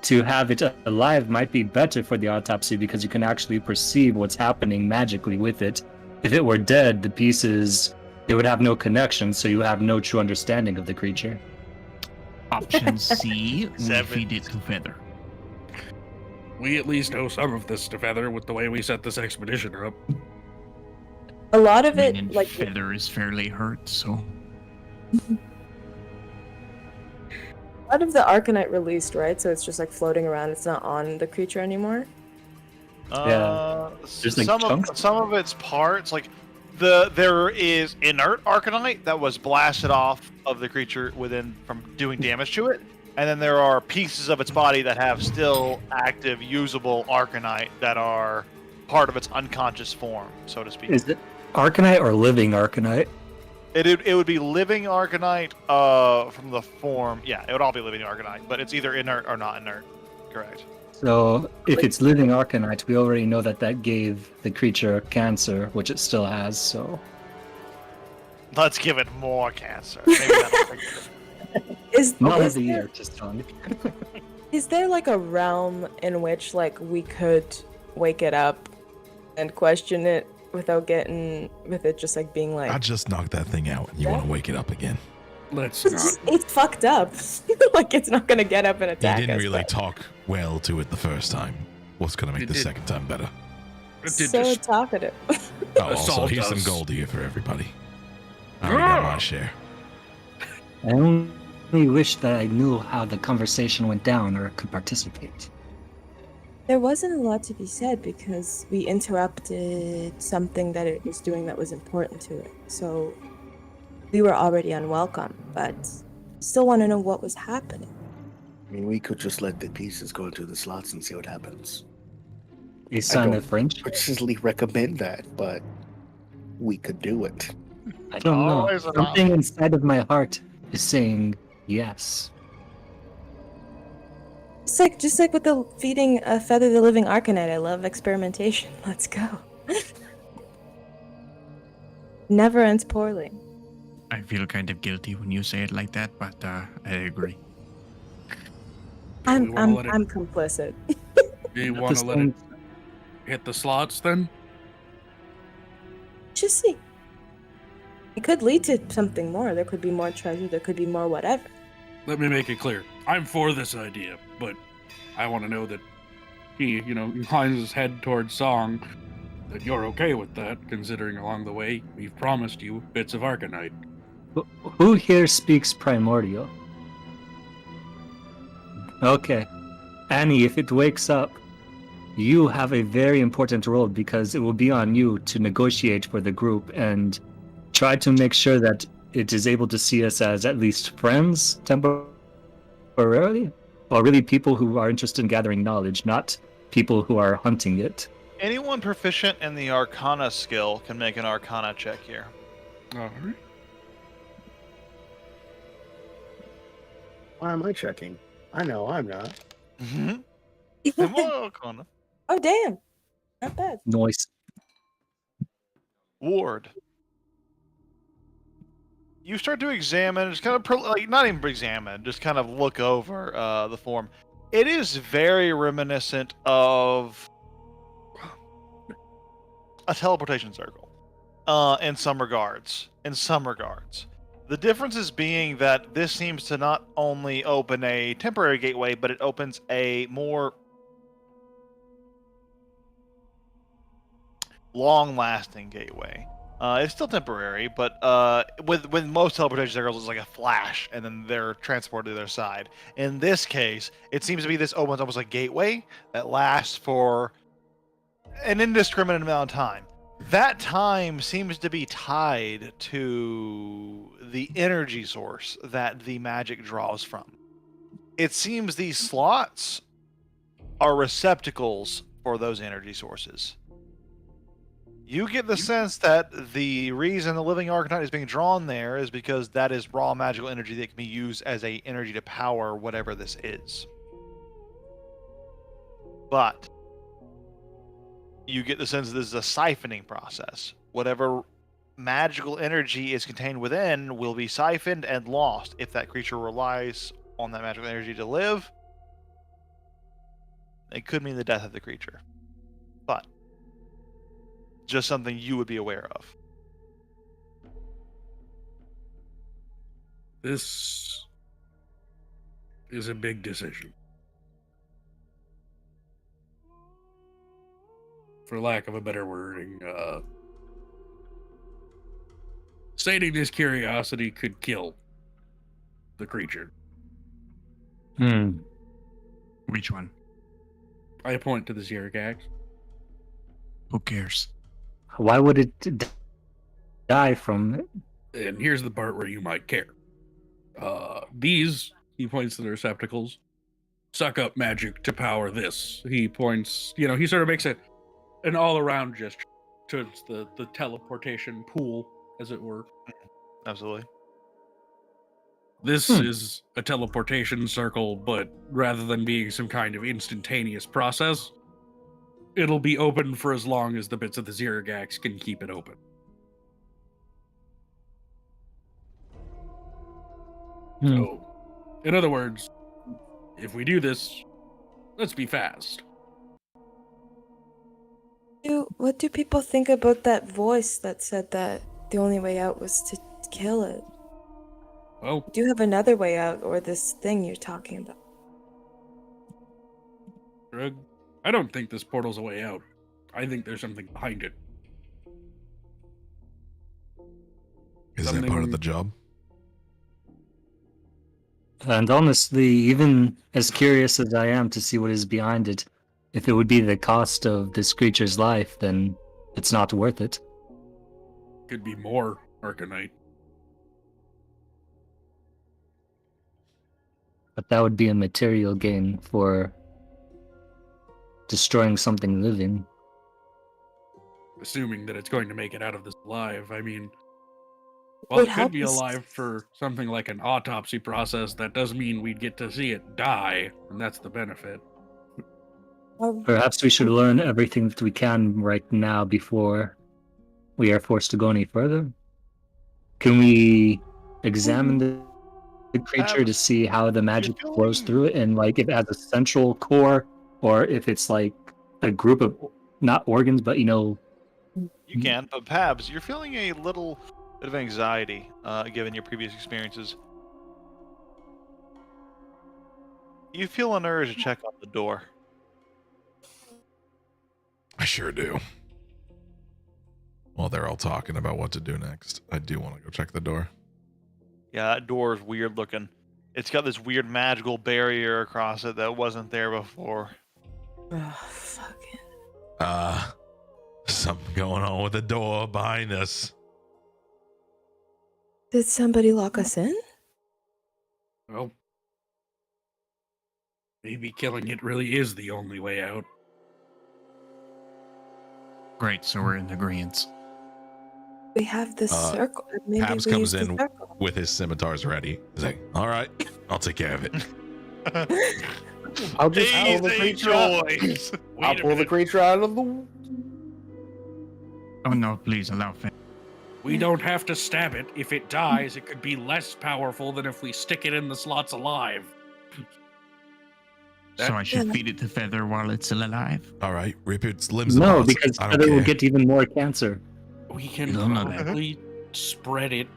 to have it alive might be better for the autopsy because you can actually perceive what's happening magically with it. If it were dead, the pieces, they would have no connection, so you have no true understanding of the creature. Option C, we Seven. feed it to Feather. We at least know some of this to Feather with the way we set this expedition up. A lot of And it, like, Feather is fairly hurt, so a lot of the Arcanite released, right? So it's just like floating around. It's not on the creature anymore. There's, like, chunks? Some of its parts, like there is inert Arcanite that was blasted off of the creature within from doing damage to it, and then there are pieces of its body that have still active, usable Arcanite that are part of its unconscious form, so to speak. Is it Arcanite or living Arcanite? It would be living Arcanite from the form. Yeah, it would all be living Arcanite, but it's either inert or not inert. Correct. So, if it's living Arcanite, we already know that gave the creature cancer, which it still has, so... Let's give it more cancer. Maybe that'll fix it. Is Not is of the there- year, just on. Is there like a realm in which like we could wake it up and question it without getting with it just like being like I just knocked that thing out. You want to wake it up again? Let's it's, not. just, it's fucked up. Like it's not gonna get up and You attack didn't us. really but- talk well to it the first time. What's going to make It the did. second time better? It did So just- talkative. Oh, also, Assault here's some us. gold here for everybody. I already got my share. I only wish that I knew how the conversation went down or could participate. There wasn't a lot to be said because we interrupted something that it was doing that was important to it. So we were already unwelcome, but still want to know what was happening. I mean, we could just let the pieces go into the slots and see what happens. A sign don't- of friendship? Particularly recommend that, but we could do it. I don't know. Always an Something inside of my heart is saying yes. It's like just like with the feeding a feather the living Arcanite. I love experimentation. Let's go. Never ends poorly. I feel kind of guilty when you say it like that, but I agree. we wanna let it- I'm complicit. Do you At want the to let it same- hit the slots then? Just see. It could lead to something more. There could be more treasure. There could be more whatever. Let me make it clear. I'm for this idea, but I want to know that he, inclines his head towards Song, that you're okay with that, considering along the way we've promised you bits of Arcanite. Who here speaks primordial? Okay. Annie, if it wakes up, you have a very important role because it will be on you to negotiate for the group and try to make sure that it is able to see us as at least friends temporarily, or really people who are interested in gathering knowledge, not people who are hunting it. Anyone proficient in the Arcana skill can make an Arcana check here. All right. Why am I checking? I know I'm not. Mm-hmm. Arcana. Oh damn! Not bad. Noise. Ward. You start to examine, just kind of like not even examine, just kind of look over the form. It is very reminiscent of a teleportation circle, in some regards. The differences being that this seems to not only open a temporary gateway, but it opens a more long-lasting gateway. It's still temporary, but with most teleportation circles, it's like a flash, and then they're transported to their side. In this case, it seems to be this opens almost a gateway that lasts for an indiscriminate amount of time. That time seems to be tied to the energy source that the magic draws from. It seems these slots are receptacles for those energy sources. You get the sense that the reason the living Arcanite is being drawn there is because that is raw magical energy that can be used as a energy to power whatever this is. but you get the sense this is a siphoning process. Whatever magical energy is contained within will be siphoned and lost if that creature relies on that magical energy to live. It could mean the death of the creature, but just something you would be aware of. This is a big decision. For lack of a better wording, stating this curiosity could kill the creature. Which one? I point to the Zergax. Who cares? Why would it die from it? And here's the part where you might care. These, he points to the receptacles, suck up magic to power this. He points, he sort of makes it an all-around gesture towards the teleportation pool, as it were. Absolutely. This is a teleportation circle, but rather than being some kind of instantaneous process, it'll be open for as long as the bits of the Zergax can keep it open. So, in other words, if we do this, let's be fast. What do people think about that voice that said that the only way out was to kill it? Well, Do you have another way out, or this thing you're talking about? Greg, I don't think this portal's a way out. I think there's something behind it. Is that part of Something- the job? And honestly, even as curious as I am to see what is behind it, if it would be the cost of this creature's life, then it's not worth it. Could be more Arcanite. But that would be a material gain for destroying something living. Assuming that it's going to make it out of this alive. I mean, It while would it could help be us- alive for something like an autopsy process, that does mean we'd get to see it die, and that's the benefit. Perhaps we should learn everything that we can right now before we are forced to go any further. Can we examine the creature to see how the magic flows through it, and like if it has a central core, or if it's like a group of not organs, but You can, but Pabs, you're feeling a little bit of anxiety, given your previous experiences. You feel an urge to check on the door. I sure do. While they're all talking about what to do next, I do want to go check the door. Yeah, that door is weird looking. It's got this weird magical barrier across it that wasn't there before. Oh, fuck it. Something going on with the door behind us. Did somebody lock us in? Well, maybe killing it really is the only way out. Great, so we're in agreement. We have the circle. Maybe Pabs we comes use the in circle. with his scimitars ready. He's like, all right, I'll take care of it. I'll just pull the Easy creature out. choice. I'll pull the creature out of the. Oh no, please allow Finn. We don't have to stab it. If it dies, it could be less powerful than if we stick it in the slots alive. So I should feed it the feather while it's still alive? All right, rip its limbs no, apart. because I don't Feather will care. get even more cancer. We can You don't know that. probably spread it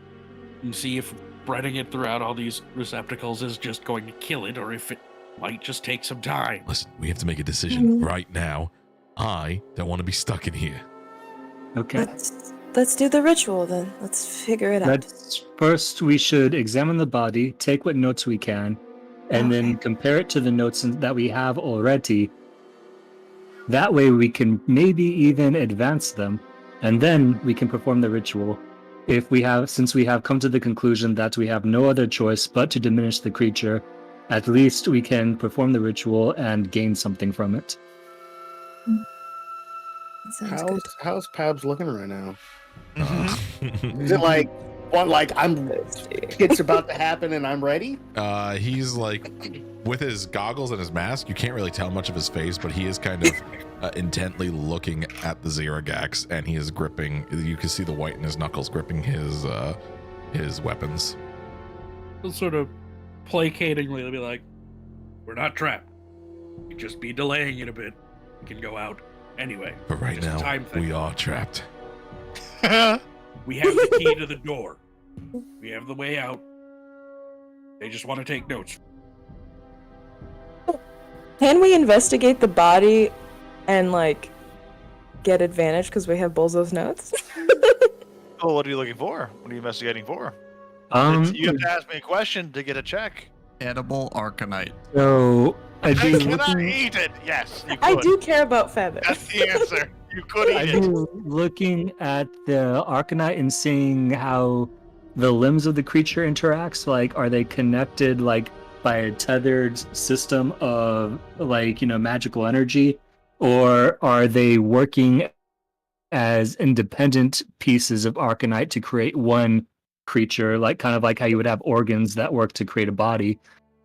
and see if spreading it throughout all these receptacles is just going to kill it, or if it might just take some time. Listen, we have to make a decision right now. I don't want to be stuck in here. Okay. Let's do the ritual then. Let's figure it out. First, we should examine the body, take what notes we can, and then compare it to the notes that we have already. That way we can maybe even advance them, and then we can perform the ritual. Since we have come to the conclusion that we have no other choice but to diminish the creature, at least we can perform the ritual and gain something from it. Sounds good. How's Pabs looking right now? Is it like What, like shit's about to happen and I'm ready? He's like, with his goggles and his mask, you can't really tell much of his face, but he is kind of intently looking at the Zeragax, and he is gripping. You can see the white in his knuckles, gripping his weapons. He'll sort of placatingly be like, "We're not trapped. We just be delaying it a bit. We can go out anyway. But right Just a now, time thing. we are trapped. We have the key to the door. We have the way out. They just want to take notes." Can we investigate the body and like get advantage because we have Bolzo's notes? Oh, what are you looking for? What are you investigating for? You have to ask me a question to get a check. Edible Arcanite. So I'd I be cannot looking, eat it. Yes, you could. I do care about feathers. That's the answer. You could I'd eat be it. looking at the Arcanite and seeing how the limbs of the creature interacts. Like, are they connected like by a tethered system of like, magical energy, or are they working as independent pieces of Arcanite to create one creature, like kind of like how you would have organs that work to create a body?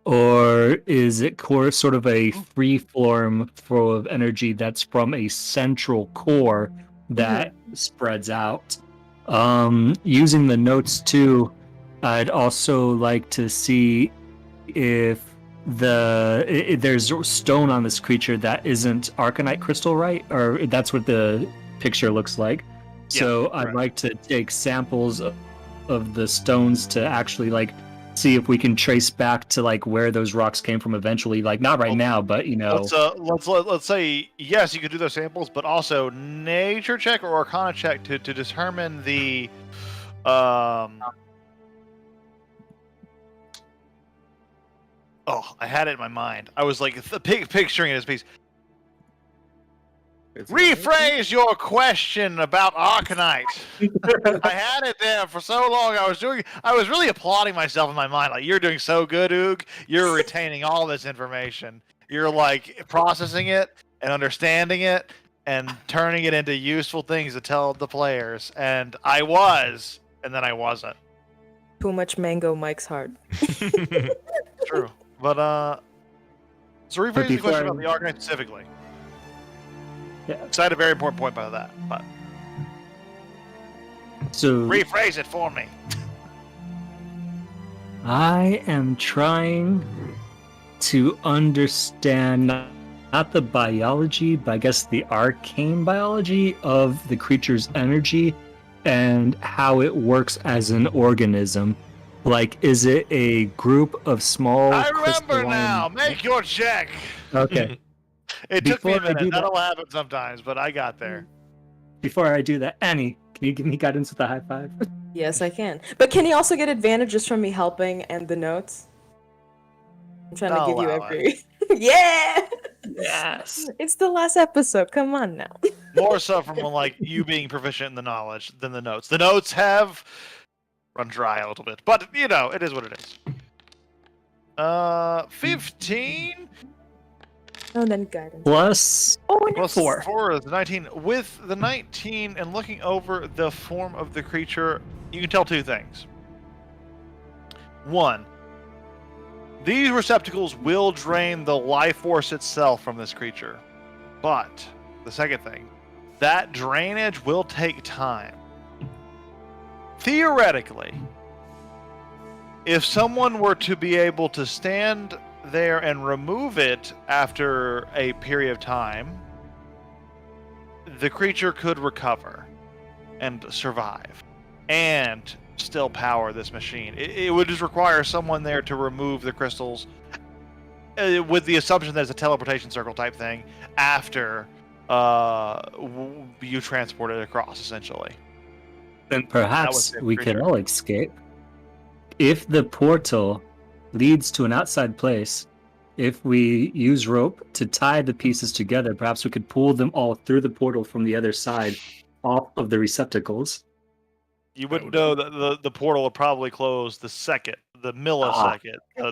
Or is it sort of a free form flow of energy that's from a central core that spreads out? Using the notes too, I'd also like to see if there's stone on this creature that isn't Arcanite crystal, right? Or that's what the picture looks like. So I'd correct. like to take samples of the stones to actually like see if we can trace back to like where those rocks came from eventually. Like not right now, but Let's say yes, you could do those samples, but also nature check or arcana check to determine the Oh, I had it in my mind. I was like picturing it as a piece. Rephrase your question about Arcanite. I had it there for so long. I was really applauding myself in my mind. Like, you're doing so good, Oog. You're retaining all this information. You're like processing it and understanding it and turning it into useful things to tell the players. And I was, and then I wasn't. Too much mango, Mike's heart. True. But so rephrase the before question about the Arcanite specifically. Yeah. So I had a very important point by that, but so rephrase it for me. I am trying to understand not the biology, but I guess the arcane biology of the creature's energy and how it works as an organism. Like, is it a group of small I remember crystalline- now. Make your check. Okay. It took me a Before I do minute. that- That'll happen sometimes, but I got there. Before I do that, Annie, can you give me guidance with a high five? Yes, I can. But can he also get advantage just from me helping and the notes? I'm trying to I'll give you allow every. Yeah! Yes. It's the last episode. Come on now. More so from like you being proficient in the knowledge than the notes. The notes have run dry a little bit, but it is what it is. 15 And then guidance. Plus Oh, and plus Four. 4 is 19. With the 19 and looking over the form of the creature, you can tell two things. One, these receptacles will drain the life force itself from this creature. But the second thing, that drainage will take time. Theoretically, if someone were to be able to stand there and remove it after a period of time, the creature could recover and survive and still power this machine. It would just require someone there to remove the crystals with the assumption that it's a teleportation circle type thing after you transport it across, essentially. then perhaps the we can creature. all escape. If the portal leads to an outside place, if we use rope to tie the pieces together, perhaps we could pull them all through the portal from the other side off of the receptacles. You wouldn't know that the portal would probably close the millisecond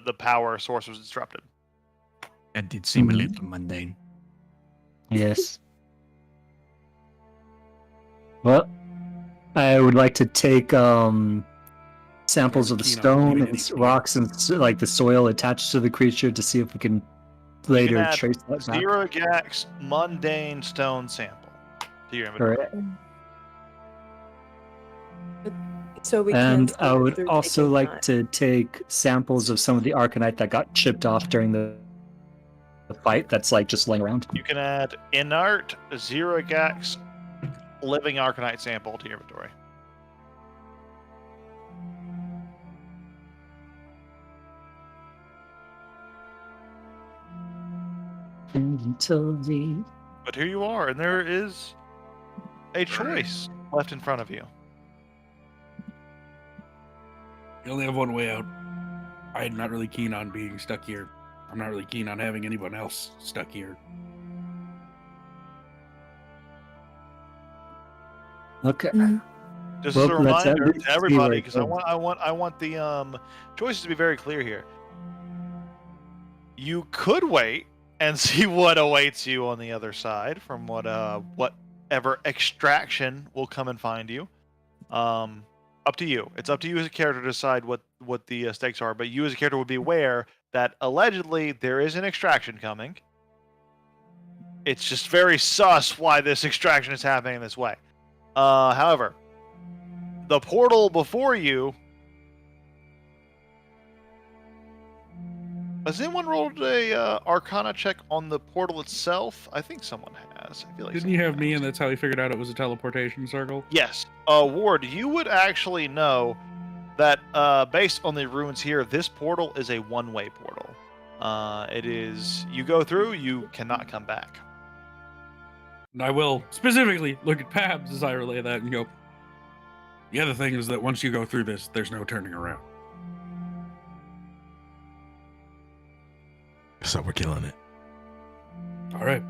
the power source was disrupted. That did seem a little mundane. Yes. Well, I would like to take samples of the Keen on stone doing and anything. rocks and like the soil attached to the creature to see if we can You later can add trace that back. Zero Gax mundane stone sample to your inventory. Correct. So we And can I would through also taking like time. to take samples of some of the Arcanite that got chipped off during the fight that's like just laying around. You can add inert Zero Gax living Arcanite sample to your inventory. Until the But here you are, and there is a choice left in front of you. You only have one way out. I'm not really keen on being stuck here. I'm not really keen on having anyone else stuck here. okay. Just Well, as a let's at reminder least to see everybody, where it because I goes. want the choices to be very clear here. You could wait and see what awaits you on the other side from whatever extraction will come and find you. Up to you. It's up to you as a character to decide what the stakes are. But you as a character would be aware that allegedly there is an extraction coming. It's just very sus why this extraction is happening this way. However, the portal before you. Has anyone rolled a Arcana check on the portal itself? I think someone has. I feel like Didn't you have someone me, has. and that's how he figured out it was a teleportation circle? Yes. Ward, you would actually know that based on the runes here, this portal is a one-way portal. It is, you go through, you cannot come back. And I will specifically look at Pabs as I relay that and go, the other thing is that once you go through this, there's no turning around. So we're killing it. All right.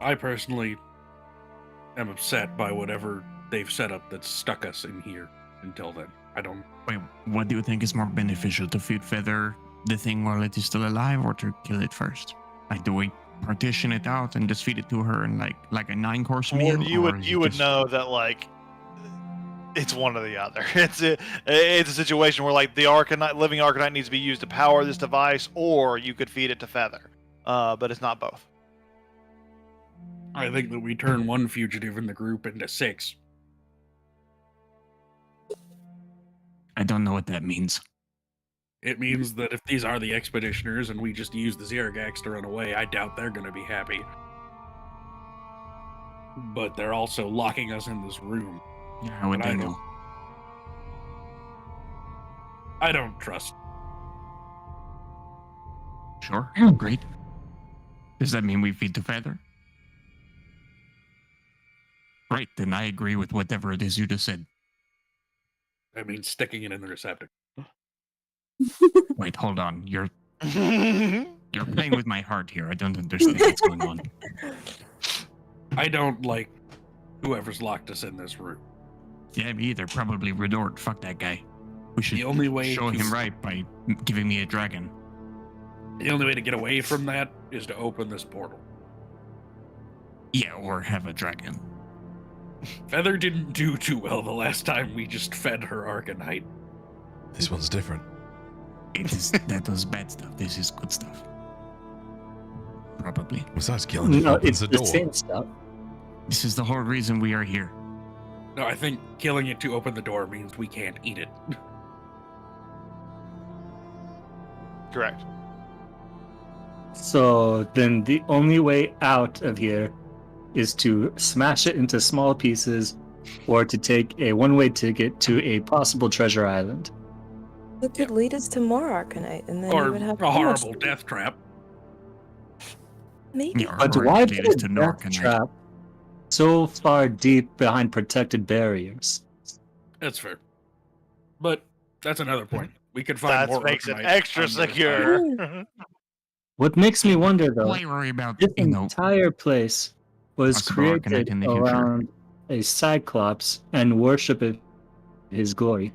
I personally am upset by whatever they've set up that's stuck us in here until then. I don't. Wait, what do you think is more beneficial, to feed Feather the thing while it is still alive, or to kill it first? Like, do we partition it out and just feed it to her in like a 9-course meal? Ward, you or is it would just- know that like it's one or the other. It's a situation where like the living Arcanite needs to be used to power this device, or you could feed it to Feather. But it's not both. I think that we turn one fugitive in the group into 6. I don't know what that means. It means that if these are the expeditioners and we just use the Zeragax to run away, I doubt they're going to be happy. But they're also locking us in this room. Yeah, how would But I they don't- know? I don't trust. Sure, great. Does that mean we feed to Feather? Great, then I agree with whatever it is you just said. I mean, sticking it in the receptacle. Wait, hold on. You're playing with my heart here. I don't understand what's going on. I don't like whoever's locked us in this room. Yeah, me either. Probably Redort. Fuck that guy. We should The only way show to him right by giving me a dragon. The only way to get away from that is to open this portal. Yeah, or have a dragon. Feather didn't do too well the last time we just fed her Arcanite. This one's different. It is that was bad stuff. This is good stuff. Probably. Besides killing it, No, opens it's the the door. same stuff. This is the whole reason we are here. No, I think killing it to open the door means we can't eat it. Correct. So then the only way out of here is to smash it into small pieces or to take a one-way ticket to a possible treasure island. It could lead us to more Arcanite, and then Or we would have a too much horrible to eat. death trap. Maybe. Yeah, But or why it put leads a to death Norcanite. trap so far deep behind protected barriers? That's fair. But that's another point. We could find That more makes it Arcanite extra on the other secure. side. What makes me wonder, though, Why worry about, this you know, entire place was possible Arcanite created in the future? around a Cyclops and worship of his glory.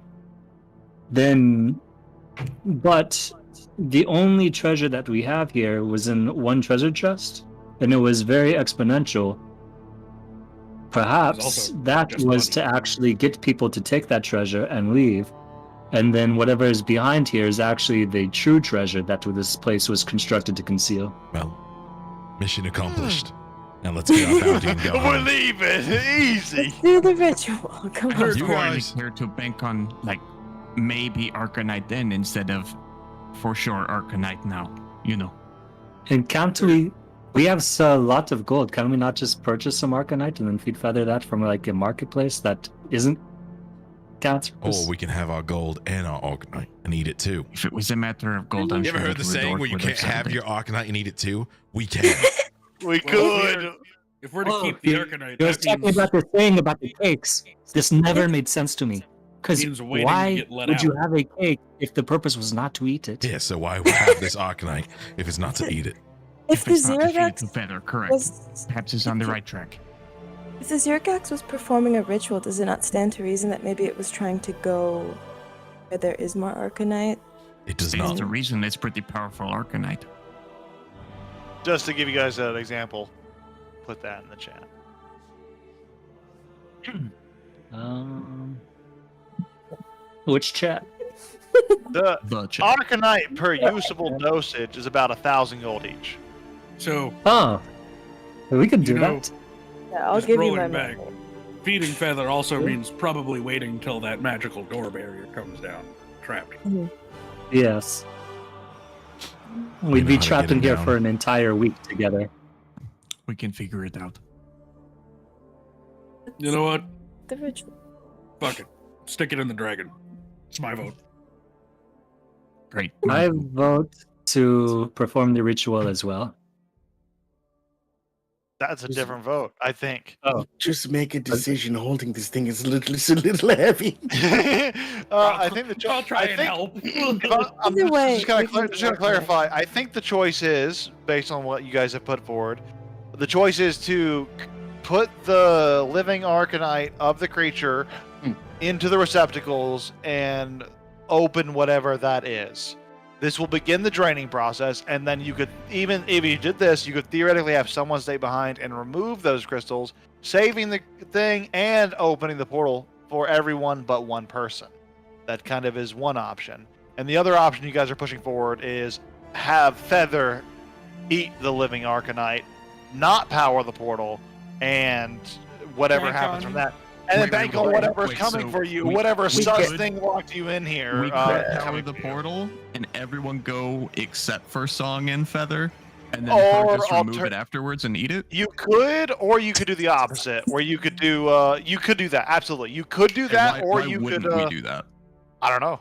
Then, but the only treasure that we have here was in one treasure chest, and it was very exponential. Perhaps also that just was money. to actually get people to take that treasure and leave. And then whatever is behind here is actually the true treasure that this place was constructed to conceal. Well, mission accomplished. Now let's get our bounty and go We're home. leaving. Easy. Let's do the ritual. Come I on. was You corny guys- here to bank on like maybe Arcanite then instead of for sure Arcanite now. You know. And can't we have a lot of gold. Can we not just purchase some Arcanite and then feed feather that from like a marketplace that isn't cancerous? Or we can have our gold and our Arcanite and eat it too. If it was a matter of gold, I'm You sure ever heard the saying where you can't have your Arcanite and eat it too? We can. We Well, could. If we're to Oh, keep the you- Arcanite, You was that talking means, about the thing about the cakes. This never made sense to me. Because means waiting to why get let would you out. have a cake if the purpose was not to eat it? Yeah, so why have this Arcanite if it's not to eat it? If the it's not defeated to Zergax feather, correct. was Perhaps it's on the right track. if the Zergax was performing a ritual, does it not stand to reason that maybe it was trying to go where there is more Arcanite? It does Stands not. to reason it's pretty powerful Arcanite. Just to give you guys an example, put that in the chat. Which chat? The The check. Arcanite per usable dosage is about 1,000 gold each. so Oh, we could do You know, that. Yeah, I'll Just give you my rolling back. money. feeding feather also means probably waiting until that magical door barrier comes down. Trapped. Yes. We We'd know be how to trapped get in him here down. for an entire week together. We can figure it out. You know what? The ritual. Fuck it. Stick it in the dragon. It's my vote. Great. I vote to perform the ritual as well. That's a different vote, I think. Just make a decision. Holding this thing is it's a little heavy. I think the I'll try and help. I'm Either way, just gonna we can just gonna work on it. clarify. I think the choice is based on what you guys have put forward. The choice is to put the living Arcanite of the creature into the receptacles and open whatever that is. This will begin the draining process, and then you could, even if you did this, you could theoretically have someone stay behind and remove those crystals, saving the thing and opening the portal for everyone but one person. That kind of is one option. And the other option you guys are pushing forward is have Feather eat the living Arcanite, not power the portal, and whatever Bank happens on- from that. And then Wait, bank wait, on wait, whatever's wait, coming so for you, we- whatever we sus could- thing locked you in here. We could power coming the for you. portal and everyone go except for Song and Feather, and then Or her just remove alter- it afterwards and eat it. You could, or you could do the opposite, where you could do that. Absolutely, you could do And that, why, or why you wouldn't could. we do that? I don't know.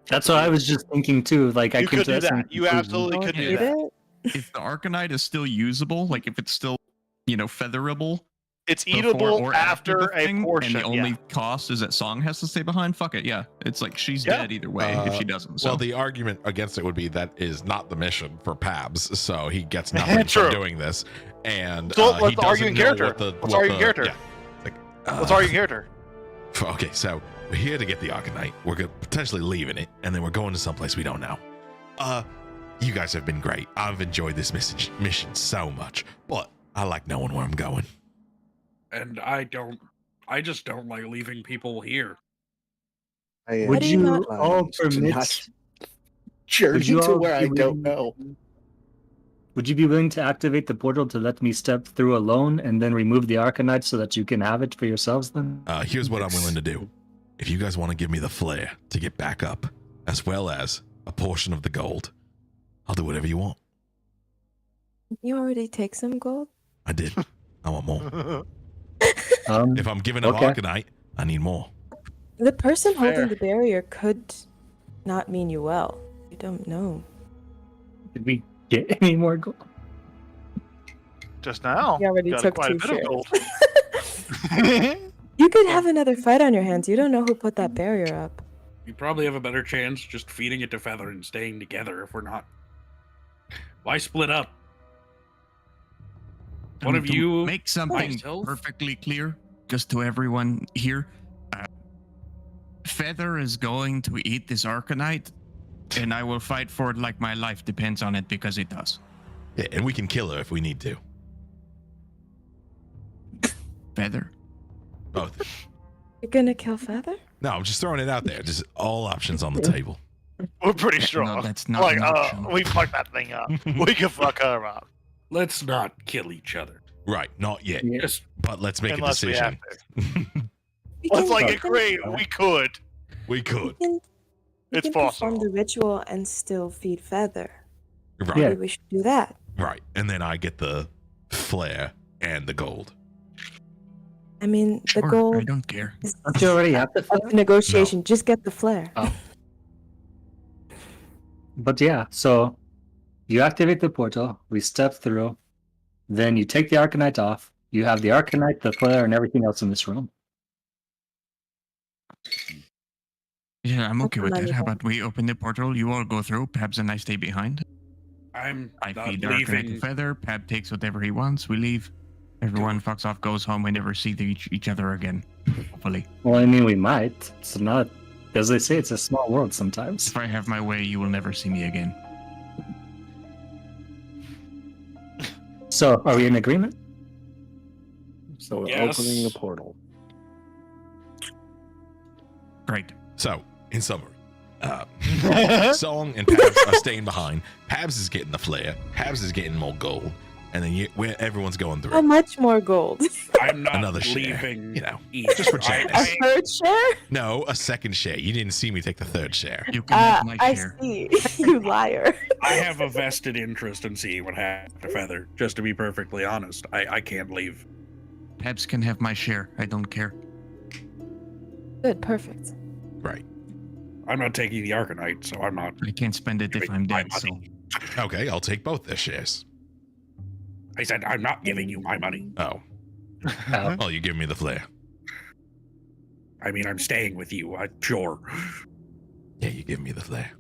That's what I was just thinking too. Like I You came could to do that same that. You conclusion. absolutely Don't could do eat that. it. If the Arcanite is still usable, like if it's still, featherable, It's before eatable or after the a thing, portion. and the only cost is that Song has to stay behind. Fuck it, yeah. It's like she's Yeah. dead either way if she doesn't. So Well, the argument against it would be that is not the mission for Pabs, so he gets nothing True. from doing this. And So he let's doesn't argue in know character. what the- Let's what argue in the- character. yeah. Like, Let's argue character. Okay, so we're here to get the Arcanite. We're potentially leaving it, and then we're going to someplace we don't know. You guys have been great. I've enjoyed this mission so much, but I like knowing where I'm going. And I just don't like leaving people here. I Would do you you not- all to permit? not journey Would you to all where I be don't willing- know. Would you be willing to activate the portal to let me step through alone and then remove the Arcanite so that you can have it for yourselves then? Here's what I'm willing to do. If you guys want to give me the flair to get back up, as well as a portion of the gold, I'll do whatever you want. You already take some gold? I did. I want more. If I'm giving up Okay. Arcanite, I need more. The person Fair. holding the barrier could not mean you well. You don't know. Did we get any more gold? Just now. You already got took quite a 2 bit of shares. gold. You could have another fight on your hands. You don't know who put that barrier up. You probably have a better chance just feeding it to Feather and staying together if we're not. Why split up? One of To you make something myself? perfectly clear, just to everyone here. Feather is going to eat this Arcanite, and I will fight for it like my life depends on it because it does. Yeah, and we can kill her if we need to. Feather, Both. You're gonna kill Feather? No, I'm just throwing it out there. Just all options on the table. We're pretty No, strong. that's not Like, an option. we fucked that thing up. We can fuck her up. Let's not kill each other. Right, not yet. Yeah. Just But let's make Unless a we decision. We Let's can- like we can- agree. We could. We could. We can, we It's can perform possible. the ritual and still feed Feather. Right, Yeah. Maybe we should do that. right. And then I get the flare and the gold. I mean, Sure, the goal I don't care. is Don't you already have the up flare? to negotiation. Just get the flare. Oh. But yeah, so you activate the portal, we step through, then you take the Arcanite off. You have the Arcanite, the flare, and everything else in this room. Yeah, I'm okay with that. How Wonderful. about we open the portal, you all go through, Pabs and I stay behind. I'm I not feed the Arcanite leaving. to Feather, Pab takes whatever he wants, we leave. Everyone fucks off, goes home, we never see each other again. Hopefully. Well, I mean, we might. It's not, as they say, it's a small world sometimes. If I have my way, you will never see me again. So, are we in agreement? So we're Yes. opening the portal. Great. So, in summary, Song and Pabs are staying behind. Pabs is getting the flare. Pabs is getting more gold. And then everyone's going How through. much more gold? I'm not Another share, leaving. you know, either. just for A chance. third share? No, a second share. You didn't see me take the third share. You can have my I share. see. You liar. I have a vested interest in seeing what happens to Feather. Just to be perfectly honest, I can't leave. Pabs can have my share. I don't care. Good, perfect. Right. I'm not taking the Arcanite, so I'm not. I can't spend it if Wait, I'm my dead, so money. Okay, I'll take both their shares. I said I'm not giving you my money. Oh. Oh. Well, you give me the flare. I mean, I'm staying with you. Sure. Yeah, you give me the flare.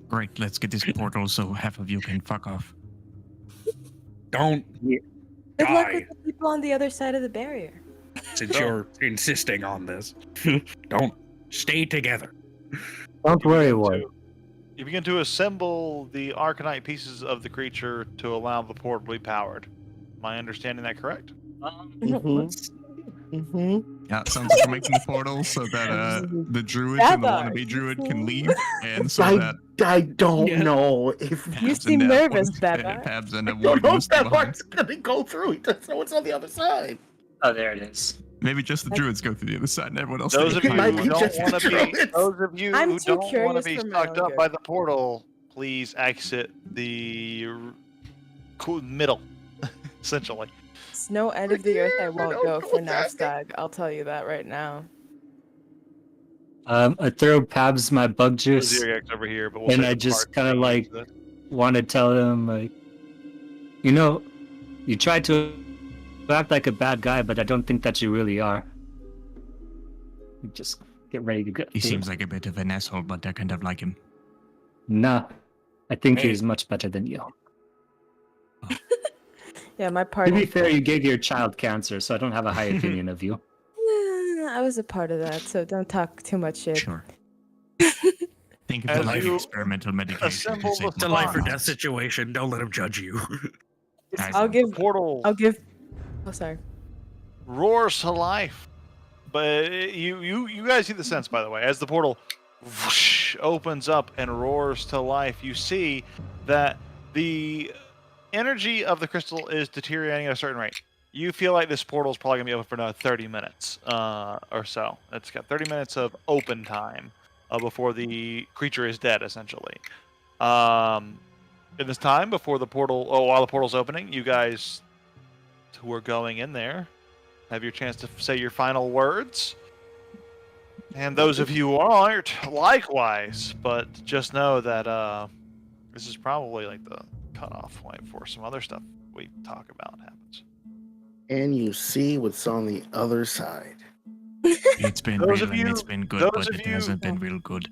great, let's get this portal so half of you can fuck off. Don't Good luck die with the people on the other side of the barrier. since you're insisting on this. Don't stay together. Don't worry, Ward. You begin to assemble the Arcanite pieces of the creature to allow the portal to be powered. Am I understanding that correct? Yeah, sounds like we're making the portal so that the druids and the wannabe druid can leave, and so that I don't Yeah. know if Pabs You and seem Dab- nervous, Beba. Pabs and I Dab don't know will if stay that behind. part's gonna go through. He doesn't know what's on the other side. Oh, there it is. Maybe just the druids go through the other side, and everyone else. Those stays of you might who be don't just want to be, druids. those of you I'm who too don't want to curious be for my sucked own up good. by the portal, please exit the middle, essentially. It's no end of the earth I I won't don't go know for what's happening. Navstag. I'll tell you that right now. I throw Pabs my bug juice. Zeriax over here, but we'll And save I the just part kinda for like- this. Want to tell him, like, you know, you tried to act like a bad guy, but I don't think that you really are. Just get ready to go. He seems like a bit of an asshole, but I kind of like him. Nah, I think Hey. he's much better than you. Yeah, my To party. be fair, you gave your child cancer, so I don't have a high opinion of you. I was a part of that, so don't talk too much shit. Sure. Think of As the life you experimental medication. assemble to save the It's a my life or life. death situation. Don't let him judge you. Guys, I'll give. Portal I'll give. Oh, sorry. roars to life, but you guys see the sense, by the way, as the portal whoosh, opens up and roars to life. You see that the energy of the crystal is deteriorating at a certain rate. You feel like this portal is probably gonna be open for another 30 minutes or so. It's got 30 minutes of open time before the creature is dead, essentially. In this time before the portal, while the portal's opening, you guys who are going in there have your chance to say your final words. And those of you who aren't, likewise. But just know that this is probably like the cutoff point for some other stuff we talk about happens. And you see what's on the other side. It's been Those real of and you- it's been good, those but of it you hasn't been who- real good.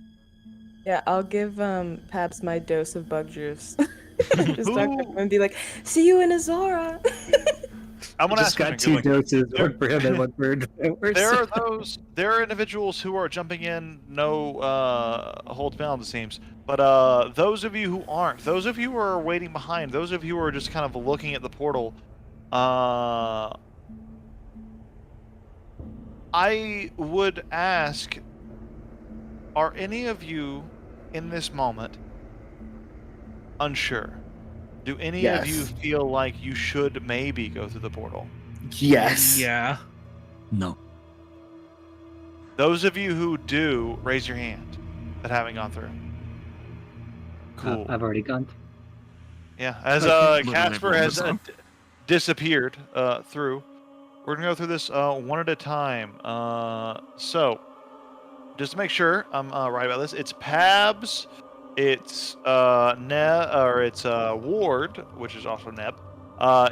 Yeah, I'll give Pabs my dose of bug juice. Just talk to Who- him and be like, "See you in Azora." I'm gonna Just ask you got something, 2 like, doses, there- one for him and one for there are individuals who are jumping in, no holds bound, it seems. But those of you who aren't, those of you who are waiting behind, those of you who are just kind of looking at the portal, I would ask, are any of you in this moment unsure? Do any of you Yes. feel like you should maybe go through the portal? Yes. Yeah. No. Those of you who do, raise your hand that haven't gone through. Cool. I've already gone. Yeah, as Literally Casper everyone has was on. disappeared through, we're gonna go through this one at a time. So, just to make sure I'm right about this, it's Pabs, it's it's Ward, which is also Neb,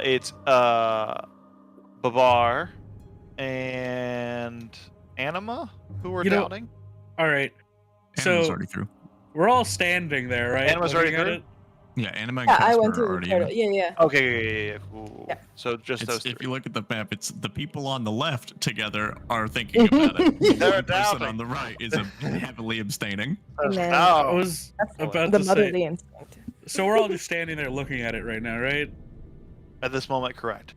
it's Babar, and Anima, who we're You know- doubting. All right. Anima's So already through. we're all standing there, right? Anima's already Looking at through? it? Yeah, Anima and Yeah, I Casper went are through the already portal. in. Yeah. Okay, yeah, cool. Yeah. So just those If three. you look at the map, it's the people on the left together are thinking about it. The They're one person doubting. on the right is heavily abstaining. Man. I Oh, was Excellent. about The to say. motherly instinct. So we're all just standing there looking at it right now, right? at this moment, correct.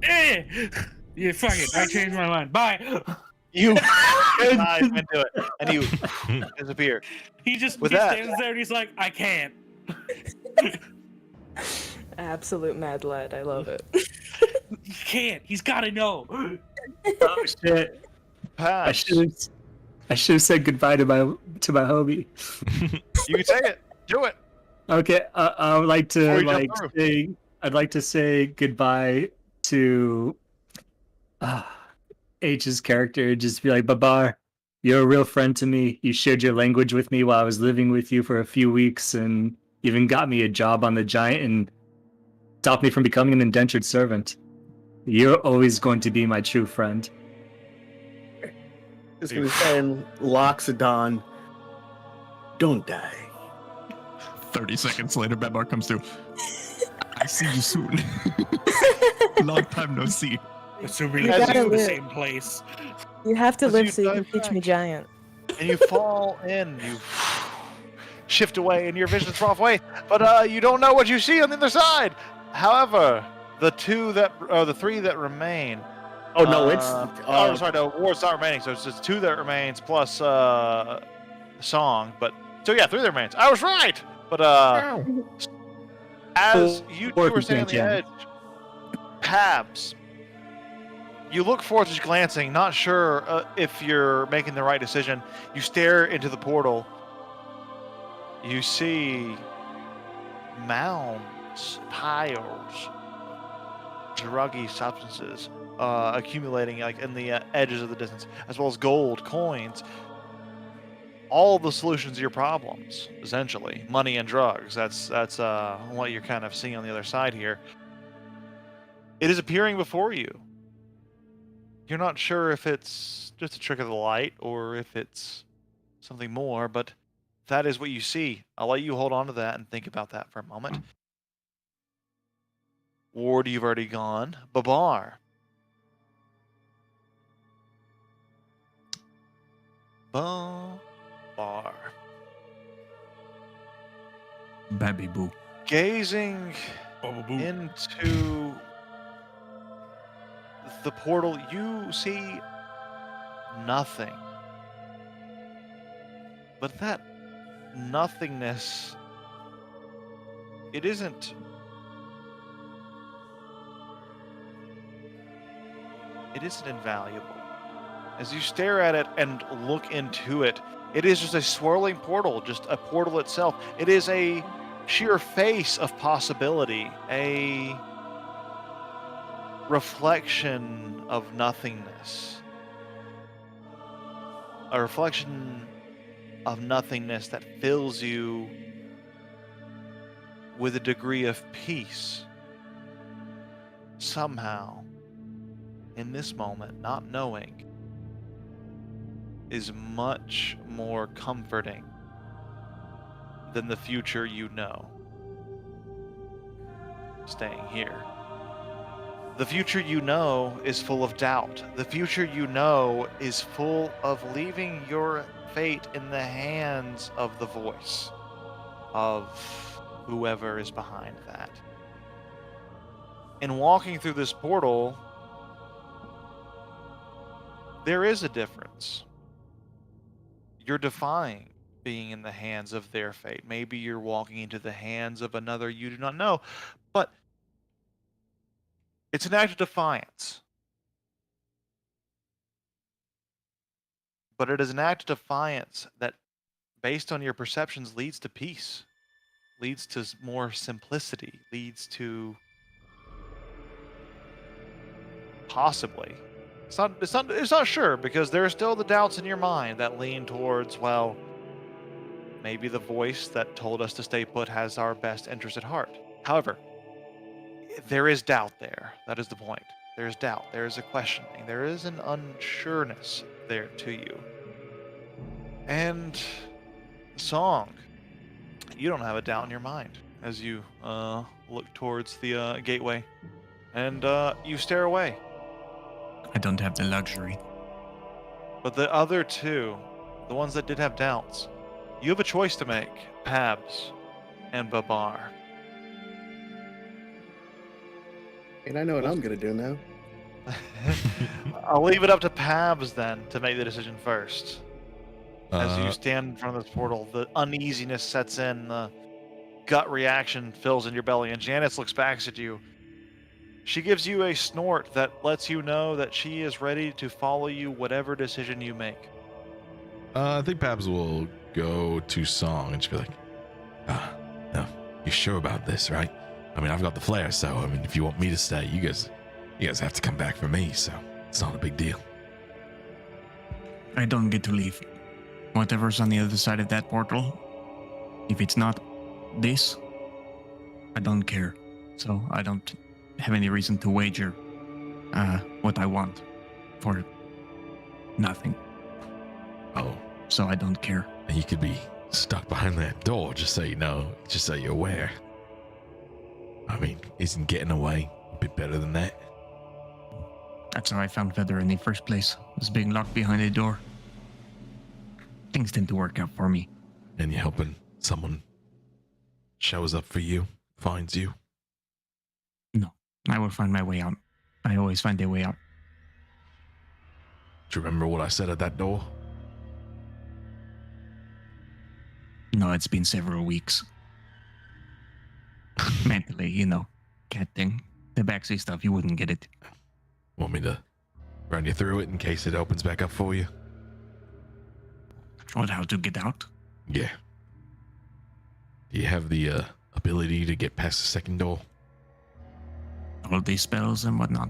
Eh! Yeah, fuck it. I changed my mind. Bye. You dive into it, and you disappear. He just With he that- stands there and he's like, I can't. Absolute mad lad. I love it. He can't. He's got to know. Oh shit! I Pass. should have said goodbye to my homie. You can say it. Do it. Okay, I would like Before to you jump through. say I'd like to say goodbye to H's character. Just be like, Babar, you're a real friend to me. You shared your language with me while I was living with you for a few weeks, and even got me a job on the Giant and stopped me from becoming an indentured servant. You're always going to be my true friend. Just gonna say in Loxodon, don't die. 30 seconds later, Bedbar comes through. I see you soon. Long time no see. Assuming You it's gotta in the live. same place. You have to As live you so you can dive teach me back. giant. And you fall in. You shift away, and your vision's far away. But you don't know what you see on the other side. However, the three that remain. Oh no, it's oh, sorry, no, Ward's not remaining. So it's just two that remains plus song. But so yeah, three that remains. I was right. But as you two Ward were standing on the can't edge, Pabs, you look forward to glancing, not sure if you're making the right decision. You stare into the portal. You see mounds, piles, druggy substances accumulating like in the edges of the distance, as well as gold, coins. All the solutions to your problems, essentially, money and drugs. That's what you're kind of seeing on the other side here. It is appearing before you. You're not sure if it's just a trick of the light or if it's something more, but that is what you see. I'll let you hold on to that and think about that for a moment. Ward, you've already gone. Babar. Babar. Babby boo. Gazing Bubba boo. into the portal, you see nothing. But that nothingness, it isn't invaluable. As you stare at it and look into it, it is just a swirling portal, just a portal itself. It is a sheer face of possibility, a reflection of nothingness. A reflection of nothingness that fills you with a degree of peace. Somehow, in this moment, not knowing is much more comforting than the future you know. Staying here. The future you know is full of doubt. The future you know is full of leaving your fate in the hands of the voice of whoever is behind that. In walking through this portal, there is a difference. You're defying being in the hands of their fate. Maybe you're walking into the hands of another you do not know, but it's an act of defiance. But it is an act of defiance that, based on your perceptions, leads to peace, leads to more simplicity, leads to possibly. It's not sure, because there are still the doubts in your mind that lean towards, well, maybe the voice that told us to stay put has our best interest at heart. However, there is doubt there. That is the point. There's doubt. There is a questioning. There is an unsureness there to you. And Song, you don't have a doubt in your mind as you look towards the gateway, and you stare away. I don't have the luxury. But the other two, the ones that did have doubts, you have a choice to make, Pabs and Babar. And I know what I'm gonna do now. I'll leave it up to Pabs then to make the decision first. As you Uh, stand in front of this portal, the uneasiness sets in, the gut reaction fills in your belly, and Janice looks back at you. She gives you a snort that lets you know that she is ready to follow you whatever decision you make. I think Pabs will go to Song and she'll be like, no, you sure about this, right? I mean, I've got the flare, so I mean, if you want me to stay, you guys have to come back for me, so it's not a big deal. I don't get to leave. Whatever's on the other side of that portal, if it's not this, I don't care. So I don't have any reason to wager what I want for nothing. Oh, So I don't care. and you could be stuck behind that door, just so you know, just so you're aware. I mean, isn't getting away a bit better than that? That's how I found Feather in the first place, was being locked behind a door. Things tend to work out for me. And you're helping someone shows up for you, finds you. I will find my way out. I always find a way out. Do you remember what I said at that door? No, it's been several weeks. Mentally, cat thing. The backseat stuff, you wouldn't get it. Want me to run you through it in case it opens back up for you? Or how to get out? Yeah. Do you have the ability to get past the second door? All these spells and whatnot.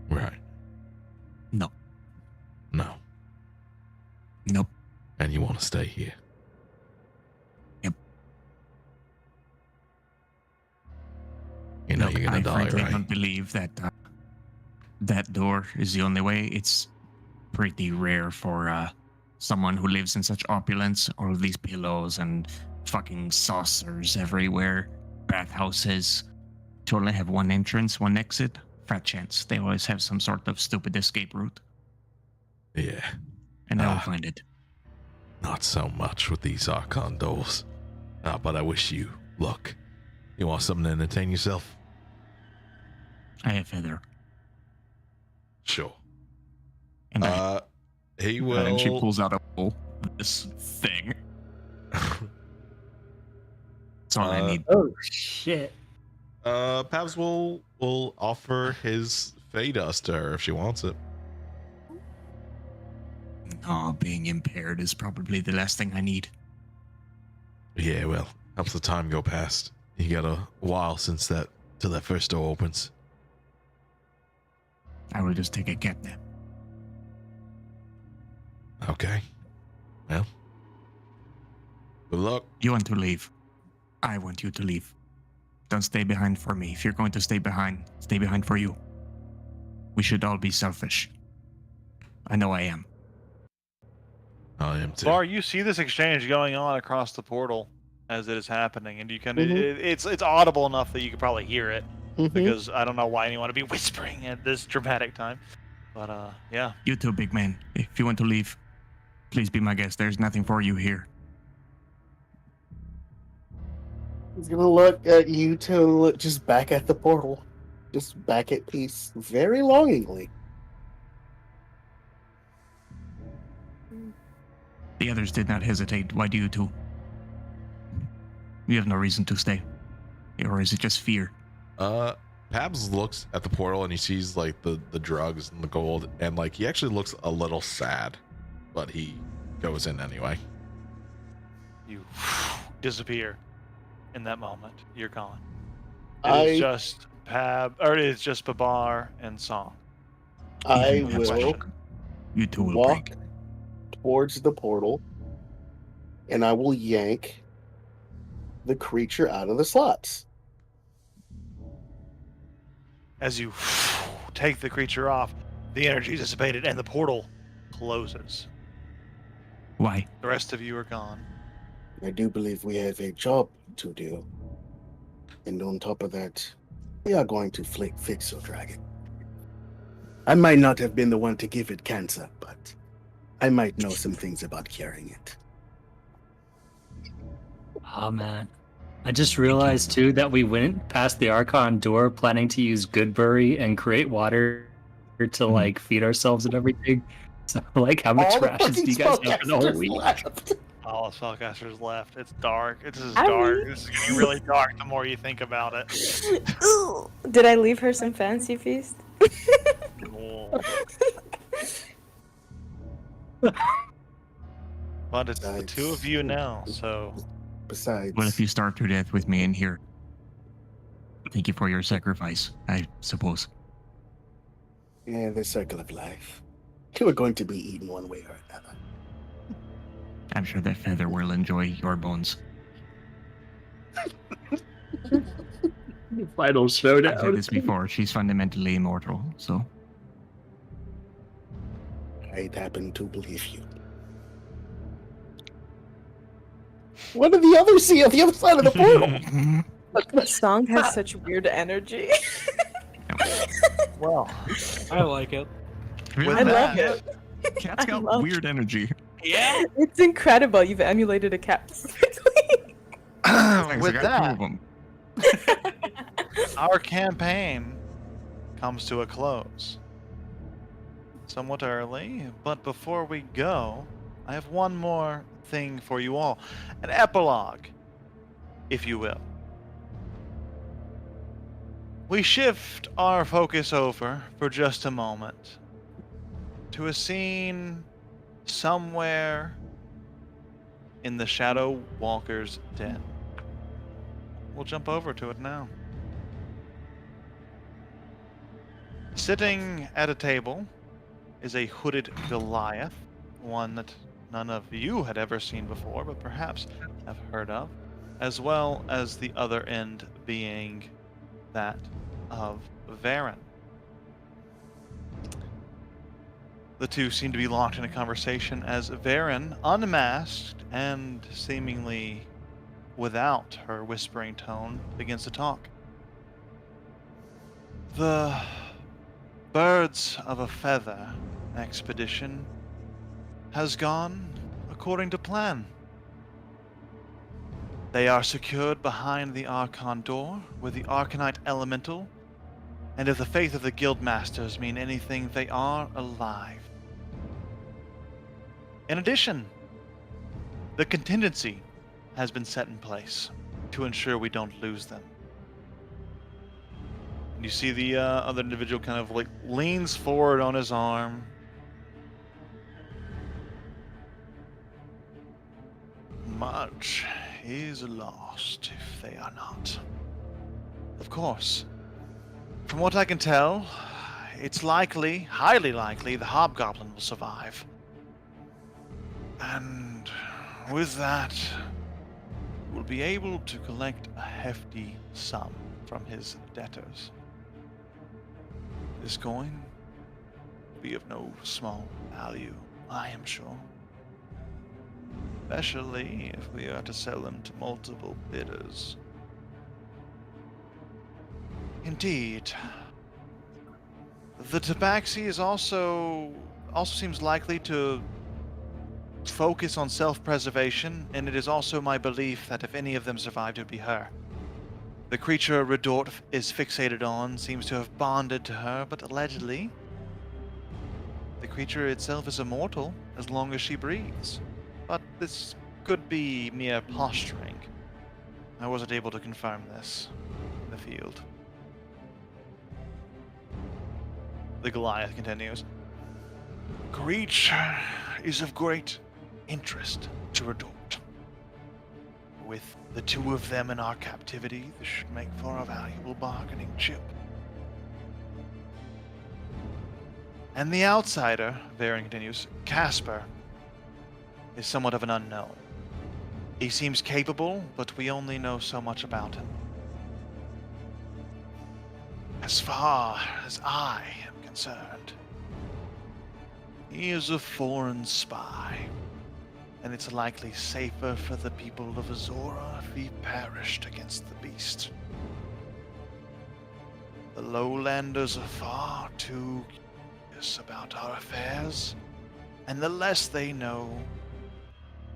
Right. No. No. Nope. And you want to stay here? Yep. You know Look, you're gonna I die, frankly right? don't believe that that door is the only way. It's pretty rare for someone who lives in such opulence. All of these pillows and fucking saucers everywhere, bathhouses, to only have one entrance, one exit. Fat chance. They always have some sort of stupid escape route, Yeah. and I will Ah. find it. Not so much with these Archon doors. But I wish you luck. You want something to entertain yourself? I have Feather, Sure. and He will. and she pulls out this thing. That's all I need. Oh shit! Pabs will offer his Fey Dust to her if she wants it. No, being impaired is probably the last thing I need. Yeah, well, helps the time go past. You got a while since that till that first door opens. I will just take a cat nap. Okay. Well. Good luck. You want to leave. I want you to leave. Don't stay behind for me. If you're going to stay behind for you. We should all be selfish. I know I am. I am too. Bar, you see this exchange going on across the portal as it is happening, and you can Mhm. it's audible enough that you could probably hear it, Mhm. because I don't know why anyone would be whispering at this dramatic time. But yeah. You too, big man. If you want to leave, please be my guest. There's nothing for you here. He's gonna look at you two, look just back at the portal, just back at peace, very longingly. The others did not hesitate. Why do you two? You have no reason to stay. Or is it just fear? Pabs looks at the portal and he sees like the drugs and the gold, and like he actually looks a little sad, but he goes in anyway. You disappear in that moment. You're gone. I- It is just it is just Babar and Song. I Even that's will broken. You two will walk break. towards the portal, and I will yank the creature out of the slots. As you take the creature off, the energy dissipated and the portal closes. Why? The rest of you are gone. I do believe we have a job to do. And on top of that, we are going to fix your dragon. I might not have been the one to give it cancer, but I might know some things about curing it. Oh man. I just realized too that we went past the Archon door planning to use Goodberry and create water to like feed ourselves and everything. So like how much All the rations do you guys have for the whole spellcasters week? left. All the spellcasters left. It's dark. This is I dark. mean- This is getting really dark the more you think about it. Ooh, did I leave her some fancy feast? Oh. But it's the two of you now, so Besides, What if you starve to death with me in here? Thank you for your sacrifice, I suppose. yeah, the circle of life. You are going to be eaten one way or another. I'm sure that feather will enjoy your bones. Final I've said showdown. this before. She's fundamentally immortal, so I'd happen to believe you. What did the others see on the other side of the portal? Song has such weird energy. well. I like it. With I love that, it. Cat's I got love weird energy. Yeah. It's incredible. You've emulated a cat perfectly. Thanks, With I got two that, of them. our campaign comes to a close. Somewhat early, but before we go, I have one more thing for you all. An epilogue, if you will. We shift our focus over for just a moment to a scene somewhere in the Shadow Walker's den. We'll jump over to it now. Sitting at a table is a hooded Goliath, one that none of you had ever seen before, but perhaps have heard of, as well as the other end being that of Varen. The two seem to be locked in a conversation as Varen, unmasked and seemingly without her whispering tone, begins to talk. The Birds of a Feather expedition has gone according to plan. They are secured behind the Archon door with the Arcanite Elemental, and if the faith of the Guildmasters mean anything, they are alive. In addition, the contingency has been set in place to ensure we don't lose them. You see the other individual kind of like leans forward on his arm. Much is lost if they are not. Of course, from what I can tell, it's likely, highly likely, the Hobgoblin will survive. And with that, we'll be able to collect a hefty sum from his debtors. This coin will be of no small value, I am sure. Especially if we are to sell them to multiple bidders. Indeed. The Tabaxi is also seems likely to focus on self-preservation, and it is also my belief that if any of them survived, it would be her. The creature Redort is fixated on seems to have bonded to her, but allegedly, the creature itself is immortal as long as she breathes. But this could be mere posturing. I wasn't able to confirm this in the field. The Goliath continues. Creature is of great interest to Redort. With the two of them in our captivity, this should make for a valuable bargaining chip. And the outsider, Varian continues, Casper, is somewhat of an unknown. He seems capable, but we only know so much about him. As far as I am concerned, he is a foreign spy, and it's likely safer for the people of Azora if he perished against the beast. The lowlanders are far too curious about our affairs, and the less they know,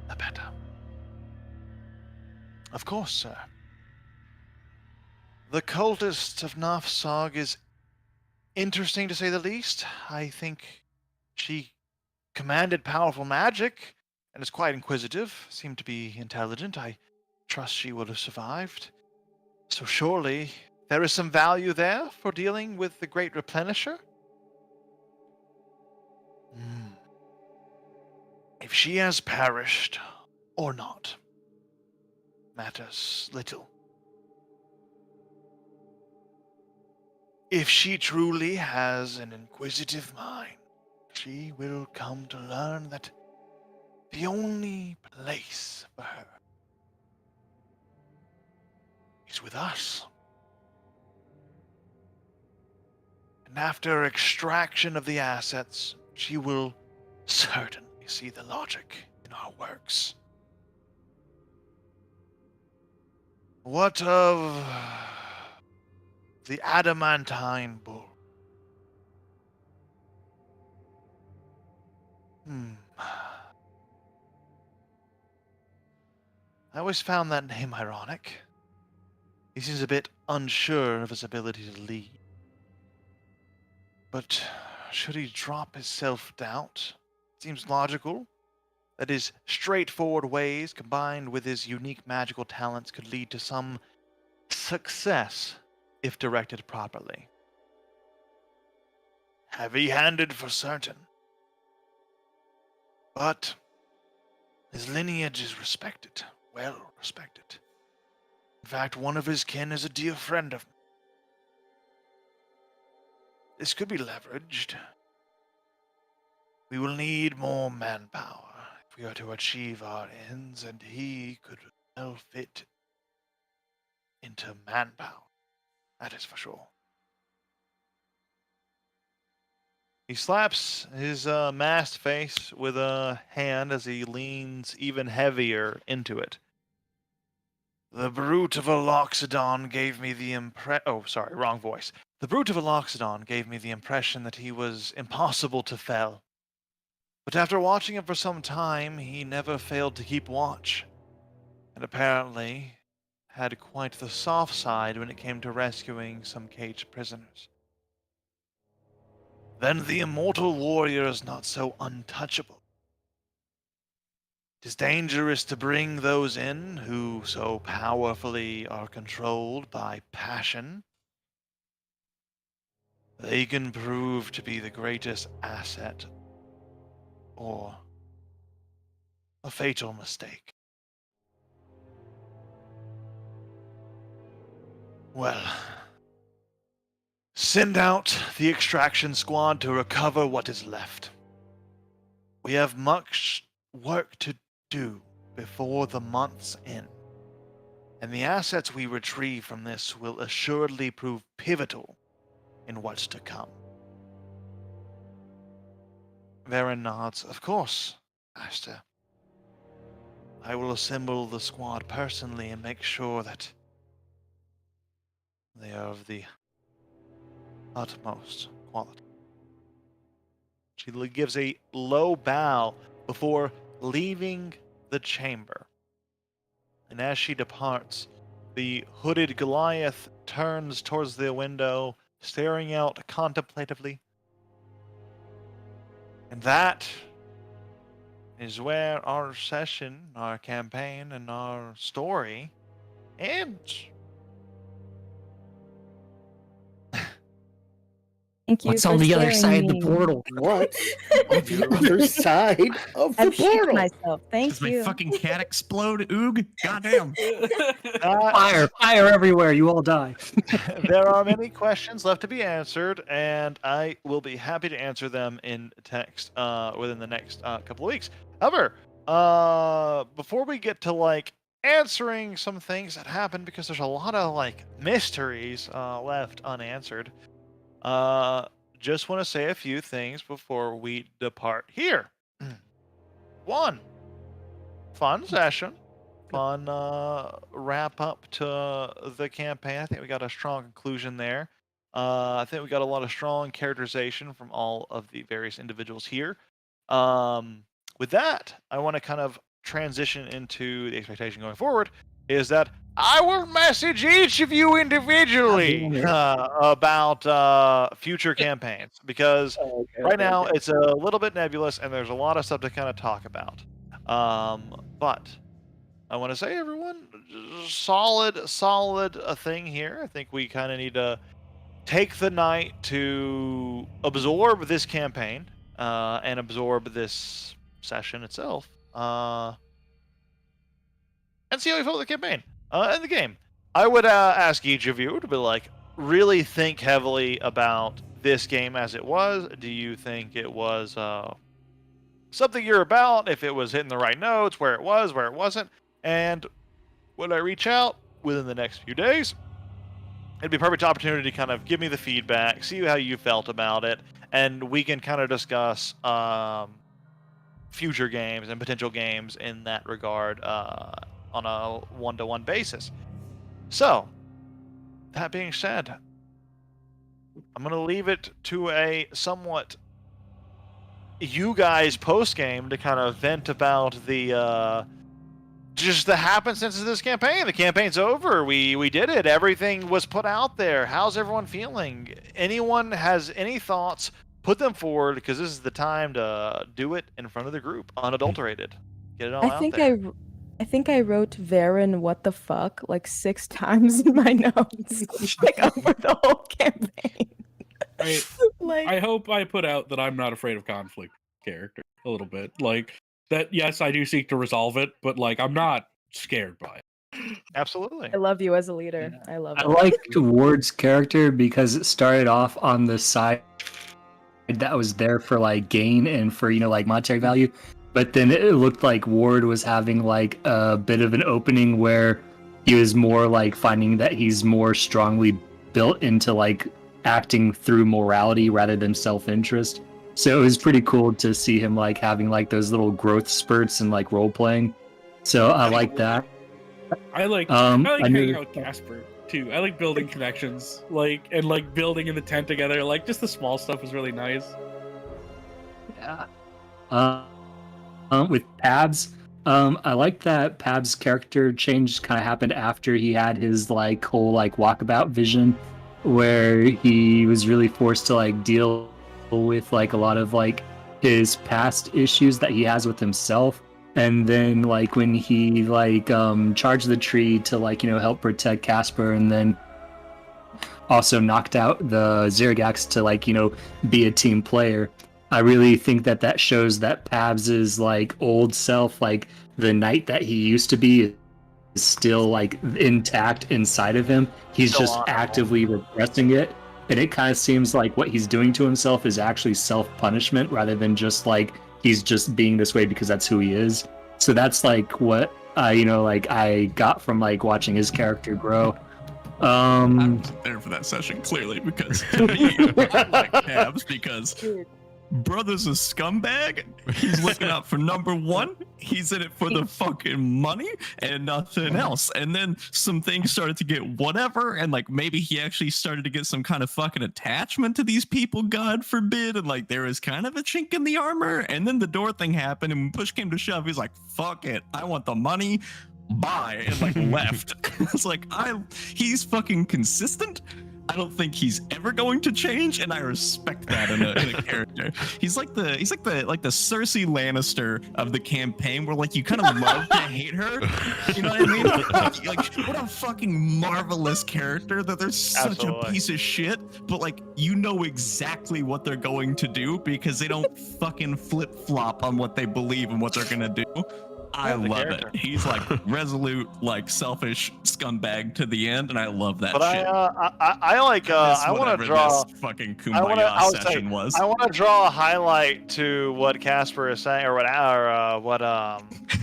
the better. Of course, sir. The cultist of Nafsog is interesting to say the least. I think she commanded powerful magic and is quite inquisitive, seemed to be intelligent. I trust she would have survived. So surely there is some value there for dealing with the Great Replenisher? If she has perished or not matters little. If she truly has an inquisitive mind, she will come to learn that the only place for her is with us. And after extraction of the assets, she will certainly see the logic in our works. What of the adamantine bull? I always found that name ironic. He seems a bit unsure of his ability to lead. But should he drop his self-doubt? It seems logical that his straightforward ways combined with his unique magical talents could lead to some success if directed properly. Heavy-handed for certain. But his lineage is respected, well respected. In fact, one of his kin is a dear friend of mine. This could be leveraged. We will need more manpower if we are to achieve our ends, and he could well fit into manpower. That is for sure. He slaps his masked face with a hand as he leans even heavier into it. The brute of Aloxodon gave me the wrong voice. The brute of Aloxodon gave me the impression that he was impossible to fell. But after watching him for some time, he never failed to keep watch, and apparently had quite the soft side when it came to rescuing some caged prisoners. Then the immortal warrior is not so untouchable. It is dangerous to bring those in who so powerfully are controlled by passion. They can prove to be the greatest asset or a fatal mistake. Well, send out the extraction squad to recover what is left. We have much work to do before the month's end, and the assets we retrieve from this will assuredly prove pivotal in what's to come. Varen nods. Of course, Master. I will assemble the squad personally and make sure that they are of the utmost quality. She gives a low bow before leaving the chamber. And as she departs, the hooded Goliath turns towards the window, staring out contemplatively. And that is where our session, our campaign, and our story ends. Thank you What's for on the other sharing side of the me. portal? What on the other side of the I've shit portal? myself. Thank Does my you. fucking cat explode, Oog? Goddamn. Fire everywhere, you all die. There are many questions left to be answered, and I will be happy to answer them in text within the next couple of weeks. However, before we get to like answering some things that happened, because there's a lot of like mysteries left unanswered, just want to say a few things before we depart here. One, fun session. Fun wrap up to the campaign. I think we got a strong conclusion there. I think we got a lot of strong characterization from all of the various individuals here. With that, I want to kind of transition into the expectation going forward is that I will message each of you individually about future campaigns, because right now it's a little bit nebulous and there's a lot of stuff to kind of talk about. But I want to say, everyone, solid a thing here. I think we kind of need to take the night to absorb this campaign and absorb this session itself, and see how we feel with the campaign and the game. I would ask each of you to be like, really think heavily about this game as it was. Do you think it was something you're about? If it was hitting the right notes, where it was, where it wasn't? And when I reach out within the next few days, it'd be a perfect opportunity to kind of give me the feedback, see how you felt about it, and we can kind of discuss future games and potential games in that regard on a one-to-one basis. So, that being said, I'm going to leave it to a somewhat you guys post-game to kind of vent about the just the happenstances of this campaign. The campaign's over. We did it. Everything was put out there. How's everyone feeling? Anyone has any thoughts, put them forward, because this is the time to do it in front of the group, unadulterated. Get it all out there. I think I wrote Varen what the fuck like 6 times in my notes. Like over the whole campaign. I hope I put out that I'm not afraid of conflict character a little bit. Like that, yes, I do seek to resolve it, but like I'm not scared by it. Absolutely. I love you as a leader. I love it. I liked Ward's character because it started off on the side that was there for like gain and for, you know, like monetary value. But then it looked like Ward was having like a bit of an opening where he was more like finding that he's more strongly built into like acting through morality rather than self-interest. So it was pretty cool to see him like having like those little growth spurts and like role playing. So I like that. I like hanging out with Casper too. I like building connections, like and like building in the tent together. Like just the small stuff was really nice. Yeah. With Pabs, I like that Pabs' character change kind of happened after he had his like whole like walkabout vision, where he was really forced to like deal with like a lot of like his past issues that he has with himself. And then like when he like charged the tree to like, you know, help protect Casper, and then also knocked out the Zergax to like, you know, be a team player. I really think that that shows that Pabs' like old self, like the knight that he used to be, is still like intact inside of him. He's Still just honorable. actively repressing it. And it kind of seems like what he's doing to himself is actually self-punishment rather than just like he's just being this way because that's who he is. So that's like what you know, like I got from like watching his character grow. I wasn't there for that session, clearly, because to me, I like Pabs because brother's a scumbag. He's looking out for number one. He's in it for the fucking money and nothing else. And then some things started to get whatever, and like maybe he actually started to get some kind of fucking attachment to these people, God forbid, and like there was kind of a chink in the armor. And then the door thing happened, and when push came to shove, he's like, fuck it, I want the money. Bye, and like left. It's like he's fucking consistent, I don't think he's ever going to change, and I respect that in a character. He's like the Cersei Lannister of the campaign, where like you kind of love to hate her. You know what I mean? Like what a fucking marvelous character that they're such Absolutely. a piece of shit, but like you know exactly what they're going to do because they don't fucking flip flop on what they believe and what they're gonna do. I Yeah, the love character. it. He's like resolute, like selfish scumbag to the end, and I love that But shit. I like I want to draw. this fucking I want to. kumbaya I would say. session was. I want to draw a highlight to what Casper is saying, or what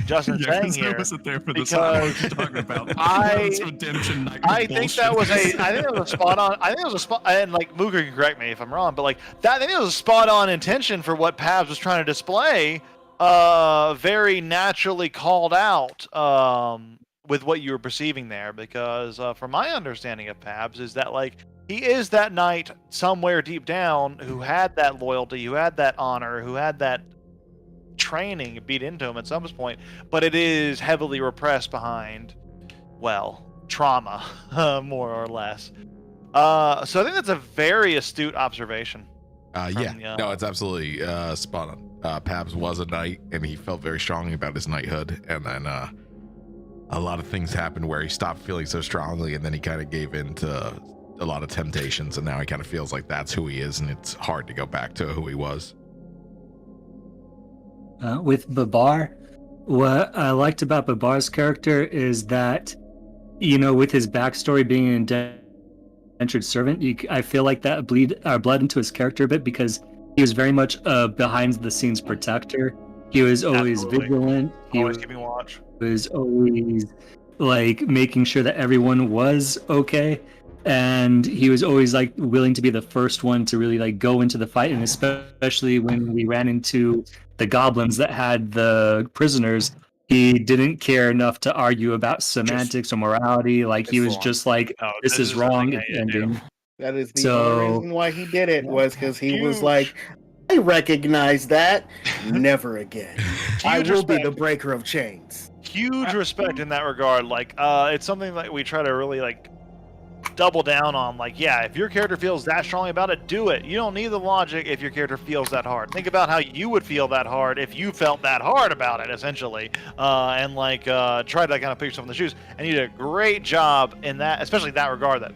Justin's Yeah, saying 'cause I here. wasn't there for this. I don't know what you're talking about. That's redemption night I think that was bullshit. I think that was a spot on. I think it was a spot. And like Mooker can correct me if I'm wrong, but like that, I think it was a spot on intention for what Pabs was trying to display. Very naturally called out with what you were perceiving there, because from my understanding of Pabs is that like he is that knight somewhere deep down who had that loyalty, who had that honor, who had that training beat into him at some point, but it is heavily repressed behind, well, trauma, more or less. So I think that's a very astute observation. Yeah, no, it's absolutely spot on. Pabs was a knight, and he felt very strongly about his knighthood, and then a lot of things happened where he stopped feeling so strongly, and then he kind of gave in to a lot of temptations, and now he kind of feels like that's who he is, and it's hard to go back to who he was. With Babar, what I liked about Babar's character is that, you know, with his backstory being an indentured servant, I feel like that bled into his character a bit, because he was very much a behind-the-scenes protector. He was always Absolutely. vigilant. He Always keeping watch. was always like making sure that everyone was okay, and he was always like willing to be the first one to really like go into the fight, and especially when we ran into the goblins that had the prisoners, he didn't care enough to argue about semantics or morality. Like he was just like, No, this is the wrong, thing it's I do. ending. That is the So- only reason why he did it, was because he was Huge. like, I recognize that. Never again. I Huge will be the respect. breaker of chains. Huge respect in that regard. Like, it's something that we try to really like double down on. Like, yeah, if your character feels that strongly about it, do it. You don't need the logic if your character feels that hard. Think about how you would feel that hard if you felt that hard about it, essentially. And like, try to kind of put yourself in the shoes. And you did a great job in that, especially that regard that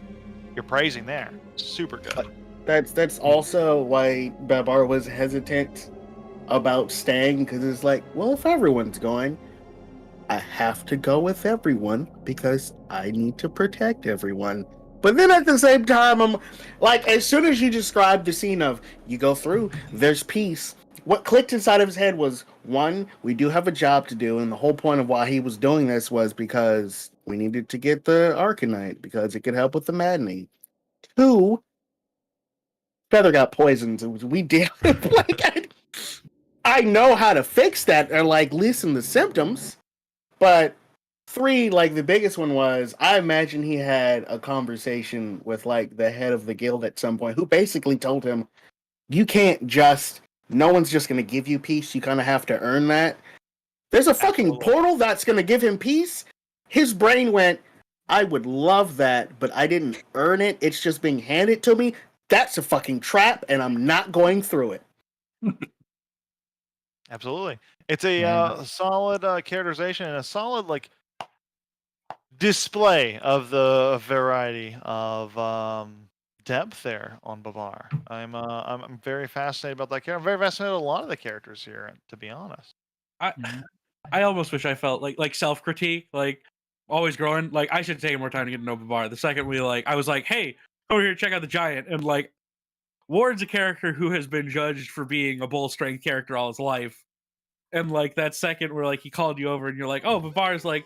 you're praising there. Super good. That's also why Babar was hesitant about staying, because it's like, well, if everyone's going, I have to go with everyone because I need to protect everyone. But then at the same time, I'm like, as soon as you described the scene of you go through, there's peace. What clicked inside of his head was, one, we do have a job to do, and the whole point of why he was doing this was because we needed to get the Arcanite, because it could help with the maddening. Two, Feather got poisoned. We did like I know how to fix that, or like lessen the symptoms. But three, like the biggest one was, I imagine he had a conversation with like the head of the guild at some point, who basically told him, you can't just, no one's just going to give you peace. You kind of have to earn that. There's a fucking Absolutely. portal that's going to give him peace. His brain went, I would love that, but I didn't earn it. It's just being handed to me. That's a fucking trap, and I'm not going through it. Absolutely. It's a Yeah. solid characterization and a solid like display of the variety of depth there on Bavar. I'm very fascinated about that character. I'm very fascinated with a lot of the characters here, to be honest. I almost wish I felt like self critique, like always growing. Like I should take more time to get to know Babar. The second I was like, hey, over here, check out the giant, and like Ward's a character who has been judged for being a bull strength character all his life, and like that second where like he called you over and you're like, oh, Babar's like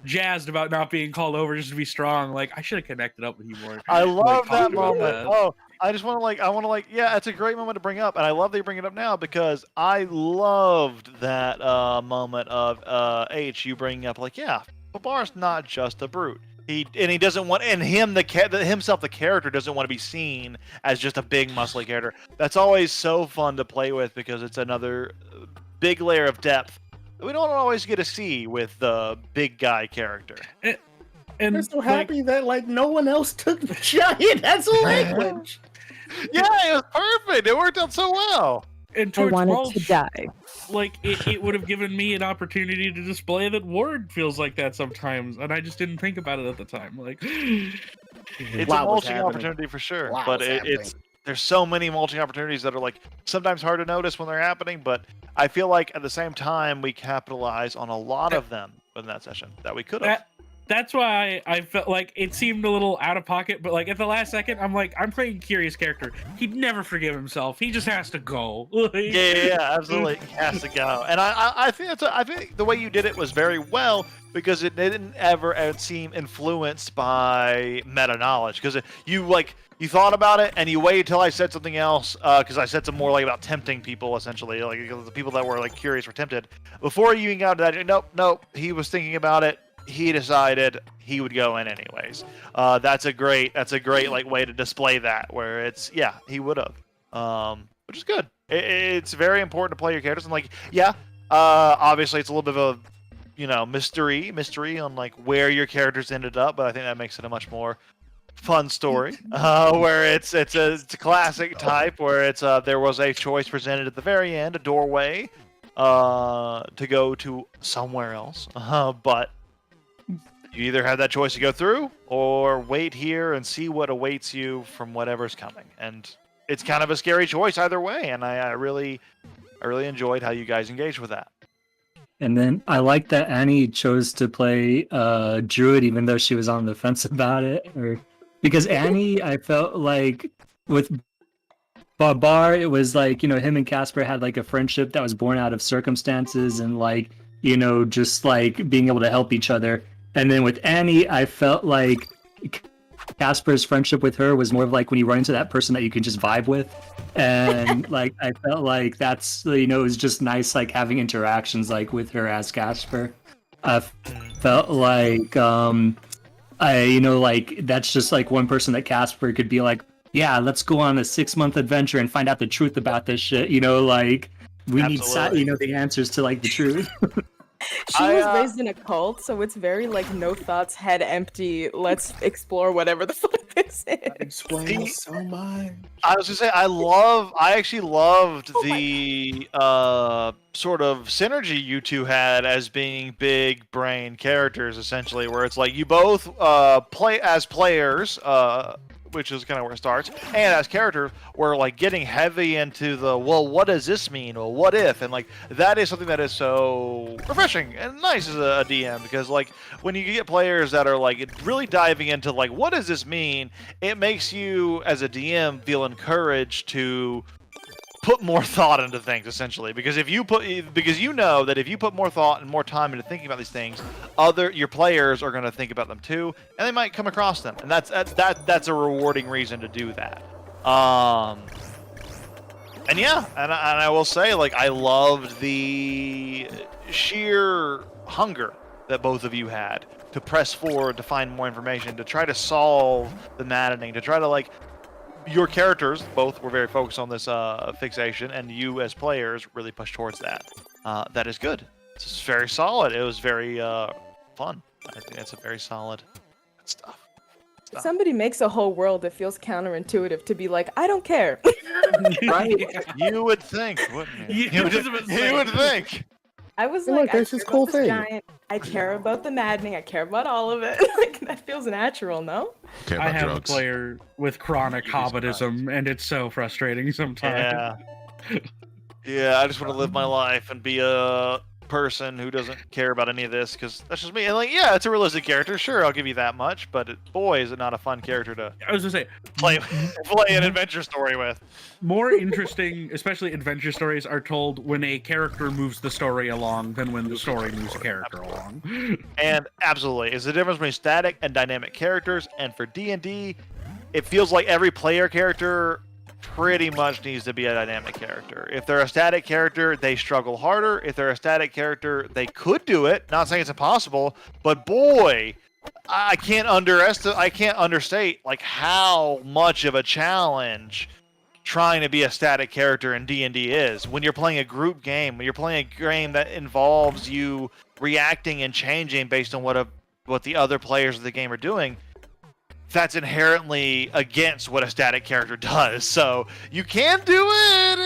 jazzed about not being called over just to be strong. Like I should have connected up with you more. I love that talked about moment. that. Oh, I just want to yeah, it's a great moment to bring up, and I love that you bring it up now because I loved that moment of H you bringing up like, yeah, Babar's not just a brute. He doesn't want, and himself the character doesn't want to be seen as just a big muscly character. That's always so fun to play with because it's another big layer of depth that we don't always get to see with the big guy character. And They're so like, happy that like no one else took the giant as a language. Yeah, it was perfect. It worked out so well. and I towards wanted Mulch, to die. like it would have given me an opportunity to display that Ward feels like that sometimes, and I just didn't think about it at the time. Like, It's Wow, a what's mulching happening? opportunity for sure, Wow, but what's it's there's so many mulching opportunities that are like sometimes hard to notice when they're happening. But I feel like at the same time we capitalize on a lot of them in that session that we could have. that's why I felt like it seemed a little out of pocket, but like at the last second, I'm like, I'm playing Curious character. He'd never forgive himself. He just has to go. Yeah, absolutely, he has to go. And I think I think the way you did it was very well because it didn't ever seem influenced by meta knowledge because you thought about it and you waited till I said something else because I said some more like about tempting people essentially, like the people that were like curious were tempted before you even got to that. Nope. He was thinking about it. He decided he would go in anyways. That's a great like way to display that where it's he would have, which is good. It's very important to play your characters and like obviously it's a little bit of a mystery on like where your characters ended up, but I think that makes it a much more fun story where it's a classic type where it's there was a choice presented at the very end, a doorway to go to somewhere else, but you either have that choice to go through or wait here and see what awaits you from whatever's coming, and it's kind of a scary choice either way, and I really enjoyed how you guys engaged with that. And then I like that Annie chose to play Druid even though she was on the fence about it. Because Annie, I felt like with Barbar, it was like, him and Casper had like a friendship that was born out of circumstances and like, just like being able to help each other. And then with Annie, I felt like Casper's friendship with her was more of like when you run into that person that you can just vibe with. And like I felt like that's it was just nice like having interactions like with her as Casper. I felt like like that's just like one person that Casper could be like, yeah, let's go on a 6-month adventure and find out the truth about this shit. Like we Absolutely. need the answers to like the truth. She was raised in a cult, so it's very like no thoughts, head empty. Let's explore whatever the fuck this is. Explains so much. I was gonna say I actually loved the sort of synergy you two had as being big brain characters essentially, where it's like you both play as players, which is kind of where it starts, and as characters we're like getting heavy into the what does this mean, or what if, and like that is something that is so refreshing and nice as a DM, because like when you get players that are like really diving into like what does this mean, it makes you as a DM feel encouraged to put more thought into things essentially, because if you put more thought and more time into thinking about these things, your players are going to think about them too, and they might come across them, and that's a rewarding reason to do that. And I will say, like, I loved the sheer hunger that both of you had to press forward, to find more information, to try to solve the maddening, to try to like. Your characters both were very focused on this fixation, and you as players really pushed towards that. That is good. It's very solid. It was very fun. I think it's a very solid stuff. If somebody makes a whole world, it feels counterintuitive to be like, I don't care. Right? You would think, wouldn't you? You would think. I was Hey, like, look, there's I this care cool about this thing. giant. I care about the maddening. I care about all of it. Like that feels natural, no? Care I about have drugs. a player with chronic hobbitism, and it's so frustrating sometimes. Yeah, I just want to live my life and be a person who doesn't care about any of this, because that's just me. And like, yeah, it's a realistic character. Sure, I'll give you that much, but boy, is it not a fun character to I was gonna say, play an adventure story with. more interesting, especially adventure stories, are told when a character moves the story along than when the story moves a character along. And absolutely, it's the difference between static and dynamic characters. And for D&D, it feels like every player character pretty much needs to be a dynamic character. If they're a static character, they struggle harder. If they're a static character, they could do it. Not saying it's impossible, but boy, I can't understate like how much of a challenge trying to be a static character in D&D is. When you're playing a group game, when you're playing a game that involves you reacting and changing based on what a what the other players of the game are doing, that's inherently against what a static character does. So you can do it.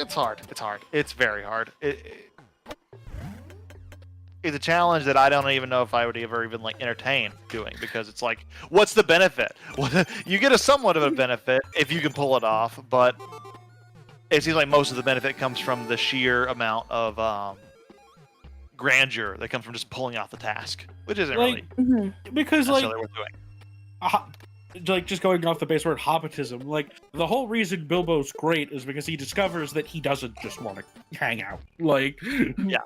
It's hard. It's hard. It's very hard. It's a challenge that I don't even know if I would ever even like entertain doing, because it's like, what's the benefit? You get a somewhat of a benefit if you can pull it off, but it seems like most of the benefit comes from the sheer amount of grandeur that comes from just pulling off the task, which isn't really because like necessarily worth doing. like just going off the base word hobbitism, like the whole reason Bilbo's great is because he discovers that he doesn't just want to hang out. Like, yeah.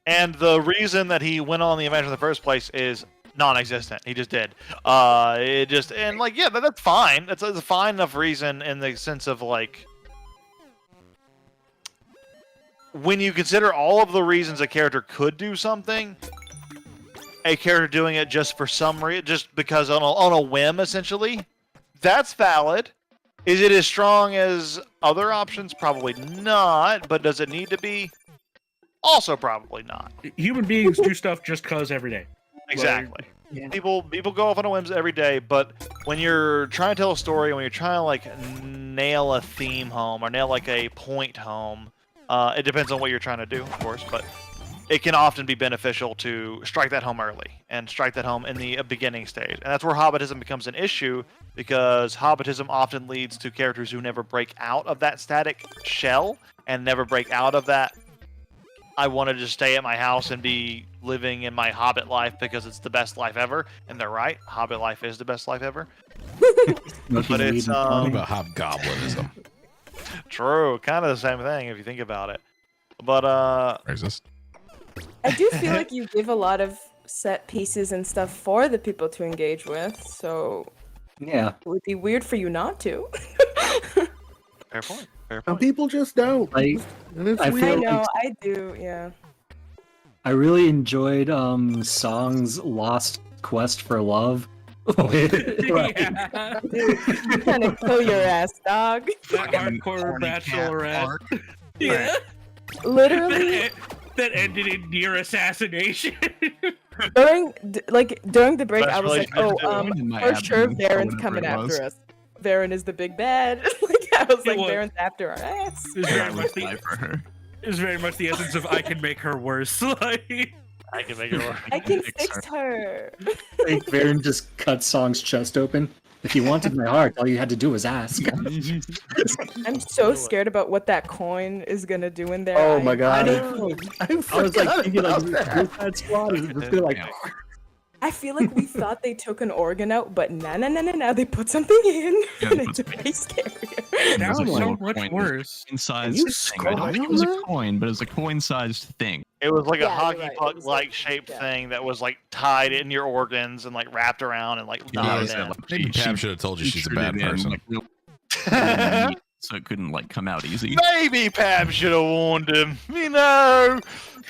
And the reason that he went on the adventure in the first place is non-existent. He just did. That's fine. That's a fine enough reason in the sense of like, when you consider all of the reasons a character could do something, a character doing it just for some reason, just because on a whim, essentially, that's valid. Is it as strong as other options? Probably not. But does it need to be? Also, probably not. Human beings do stuff just cause every day. Exactly. People go off on a whims every day, but when you're trying to tell a story, and when you're trying to like nail a theme home or nail like a point home, it depends on what you're trying to do, of course, but it can often be beneficial to strike that home early and strike that home in the beginning stage. And that's where hobbitism becomes an issue, because hobbitism often leads to characters who never break out of that static shell and never break out of that I wanted to stay at my house and be living in my Hobbit life because it's the best life ever. And they're right. Hobbit life is the best life ever. But it's What about hobgoblinism? True. Kind of the same thing if you think about it. But Racist. I do feel like you give a lot of set pieces and stuff for the people to engage with, so Yeah. it would be weird for you not to. fair point. Fair Some point. people just don't. Like, And it's I weird. I feel know, like I do, yeah. I really enjoyed Song's Lost Quest for Love. Yeah. Dude, trying to kill your ass, dog. That hardcore bachelorette. Yeah. Literally, that ended in near assassination. during the break, Best I was like, relationship oh, ever. In my for sure, abdomen, or Varen's whatever coming it was. after us. Varen is the big bad. Like, I was It like, was. Varen's after our ass. It's I very would much die the for her. it's very much the essence of I can make her worse. Like, I can make it work. I can Fix fix her. Like, Varen just cut Song's chest open. If you wanted my heart, all you had to do was ask. I'm so scared about what that coin is gonna do in there. Oh my god. I know. I I was forgot like thinking, like, about that. Suicide Squad is just gonna like. I feel like we thought they took an organ out, but no, they put something in, Yeah, and they it's put way scarier. It that was a was so little much coin. worse. Coin-sized You thing. I don't think it was a scroll? coin, but it was a coin-sized thing. It was like a Yeah, you're hockey right. It puck was like like- shaped yeah. thing that was like tied in your organs and like wrapped around and like Yeah, knotted so, in. like, Maybe Pam should have told you she's a bad intruded in, person. like, real neat, so it couldn't like come out easy. Maybe Pam should have warned him. You know.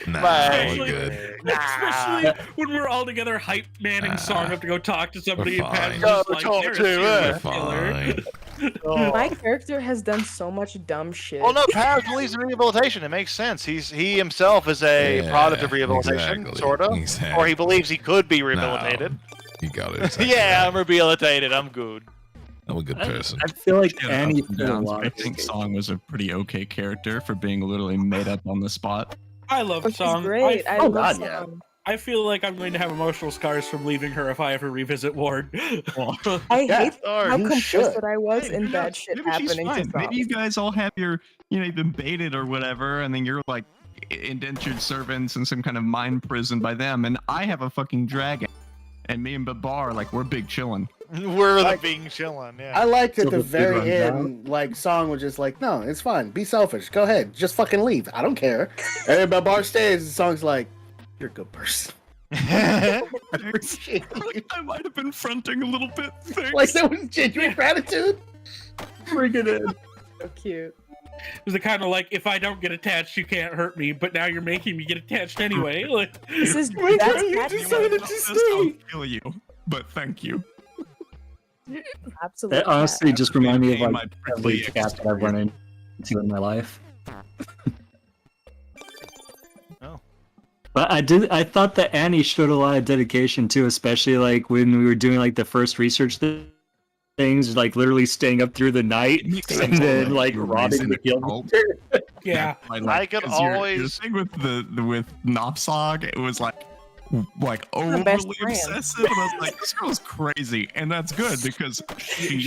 Nah, Maybe. we're good. Especially when we're all together hype manning Song up to go talk to somebody and Pat's fine. just Go like, talk "They're a to her." serial killer." Fine. Oh. My character has done so much dumb shit. Well, no, Pam believes in rehabilitation. It makes sense. He himself is a Yeah, product of rehabilitation, exactly, sort of, exactly. or he believes he could be rehabilitated. You got it. Exactly Yeah, right. I'm rehabilitated. I'm good. I'm a good person. I feel like Yeah, Annie ups and put a downs, lot but I of think escape. Song was a pretty okay character for being literally made up on the spot. I love Oh, she's Song. great. I oh love God, Song. yeah. I feel like I'm going to have emotional scars from leaving her if I ever revisit Ward. I Yeah. hate Or how you complicit should. I was Hey, in who bad knows? shit Maybe she's happening to fine. Song. Maybe you guys all have your, you've been baited or whatever, and then you're like indentured servants in some kind of mind prison by them, and I have a fucking dragon, and me and Babar, like, we're big chillin'. We're the Like- being chilling. Yeah. I liked at So the the food very runs end, like Song was just like, "No, it's fine. Be selfish. Go ahead. Just fucking leave. I don't care." And then Babar stays, and Song's like, "You're a good person." I appreciate you. I might have been fronting a little bit. Thanks. Like that was genuine gratitude. Bring it in. So cute. It's the kind of like, if I don't get attached, you can't hurt me, but now you're making me get attached anyway. Like, This is My that's God, you Pat's decided way. to This, stay. I'll kill you, but thank you. Absolutely. That honestly just reminded me of Pay like my every prickly cat that I've run into in my life. Oh. But But I thought that Annie showed a lot of dedication too, especially like when we were doing like the first research things, like literally staying up through the night It makes and sense then that like you're robbing raising the a guild. cult. Yeah. I could 'cause your always- thing with with Nopsog, it was like Her best overly friend. obsessive, and I was like, this girl's crazy, and that's good because she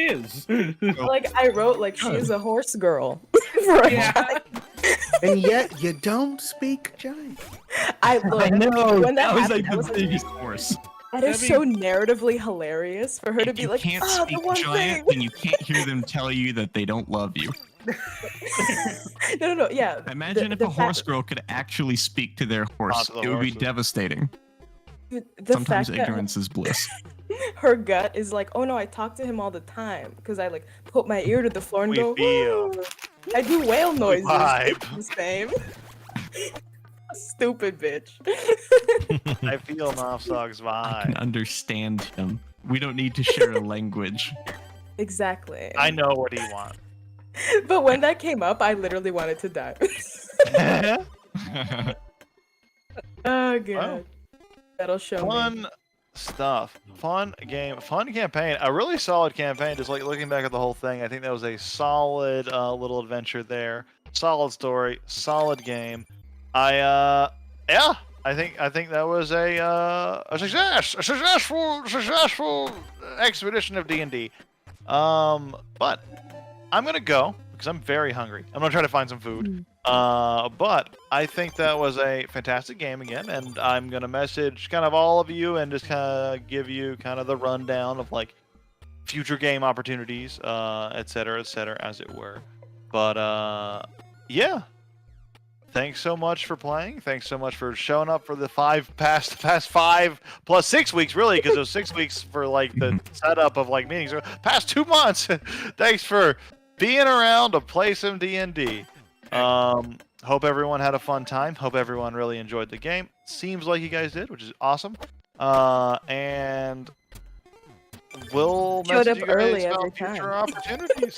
is. She is. Like I wrote, like she Good. is a horse girl. For a Yeah. giant. And yet you don't speak giant. I look, I know, when that was happened, like I was the like, biggest. Horse. that is so narratively hilarious for her to If be you like, can't oh, speak the one giant, thing. then you can't hear them tell you that they don't love you. No, yeah. Imagine if the a horse girl could actually speak to their horse. to the It would be horses. devastating. The Sometimes fact that ignorance is bliss. her gut is like, oh no, I talk to him all the time because I like put my ear to the floor and We go. feel. "Ooh." I do whale noises. vibe. It's the same. Stupid bitch. I feel Nofsog's I can vibe. understand him. We don't need to share a language. Exactly. I know what he wants. But when that came up, I literally wanted to die. Oh god. That'll show me. Fun stuff. Fun game. Fun campaign. A really solid campaign. Just like looking back at the whole thing, I think that was a solid little adventure there. Solid story. Solid game. I think that was a success. A successful expedition of D&D. But I'm gonna go because I'm very hungry. I'm gonna try to find some food. But I think that was a fantastic game again, and I'm gonna message kind of all of you and just kind of give you kind of the rundown of like future game opportunities, et cetera, as it were. But yeah. Thanks so much for playing. Thanks so much for showing up for the past 5 plus 6 weeks, really, because it was 6 weeks for like the setup of like meetings. Past 2 months. Thanks for being around to play some D&D. Hope everyone had a fun time. Hope everyone really enjoyed the game. Seems like you guys did, which is awesome. And we'll Showed message up you guys early about every future time. opportunities.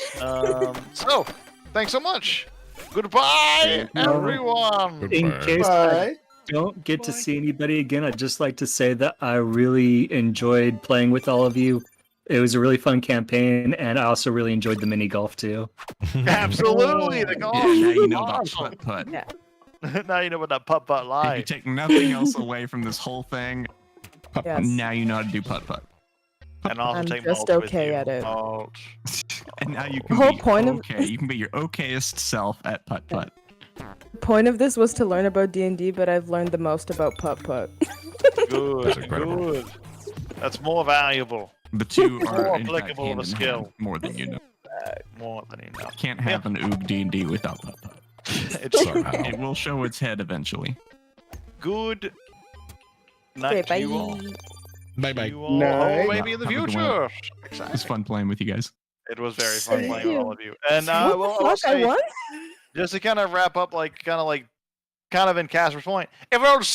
So, thanks so much. Goodbye, everyone. In case I Bye. don't get to see anybody again, I'd just like to say that I really enjoyed playing with all of you. It was a really fun campaign, and I also really enjoyed the mini golf too. Absolutely, the golf. Yeah, now you know about Awesome. putt-putt. Yeah. Now you know what that putt-putt If you life. take nothing else away from this whole thing, Yes. now you know how to do putt-putt. And also I'm take just mulch with okay you. at it. Mulch. And now you The can whole be point of- okay. You can be your okayest self at putt-putt. The point of this was to learn about D&D, but I've learned the most about putt-putt. Good, That's incredible. good. That's more valuable. The two More are in fact applicable hand of a in skill. hand, more than you know. More than you know. Can't have an OOG D&D without putt-putt. It's Somehow. It will show its head eventually. good Okay, night bye. to you all. Bye bye. You all Night. maybe in the Have a good future. one. It was fun playing with you guys. It was very fun Thank playing with you. all of you. And What we'll the fuck? I say, won? just to kind of wrap up, kind of in Casper's point, if I don't